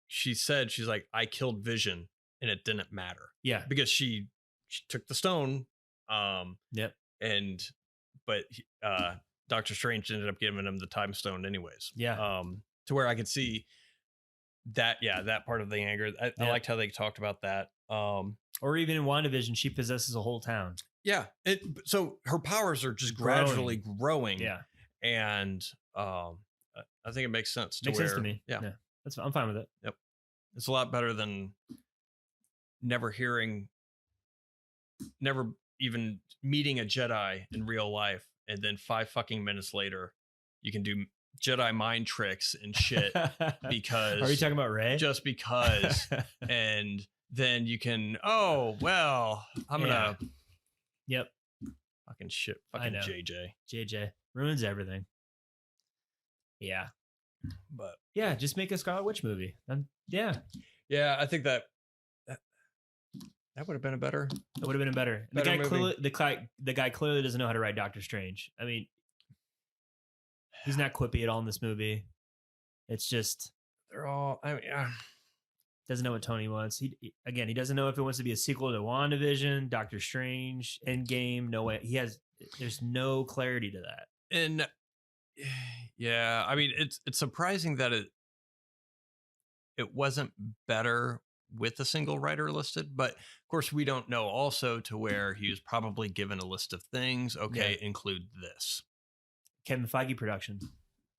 she's like, I killed Vision and it didn't matter. Yeah. Because she took the stone. But Doctor Strange ended up giving him the time stone anyways. Yeah. to where I could see that. Yeah, that part of the anger. I liked how they talked about that. Or even in WandaVision, she possesses a whole town. Yeah. So her powers are just gradually growing. Yeah. And I think it makes sense. Makes sense to me. Yeah. I'm fine with it. Yep. It's a lot better than never even meeting a Jedi in real life. And then 5 fucking minutes later, you can do Jedi mind tricks and shit because. Are you talking about Rey? Just because. And then you can, I'm gonna. Yep. Fucking shit. Fucking JJ ruins everything. Yeah. But yeah, just make a Scarlet Witch movie. Yeah, I think that would have been a better. It would have been a better. The guy clearly doesn't know how to write Doctor Strange. I mean, he's not quippy at all in this movie. It's just they're all. I mean, doesn't know what Tony wants. He doesn't know if it wants to be a sequel to WandaVision, Doctor Strange, Endgame. No way. There's no clarity to that. And yeah, I mean, it's surprising that it wasn't better with a single writer listed, but of course we don't know also to where he was probably given a list of things. Okay, include this. Kevin Feige production.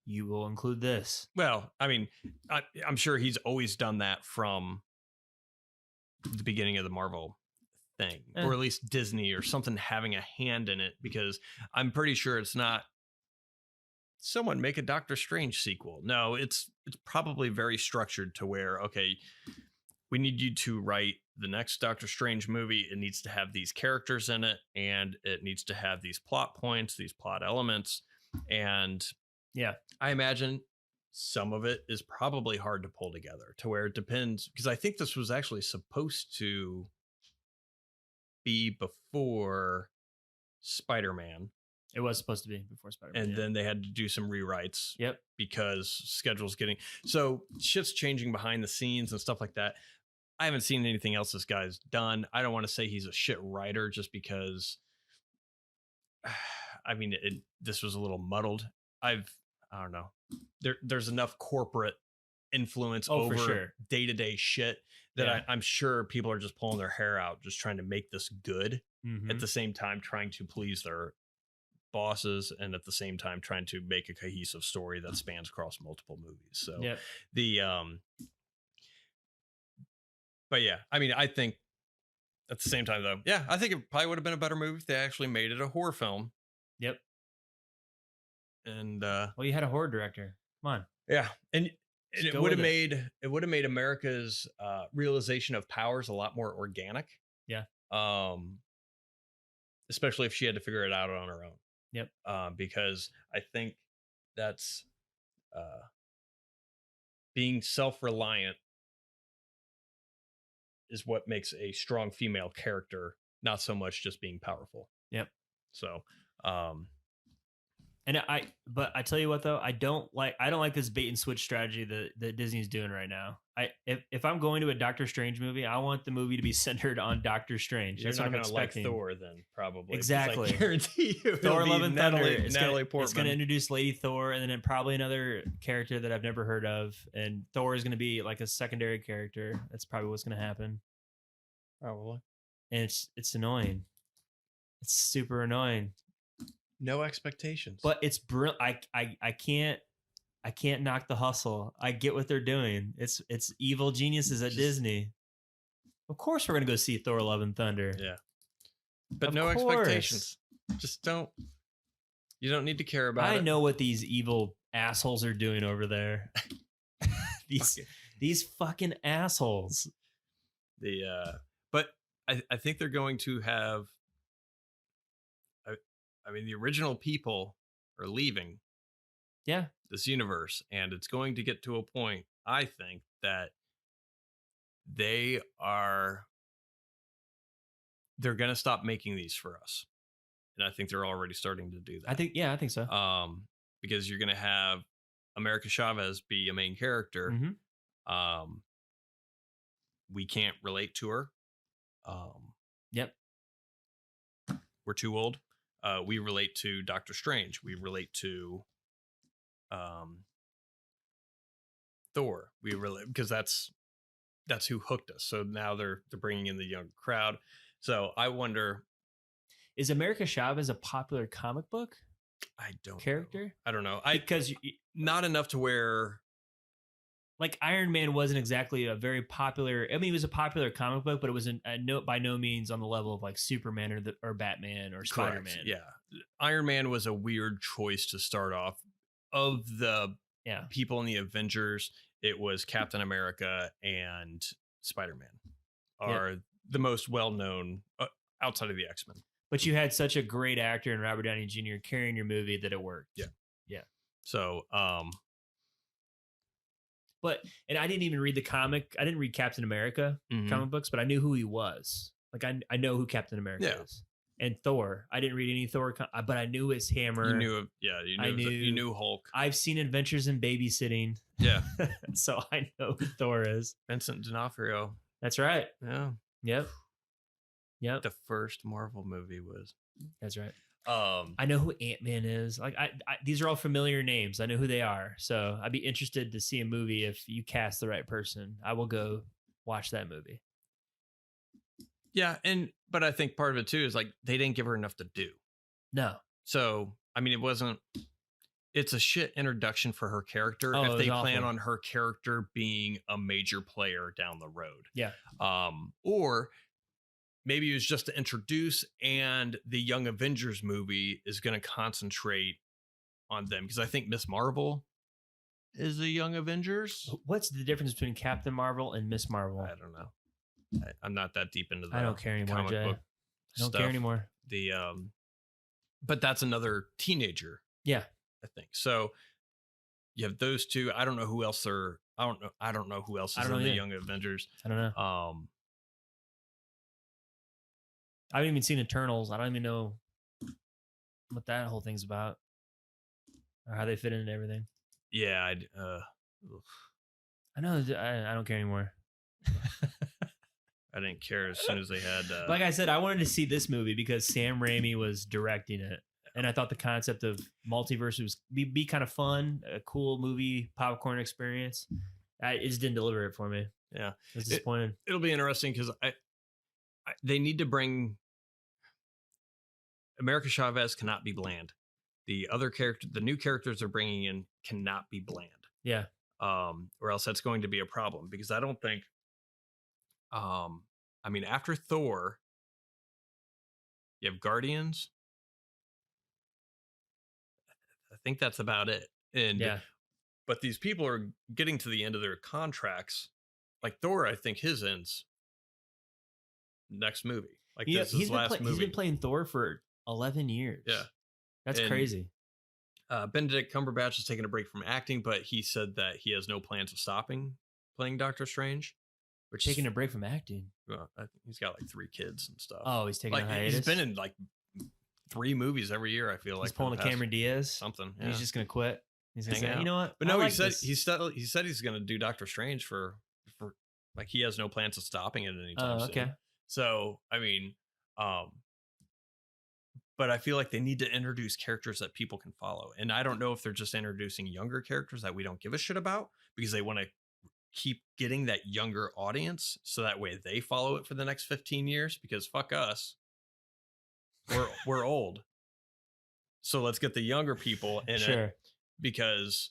You will include this. Well, I mean, I'm sure he's always done that from the beginning of the Marvel thing, or at least Disney or something having a hand in it, because I'm pretty sure it's not someone make a Doctor Strange sequel. No, it's probably very structured to where, okay, we need you to write the next Doctor Strange movie. It needs to have these characters in it, and it needs to have these plot points, these plot elements. And yeah, I imagine some of it is probably hard to pull together to where it depends, because I think this was actually supposed to be before Spider-Man. It was supposed to be before Spider-Man. And then they had to do some rewrites. Yep. Because schedule's so shit's changing behind the scenes and stuff like that. I haven't seen anything else this guy's done. I don't want to say he's a shit writer just because, I mean, this was a little muddled. I don't know. There's enough corporate influence over day-to-day shit that I'm sure people are just pulling their hair out, just trying to make this good, at the same time trying to please their bosses, and at the same time trying to make a cohesive story that spans across multiple movies. So but yeah, I mean, I think at the same time though, I think it probably would have been a better movie if they actually made it a horror film. Yep. And well, you had a horror director. Come on. Yeah. And it would have made America's realization of powers a lot more organic. Yeah. Especially if she had to figure it out on her own. Yep. Because I think that's being self-reliant is what makes a strong female character, not so much just being powerful. Yep. So, and but I tell you what though, I don't like this bait and switch strategy that Disney's doing right now. If I'm going to a Doctor Strange movie, I want the movie to be centered on Doctor Strange. You're not going to like Thor then, probably. Exactly. I guarantee you. Thor: Love and Thunder. Natalie Portman. It's going to introduce Lady Thor, and then probably another character that I've never heard of. And Thor is going to be like a secondary character. That's probably what's going to happen. Probably. And it's annoying. It's super annoying. No expectations. But it's brilliant. I can't knock the hustle. I get what they're doing. It's evil geniuses at Disney. Of course we're gonna go see Thor: Love and Thunder. Yeah. But no expectations. Just don't. You don't need to care about it. I know what these evil assholes are doing over there. these fucking assholes. But I think they're going to have. I mean, the original people are leaving. Yeah. This universe, and it's going to get to a point, I think, that they're going to stop making these for us. And I think they're already starting to do that. I think so. Because you're going to have America Chavez be a main character. Mm-hmm. We can't relate to her. Yep. We're too old. We relate to Doctor Strange. We relate to Thor. We really, because that's who hooked us. So now they're bringing in the young crowd. So I wonder, is America Chavez a popular comic book character? Know. I don't know. Because not enough to where, like, Iron Man wasn't exactly a very popular. I mean, it was a popular comic book, but it wasn't by no means on the level of like Superman or Batman or Spider-Man. Yeah, Iron Man was a weird choice to start off. Of the people in the Avengers, it was Captain America and Spider-Man are the most well-known outside of the X-Men. But you had such a great actor in Robert Downey Jr. carrying your movie that it worked. Yeah. So, and I didn't even read the comic. I didn't read Captain America comic books, but I knew who he was. Like I know who Captain America is. And Thor. I didn't read any Thor, but I knew his hammer. You knew, you knew Hulk. I've seen Adventures in Babysitting. Yeah. So I know who Thor is. Vincent D'Onofrio. That's right. Yeah. Yep. The first Marvel movie was. That's right. I know who Ant-Man is. Like I these are all familiar names. I know who they are. So I'd be interested to see a movie if you cast the right person. I will go watch that movie. Yeah, but I think part of it too is like they didn't give her enough to do. No. So I mean, it's a shit introduction for her character if they plan on her character being a major player down the road. Yeah. Or maybe it was just to introduce, and the Young Avengers movie is going to concentrate on them, because I think Miss Marvel is a Young Avengers. What's the difference between Captain Marvel and Miss Marvel? I don't know. I'm not that deep into the I don't care anymore, Jay. I don't care anymore. But that's another teenager. Yeah. I think. So you have those two. I don't know who else are. I don't know who else is in the Young Avengers. I don't know. I haven't even seen Eternals. I don't even know what that whole thing's about or how they fit into everything. Yeah. I know. I don't care anymore. I didn't care as soon as they had. Like I said, I wanted to see this movie because Sam Raimi was directing it. And I thought the concept of multiverse was be kind of fun, a cool movie, popcorn experience. It just didn't deliver it for me. Yeah. I was disappointed. It'll be interesting because they need to bring America Chavez cannot be bland. The new characters they're bringing in cannot be bland. Yeah. Or else that's going to be a problem, because I don't think, I mean, after Thor, you have Guardians. I think that's about it. But these people are getting to the end of their contracts. Like Thor, I think his ends next movie. Like this is his last movie. He's been playing Thor for 11 years. Yeah. That's crazy. Benedict Cumberbatch is taking a break from acting, but he said that he has no plans of stopping playing Doctor Strange. Taking a break from acting? Well, I think he's got like 3 kids and stuff. Oh, he's taking a hiatus? He's been in like 3 movies every year, I feel like. He's pulling a Cameron Diaz? Something. Yeah. He's just going to quit? He's going to say, you know what? But no, he said he's going to do Doctor Strange for like, he has no plans of stopping it anytime soon. Okay. So, I mean, but I feel like they need to introduce characters that people can follow. And I don't know if they're just introducing younger characters that we don't give a shit about because they want to keep getting that younger audience so that way they follow it for the next 15 years, because fuck us. We're old. So let's get the younger people in it because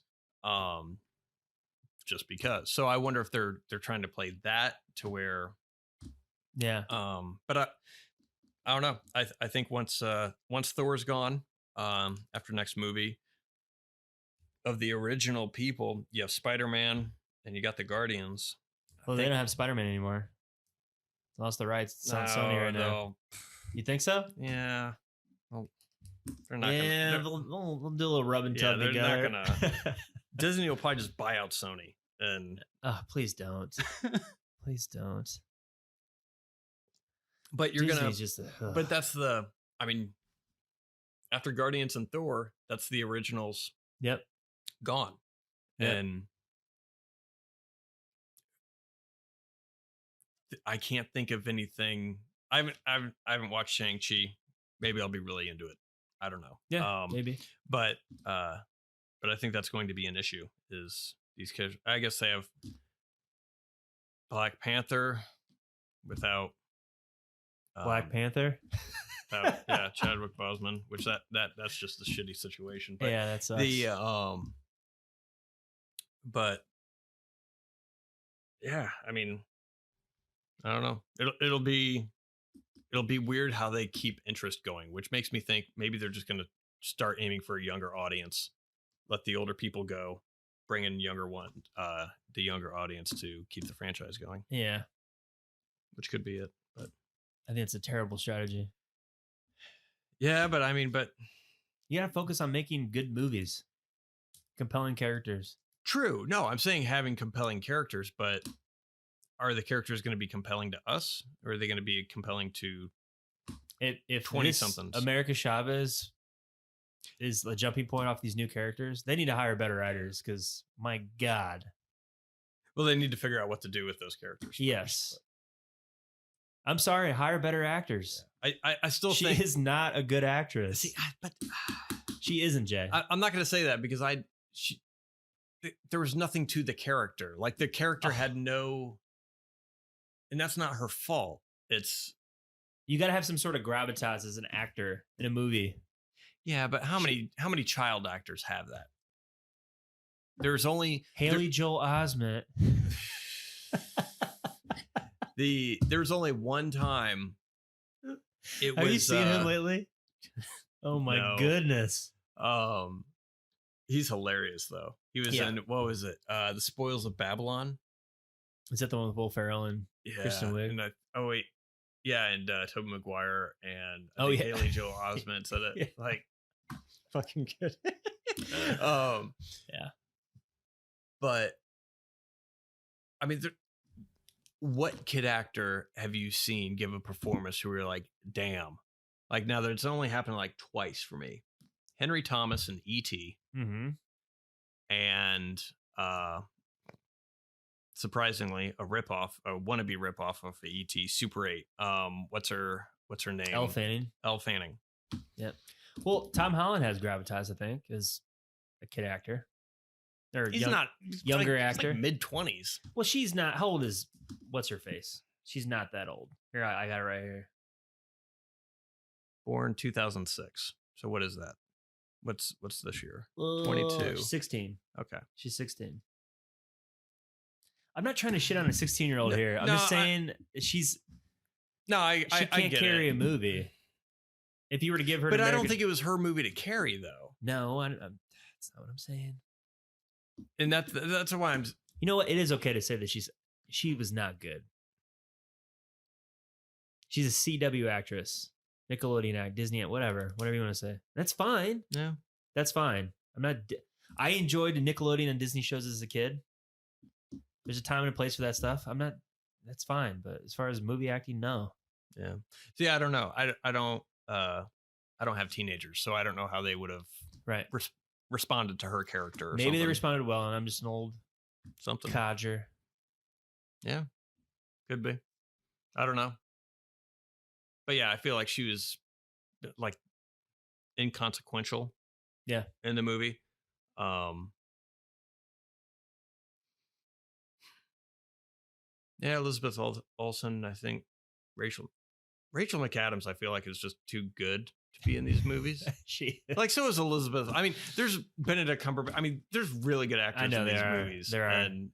just because. So I wonder if they're trying to play that to where but I don't know. I think once Thor's gone, after next movie, of the original people, you have Spider-Man and you got the Guardians. Well, they don't have Spider-Man anymore. They lost the rights. It's on Sony right now. You think so? Yeah. Well, they're not. Yeah, they'll do a little rub and tug together. Not gonna. Disney will probably just buy out Sony and. Oh, please don't. Please don't. But you're Disney's gonna. But that's the. I mean, after Guardians and Thor, that's the originals. Yep. Gone. Yep. And I can't think of anything. I haven't watched Shang-Chi. Maybe I'll be really into it. I don't know. Yeah, maybe. But I think that's going to be an issue, is these kids. I guess they have Black Panther without Black Panther. Chadwick Boseman, which that's just a shitty situation. But yeah, that sucks. But yeah, I mean, I don't know. It'll be weird how they keep interest going, which makes me think maybe they're just going to start aiming for a younger audience, let the older people go, bring in the younger audience to keep the franchise going. Yeah, which could be it. But I think it's a terrible strategy. Yeah, but I mean, you gotta focus on making good movies, compelling characters. True. No, I'm saying having compelling characters, but are the characters going to be compelling to us, or are they going to be compelling to if 20-somethings? America Chavez is a jumping point off these new characters. They need to hire better writers because, my God. Well, they need to figure out what to do with those characters. Yes. I'm sorry. Hire better actors. I still she think is not a good actress. See, but she isn't, Jay. I'm not going to say that because there was nothing to the character. Like the character had no, and that's not her fault. It's you got to have some sort of gravitas as an actor in a movie. Yeah, but how many child actors have that? There's only Haley Joel Osment. There's only one time. Have you seen him lately? Oh my goodness. He's hilarious though. He was in, what was it? The Spoils of Babylon. Is that the one with Will Ferrell and Kristen Wiig? And and Tobey Maguire and Haley Joel Osment said it. Like fucking good. Yeah. But I mean, what kid actor have you seen give a performance who were like, damn? Like now that's only happened like twice for me. Henry Thomas and E.T. Mm-hmm. And surprisingly, a wannabe ripoff of E.T. Super 8. What's her name? Elle Fanning. Elle Fanning. Yep. Well, Tom Holland has gravitas, I think, as a kid actor. Or he's younger actor. He's like mid-20s. Well, she's not. How old is what's her face? She's not that old. Here, I got it right here. Born 2006. So what is that? What's this year? 22. 16. Okay. She's 16. I'm not trying to shit on a 16-year-old here. I'm just saying she can't carry a movie. If you were to give her, but I don't think it was her movie to carry, though. No, that's not what I'm saying. And that's why I'm. You know what? It is okay to say that she was not good. She's a CW actress, Nickelodeon act, Disney act, whatever you want to say. That's fine. Yeah, that's fine. I enjoyed Nickelodeon and Disney shows as a kid. There's a time and a place for that stuff. That's fine. But as far as movie acting, no. Yeah. See, I don't know. I don't have teenagers, so I don't know how they would have responded to her character. Maybe they responded well, and I'm just an old codger. Yeah, could be. I don't know. But yeah, I feel like she was like inconsequential. Yeah, in the movie. Yeah, Elizabeth Olsen. I think Rachel McAdams. I feel like is just too good to be in these movies. Like so is Elizabeth. I mean, there's Benedict Cumberbatch. I mean, there's really good actors in these movies. There are. And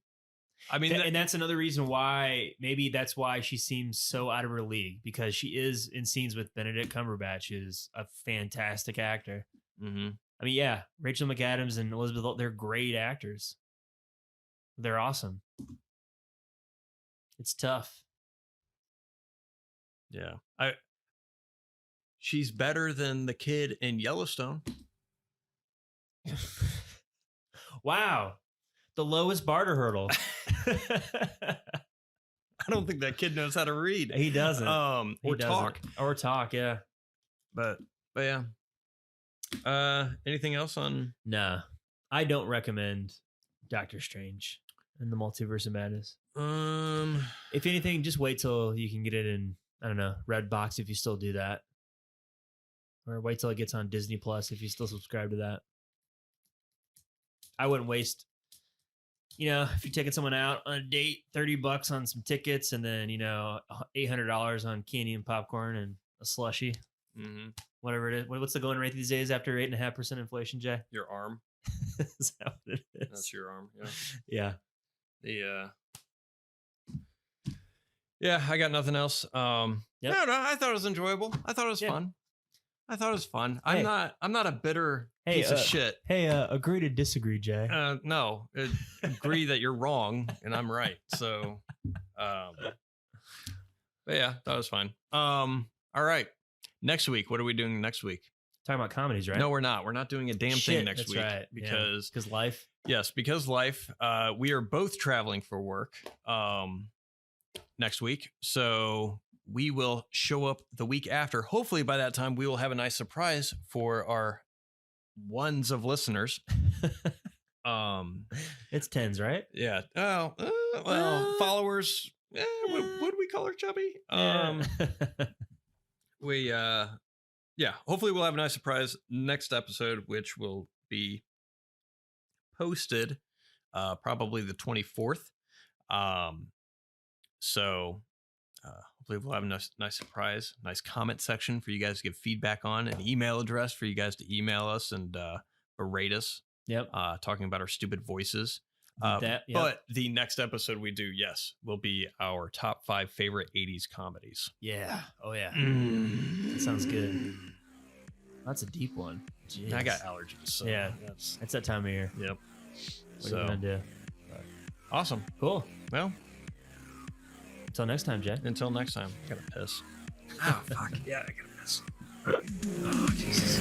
I mean, and that's another reason why that's why she seems so out of her league, because she is in scenes with Benedict Cumberbatch, who's a fantastic actor. Mm-hmm. I mean, yeah, Rachel McAdams and Elizabeth, they're great actors. They're awesome. It's tough. Yeah. She's better than the kid in Yellowstone. Wow. The lowest barter hurdle. I don't think that kid knows how to read. He doesn't. Or talk, yeah. But yeah. Anything else on? Nah. I don't recommend Doctor Strange and the Multiverse of Madness. If anything, just wait till you can get it in, I don't know, Redbox if you still do that. Or wait till it gets on Disney Plus if you still subscribe to that. I wouldn't waste if you're taking someone out on a date, $30 on some tickets, and then $800 on candy and popcorn and a slushie, whatever it is. What's the going rate these days after 8.5% inflation, Jay? Your arm. Is that what it is? That's your arm. Yeah. Yeah, I got nothing else. Yep. No, I thought it was enjoyable. I thought it was fun. Hey. I'm not a bitter piece of shit. Hey, agree to disagree, Jay. No, agree that you're wrong and I'm right. So, but yeah, that was fine. All right. Next week, what are we doing next week? Talking about comedies, right? No, we're not. We're not doing a damn thing next week. Right. Because life. Yes, because life. We are both traveling for work next week. So we will show up the week after. Hopefully by that time, we will have a nice surprise for our ones of listeners. It's tens, right? Yeah. Oh, followers. Would we call her chubby? Hopefully we'll have a nice surprise next episode, which will be posted probably the 24th. So hopefully we'll have a nice surprise, nice comment section for you guys to give feedback on, an email address for you guys to email us and berate us. Yep. Talking about our stupid voices. But the next episode we do, will be our top 5 favorite 80s comedies. Yeah. Oh, yeah. That sounds good. That's a deep one. Jeez. I got allergies. So yeah. It's that time of year. Yep. What are you going to do? Awesome. Cool. Well, until next time, Jay. Until next time. I gotta piss. Oh, fuck. Yeah, I gotta piss. Oh, Jesus.